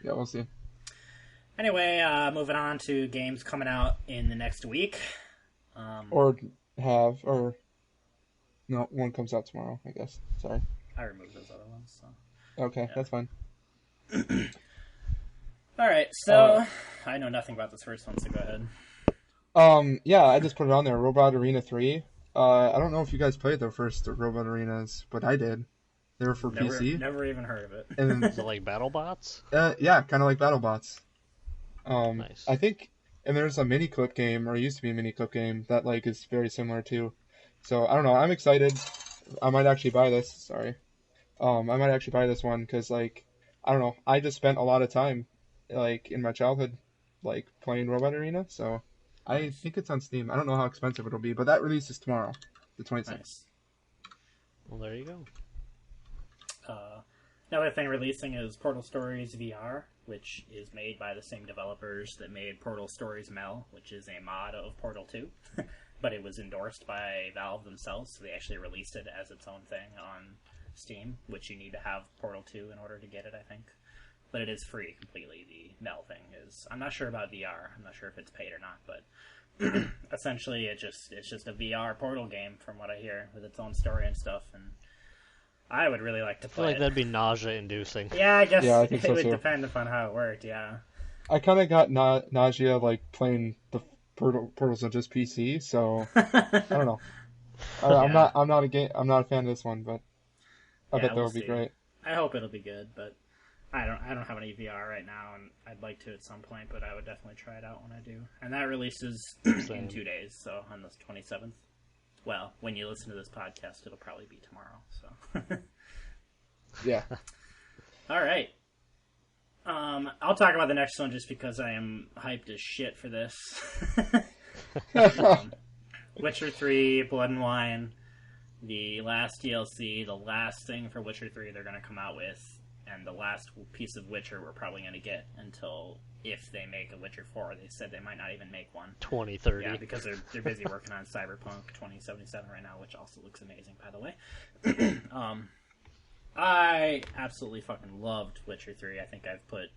Speaker 3: Yeah, we'll see.
Speaker 1: Anyway, moving on to games coming out in the next week.
Speaker 3: Or no, one comes out tomorrow, I guess. Sorry.
Speaker 1: I removed those other ones, so...
Speaker 3: Okay, that's fine.
Speaker 1: Alright, so... I know nothing about this first one, so go ahead.
Speaker 3: Yeah, I just put it on there. Robot Arena 3. I don't know if you guys played the first Robot Arenas, but I did. They were for PC.
Speaker 1: Never even heard of it.
Speaker 3: And
Speaker 2: Is it like BattleBots?
Speaker 3: yeah, kind of like BattleBots.
Speaker 2: Nice.
Speaker 3: I think, and there's a mini clip game, or used to be a mini clip game that like is very similar too. So I don't know. I'm excited. I might actually buy this. Sorry. I might actually buy this one because like I don't know. I just spent a lot of time like in my childhood like playing Robot Arena. So I think it's on Steam. I don't know how expensive it'll be, but that releases tomorrow, the 26th.
Speaker 1: Nice.
Speaker 2: Well, there you go.
Speaker 1: Another thing releasing is Portal Stories VR, which is made by the same developers that made Portal Stories Mel, which is a mod of Portal 2. But it was endorsed by Valve themselves, so they actually released it as its own thing on Steam, which you need to have Portal 2 in order to get it, I think. But it is free completely. The Mel thing is... I'm not sure about VR. I'm not sure if it's paid or not, but essentially it's just a VR Portal game, from what I hear, with its own story and stuff, and I would really like to
Speaker 2: I feel
Speaker 1: play
Speaker 2: like
Speaker 1: it.
Speaker 2: that'd be nausea-inducing.
Speaker 1: Yeah, I guess
Speaker 3: Yeah, I think
Speaker 1: it
Speaker 3: so,
Speaker 1: would
Speaker 3: too.
Speaker 1: depend upon how it worked, yeah.
Speaker 3: I kind of got nausea like playing the Portals on just PC, so I don't know. I'm not a fan of this one, but I bet that
Speaker 1: we'll
Speaker 3: would be
Speaker 1: see.
Speaker 3: great.
Speaker 1: I hope it'll be good, but I don't have any VR right now, and I'd like to at some point, but I would definitely try it out when I do. And that releases in
Speaker 2: Same.
Speaker 1: 2 days, so on the 27th. Well, when you listen to this podcast, it'll probably be tomorrow, so...
Speaker 3: Yeah.
Speaker 1: All right. I'll talk about the next one just because I am hyped as shit for this. Witcher 3, Blood and Wine, the last DLC, the last thing for Witcher 3 they're going to come out with, and the last piece of Witcher we're probably going to get until, if they make a Witcher 4. They said they might not even make one.
Speaker 2: 2030.
Speaker 1: Yeah, because they're busy working on Cyberpunk 2077 right now, which also looks amazing, by the way. I absolutely fucking loved Witcher 3. I think I've put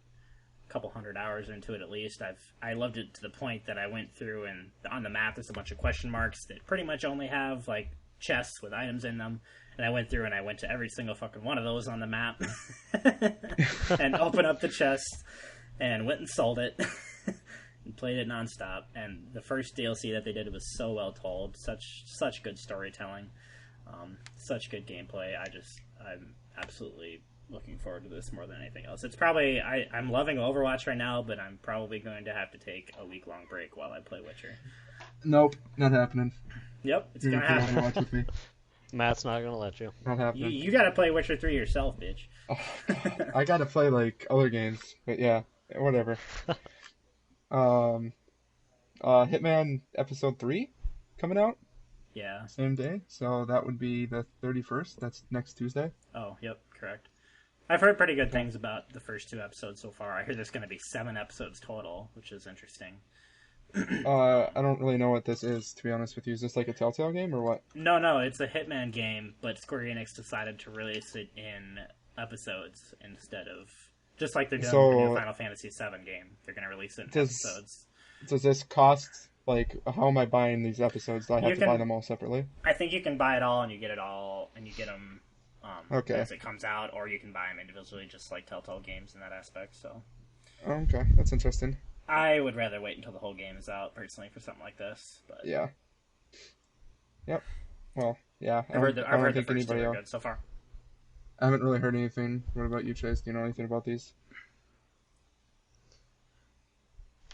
Speaker 1: couple hundred hours into it at least. I loved it to the point that I went through, and on the map there's a bunch of question marks that pretty much only have like chests with items in them, and I went through and I went to every single fucking one of those on the map and opened up the chest and went and sold it and played it nonstop. And the first DLC that they did was so well told, such good storytelling, such good gameplay. I'm absolutely looking forward to this more than anything else. It's probably I'm loving Overwatch right now, but I'm probably going to have to take a week-long break while I play Witcher.
Speaker 3: Nope, not happening.
Speaker 1: Yep, it's
Speaker 3: You're
Speaker 1: gonna
Speaker 3: gonna
Speaker 1: happen.
Speaker 3: play Overwatch with me.
Speaker 2: Matt's not gonna let you.
Speaker 3: Not happening.
Speaker 1: You gotta play Witcher 3 yourself, bitch.
Speaker 3: Oh, I gotta play like other games, but yeah, whatever. Hitman Episode 3 coming out
Speaker 1: Yeah.
Speaker 3: same day, so that would be the 31st. That's next Tuesday.
Speaker 1: Oh, yep, correct. I've heard pretty good things about the first 2 episodes so far. I hear there's going to be 7 episodes total, which is interesting.
Speaker 3: I don't really know what this is, to be honest with you. Is this like a Telltale game or what?
Speaker 1: No, it's a Hitman game, but Square Enix decided to release it in episodes instead of... Just like they're doing with the new Final Fantasy VII game. They're going to release it in episodes.
Speaker 3: Does this cost, like, how am I buying these episodes? Do I have to buy them all separately?
Speaker 1: I think you can buy it all, and you get it all, and you get them
Speaker 3: okay.
Speaker 1: as it comes out, or you can buy them individually, just like Telltale games in that aspect, so...
Speaker 3: Oh, okay, that's interesting.
Speaker 1: I would rather wait until the whole game is out, personally, for something like this. But
Speaker 3: yeah. Yep. Well, yeah.
Speaker 1: I've heard the first 2 are good so far.
Speaker 3: I haven't really heard anything. What about you, Chase? Do you know anything about these?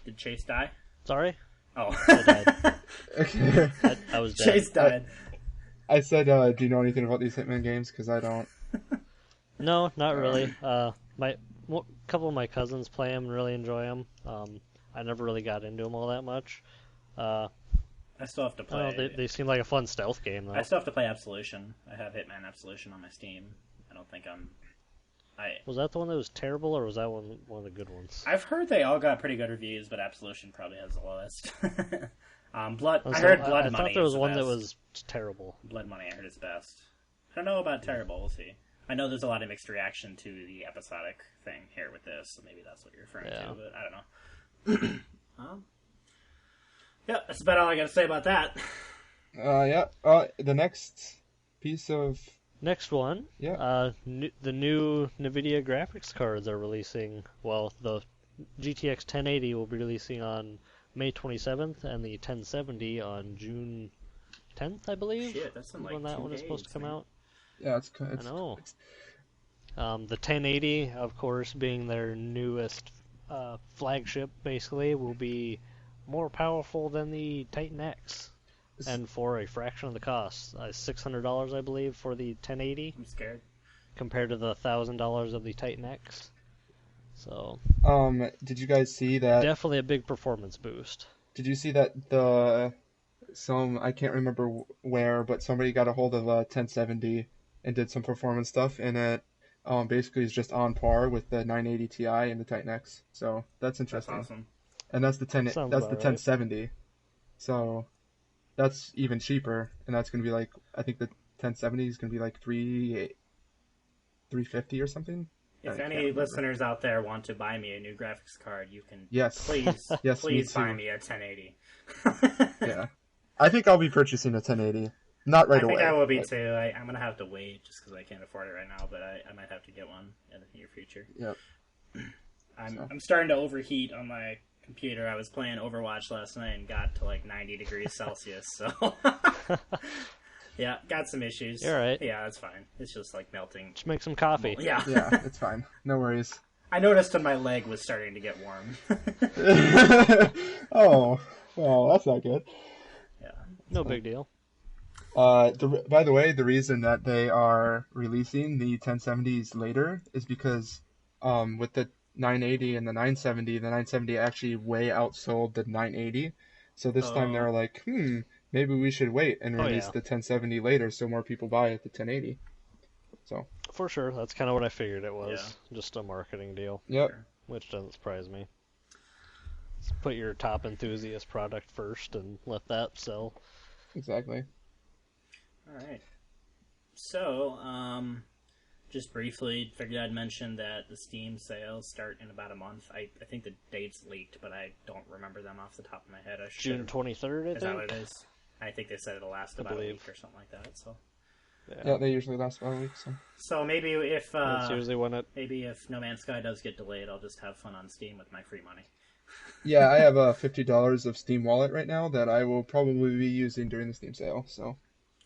Speaker 1: Did Chase die?
Speaker 2: Sorry?
Speaker 1: Oh.
Speaker 2: I died.
Speaker 3: Okay.
Speaker 2: I was dead.
Speaker 1: Chase died.
Speaker 3: I said, do you know anything about these Hitman games? Because I don't.
Speaker 2: No, not really. Couple of my cousins play them and really enjoy them. I never really got into them all that much.
Speaker 1: I still have to play.
Speaker 2: They seem like a fun stealth game, though.
Speaker 1: I still have to play Absolution. I have Hitman Absolution on my Steam. I don't think
Speaker 2: Was that the one that was terrible, or was that one of the good ones?
Speaker 1: I've heard they all got pretty good reviews, but Absolution probably has the lowest. I heard Blood Money.
Speaker 2: I thought there was
Speaker 1: is the
Speaker 2: one that
Speaker 1: best.
Speaker 2: was terrible.
Speaker 1: Blood Money, I heard is best. I don't know about terrible. We'll see. I know there's a lot of mixed reaction to the episodic thing here with this, so maybe that's what you're referring to, but I don't know. Yeah, that's about all I got to say about that.
Speaker 3: Yeah. The next piece of...
Speaker 2: Next one.
Speaker 3: Yeah.
Speaker 2: The new NVIDIA graphics cards are releasing. Well, the GTX 1080 will be releasing on May 27th, and the 1070 on June 10th, I believe.
Speaker 1: Shit, that's in like
Speaker 2: when that
Speaker 1: 2
Speaker 2: one is supposed to come out.
Speaker 3: Yeah, it's
Speaker 2: I know. The 1080, of course, being their newest flagship, basically, will be more powerful than the Titan X, and for a fraction of the cost. $600, I believe, for the 1080.
Speaker 1: I'm scared.
Speaker 2: Compared to the $1,000 of the Titan X. So.
Speaker 3: Did you guys see that?
Speaker 2: Definitely a big performance boost.
Speaker 3: Did you see that I can't remember where, but somebody got a hold of a 1070 and did some performance stuff, and it basically is just on par with the 980 Ti and the Titan X. So that's interesting.
Speaker 1: That's awesome.
Speaker 3: And that's the 1070. So that's even cheaper, and that's going to be like, I think the 1070 is going to be like $350 or something.
Speaker 1: If any listeners out there want to buy me a new graphics card, you can please buy me a 1080.
Speaker 3: Yeah. I think I'll be purchasing a 1080. Not right away.
Speaker 1: I think I will be too. I'm going to have to wait just because I can't afford it right now, but I might have to get one in the near future.
Speaker 3: Yep.
Speaker 1: I'm starting to overheat on my computer. I was playing Overwatch last night and got to like 90 degrees Celsius, so... Yeah, got some issues.
Speaker 2: You're right.
Speaker 1: Yeah, that's fine. It's just like melting.
Speaker 2: Just make some coffee.
Speaker 1: Yeah.
Speaker 3: Yeah, it's fine. No worries.
Speaker 1: I noticed when my leg was starting to get warm.
Speaker 3: Oh, well, that's not good.
Speaker 1: Yeah.
Speaker 2: No big deal.
Speaker 3: By the way, the reason that they are releasing the 1070s later is because with the 980 and the 970, the 970 actually way outsold the 980. So this time they're like, maybe we should wait and release the 1070 later so more people buy it, the 1080. So
Speaker 2: for sure, that's kind of what I figured it was. Just a marketing deal.
Speaker 3: Yep.
Speaker 1: Sure.
Speaker 2: Which doesn't surprise me. Just put your top enthusiast product first and let that sell.
Speaker 3: Exactly.
Speaker 1: All right. So, just briefly, figured I'd mention that the Steam sales start in about a month. I think the date's leaked, but I don't remember them off the top of my head.
Speaker 2: June 23rd, I think.
Speaker 1: Is that what it is? I think they said it'll last about a week or something like that. So.
Speaker 3: Yeah, they usually last about a week.
Speaker 1: So maybe if
Speaker 2: that's usually when it.
Speaker 1: Maybe if No Man's Sky does get delayed, I'll just have fun on Steam with my free money.
Speaker 3: Yeah, I have $50 of Steam Wallet right now that I will probably be using during the Steam sale. So.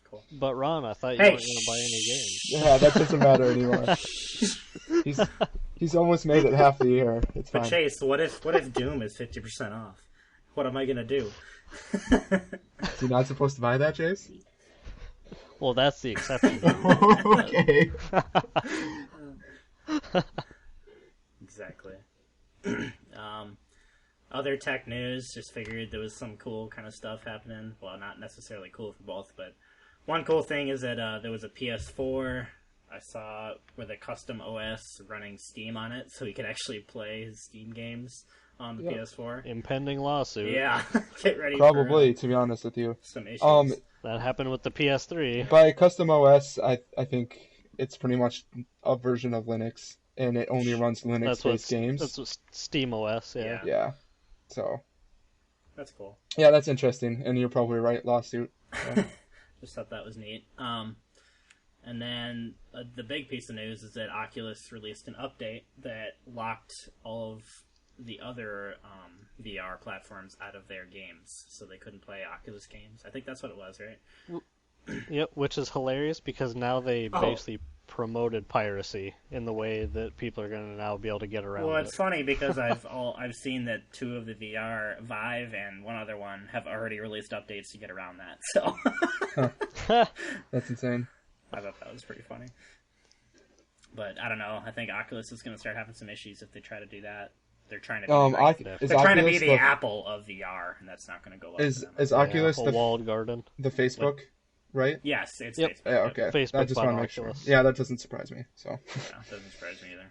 Speaker 1: Cool.
Speaker 2: But Ron, I thought you weren't going to buy any games.
Speaker 3: Yeah, that doesn't matter anymore. He's almost made it half the year. It's fine.
Speaker 1: But Chase, what if Doom is 50% off? What am I gonna do?
Speaker 3: You're not supposed to buy that, Chase?
Speaker 2: Well, that's the exception.
Speaker 3: Okay.
Speaker 1: Exactly. Other tech news, just figured there was some cool kind of stuff happening. Well, not necessarily cool for both, but one cool thing is that there was a PS4 I saw with a custom OS running Steam on it, so he could actually play his Steam games on the PS4.
Speaker 2: Impending lawsuit.
Speaker 1: Yeah, get ready.
Speaker 3: Probably, to be honest with you.
Speaker 1: Some issues.
Speaker 2: That happened with the PS3.
Speaker 3: By custom OS, I think it's pretty much a version of Linux, and it only runs Linux-based games.
Speaker 2: That's what Steam OS, yeah.
Speaker 3: Yeah. So.
Speaker 1: That's cool.
Speaker 3: Yeah, that's interesting, and you're probably right, lawsuit. So.
Speaker 1: Just thought that was neat. And then the big piece of news is that Oculus released an update that locked all of the other VR platforms out of their games, so they couldn't play Oculus games. I think that's what it was, right?
Speaker 2: Yep, which is hilarious because now they basically promoted piracy in the way that people are going to now be able to get around it.
Speaker 1: Well, it's funny because I've seen that two of the VR, Vive and one other one, have already released updates to get around that. So
Speaker 3: That's insane.
Speaker 1: I thought that was pretty funny. But I don't know. I think Oculus is going to start having some issues if they try to do that. They're trying to be they're trying to be the Apple of VR, and that's not going to go well.
Speaker 3: Is Oculus
Speaker 2: the walled garden?
Speaker 3: The Facebook, right?
Speaker 1: Yes, it's
Speaker 2: Facebook.
Speaker 3: Yeah, okay.
Speaker 2: Facebook
Speaker 3: I just want to make
Speaker 2: Oculus.
Speaker 3: sure. Yeah, that doesn't surprise me. So.
Speaker 1: Yeah, doesn't surprise me either.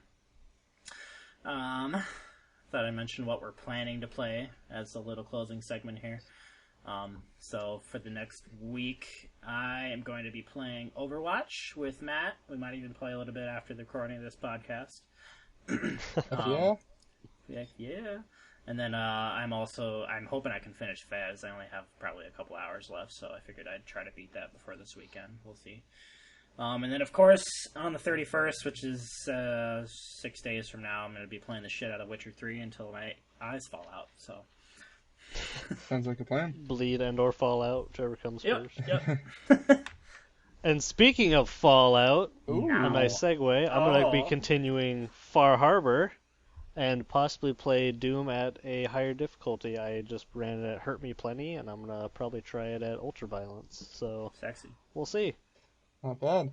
Speaker 1: Thought I'd mention what we're planning to play as a little closing segment here. So for the next week, I am going to be playing Overwatch with Matt. We might even play a little bit after the recording of this podcast. Yeah. And then I'm hoping I can finish Fez. I only have probably a couple hours left, so I figured I'd try to beat that before this weekend. We'll see. And then, of course, on the 31st, which is 6 days from now, I'm going to be playing the shit out of Witcher 3 until my eyes fall out. So
Speaker 3: Sounds like a plan.
Speaker 2: Bleed and or Fallout, whichever comes first.
Speaker 1: Yep.
Speaker 2: And speaking of Fallout,
Speaker 3: Ooh.
Speaker 2: a nice segue, I'm going to be continuing Far Harbor and possibly play Doom at a higher difficulty. I just ran it at Hurt Me Plenty, and I'm going to probably try it at Ultraviolence. So
Speaker 1: Sexy.
Speaker 2: We'll see.
Speaker 3: Not bad.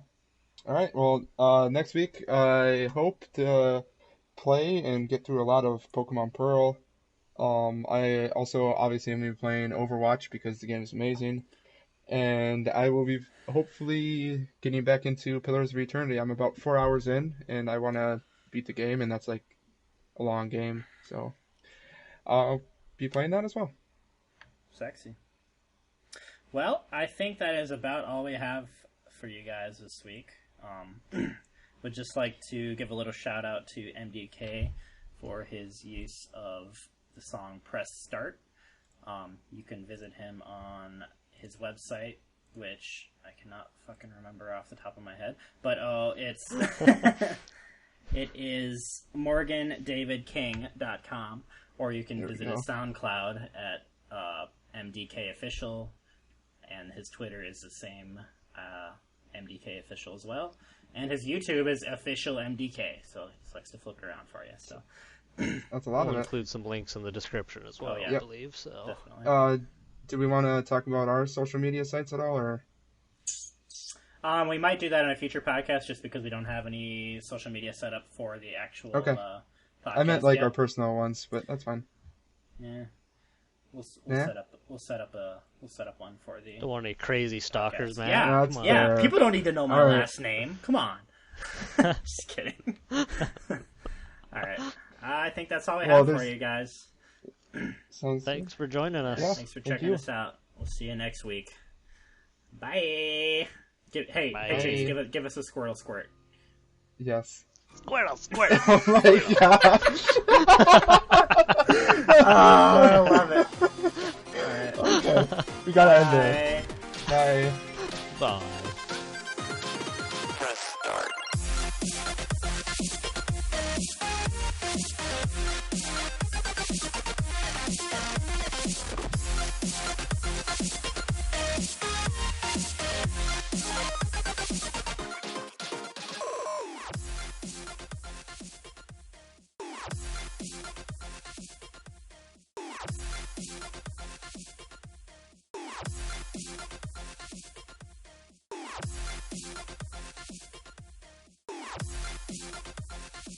Speaker 3: All right. Well, next week I hope to play and get through a lot of Pokemon Pearl. I also obviously am going to be playing Overwatch because the game is amazing. And I will be hopefully getting back into Pillars of Eternity. I'm about 4 hours in, and I want to beat the game, and that's like a long game. So I'll be playing that as well.
Speaker 1: Sexy. Well, I think that is about all we have for you guys this week. Would just like to give a little shout out to MDK for his use of the song Press Start. You can visit him on his website, which I cannot fucking remember off the top of my head, but it's it is morgandavidking.com, or you can visit his SoundCloud at MDK Official, and his Twitter is the same, MDK Official as well, and his YouTube is Official MDK, so he just likes to flip it around for you. So
Speaker 3: that's a lot
Speaker 2: we'll
Speaker 3: of it.
Speaker 2: Include some links in the description as well, I believe. So
Speaker 1: definitely.
Speaker 3: Do we want to talk about our social media sites at all, or?
Speaker 1: We might do that in a future podcast, just because we don't have any social media set up for the actual
Speaker 3: I meant like
Speaker 1: yeah.
Speaker 3: our personal ones, but that's fine.
Speaker 1: Yeah. We'll
Speaker 3: Yeah.
Speaker 1: set up one for the.
Speaker 2: Don't want any crazy stalkers,
Speaker 1: podcast.
Speaker 2: man.
Speaker 1: Yeah,
Speaker 2: Come on.
Speaker 1: yeah. People don't need to know my
Speaker 3: All right.
Speaker 1: last name. Come on. Just kidding. All right. I think that's all I have for you guys.
Speaker 3: Sounds
Speaker 2: Thanks for joining us.
Speaker 3: Yeah.
Speaker 1: Thanks for
Speaker 3: Thank
Speaker 1: checking
Speaker 3: you.
Speaker 1: us out. We'll see you next week. Bye. Hey,
Speaker 2: Bye.
Speaker 1: Chase, give us a squirtle squirt.
Speaker 3: Yes.
Speaker 2: Squirtle, squirtle.
Speaker 3: Oh my gosh.
Speaker 1: Oh, I love it. All right.
Speaker 3: Okay. We gotta end it.
Speaker 1: Bye.
Speaker 3: Bye.
Speaker 2: Bye.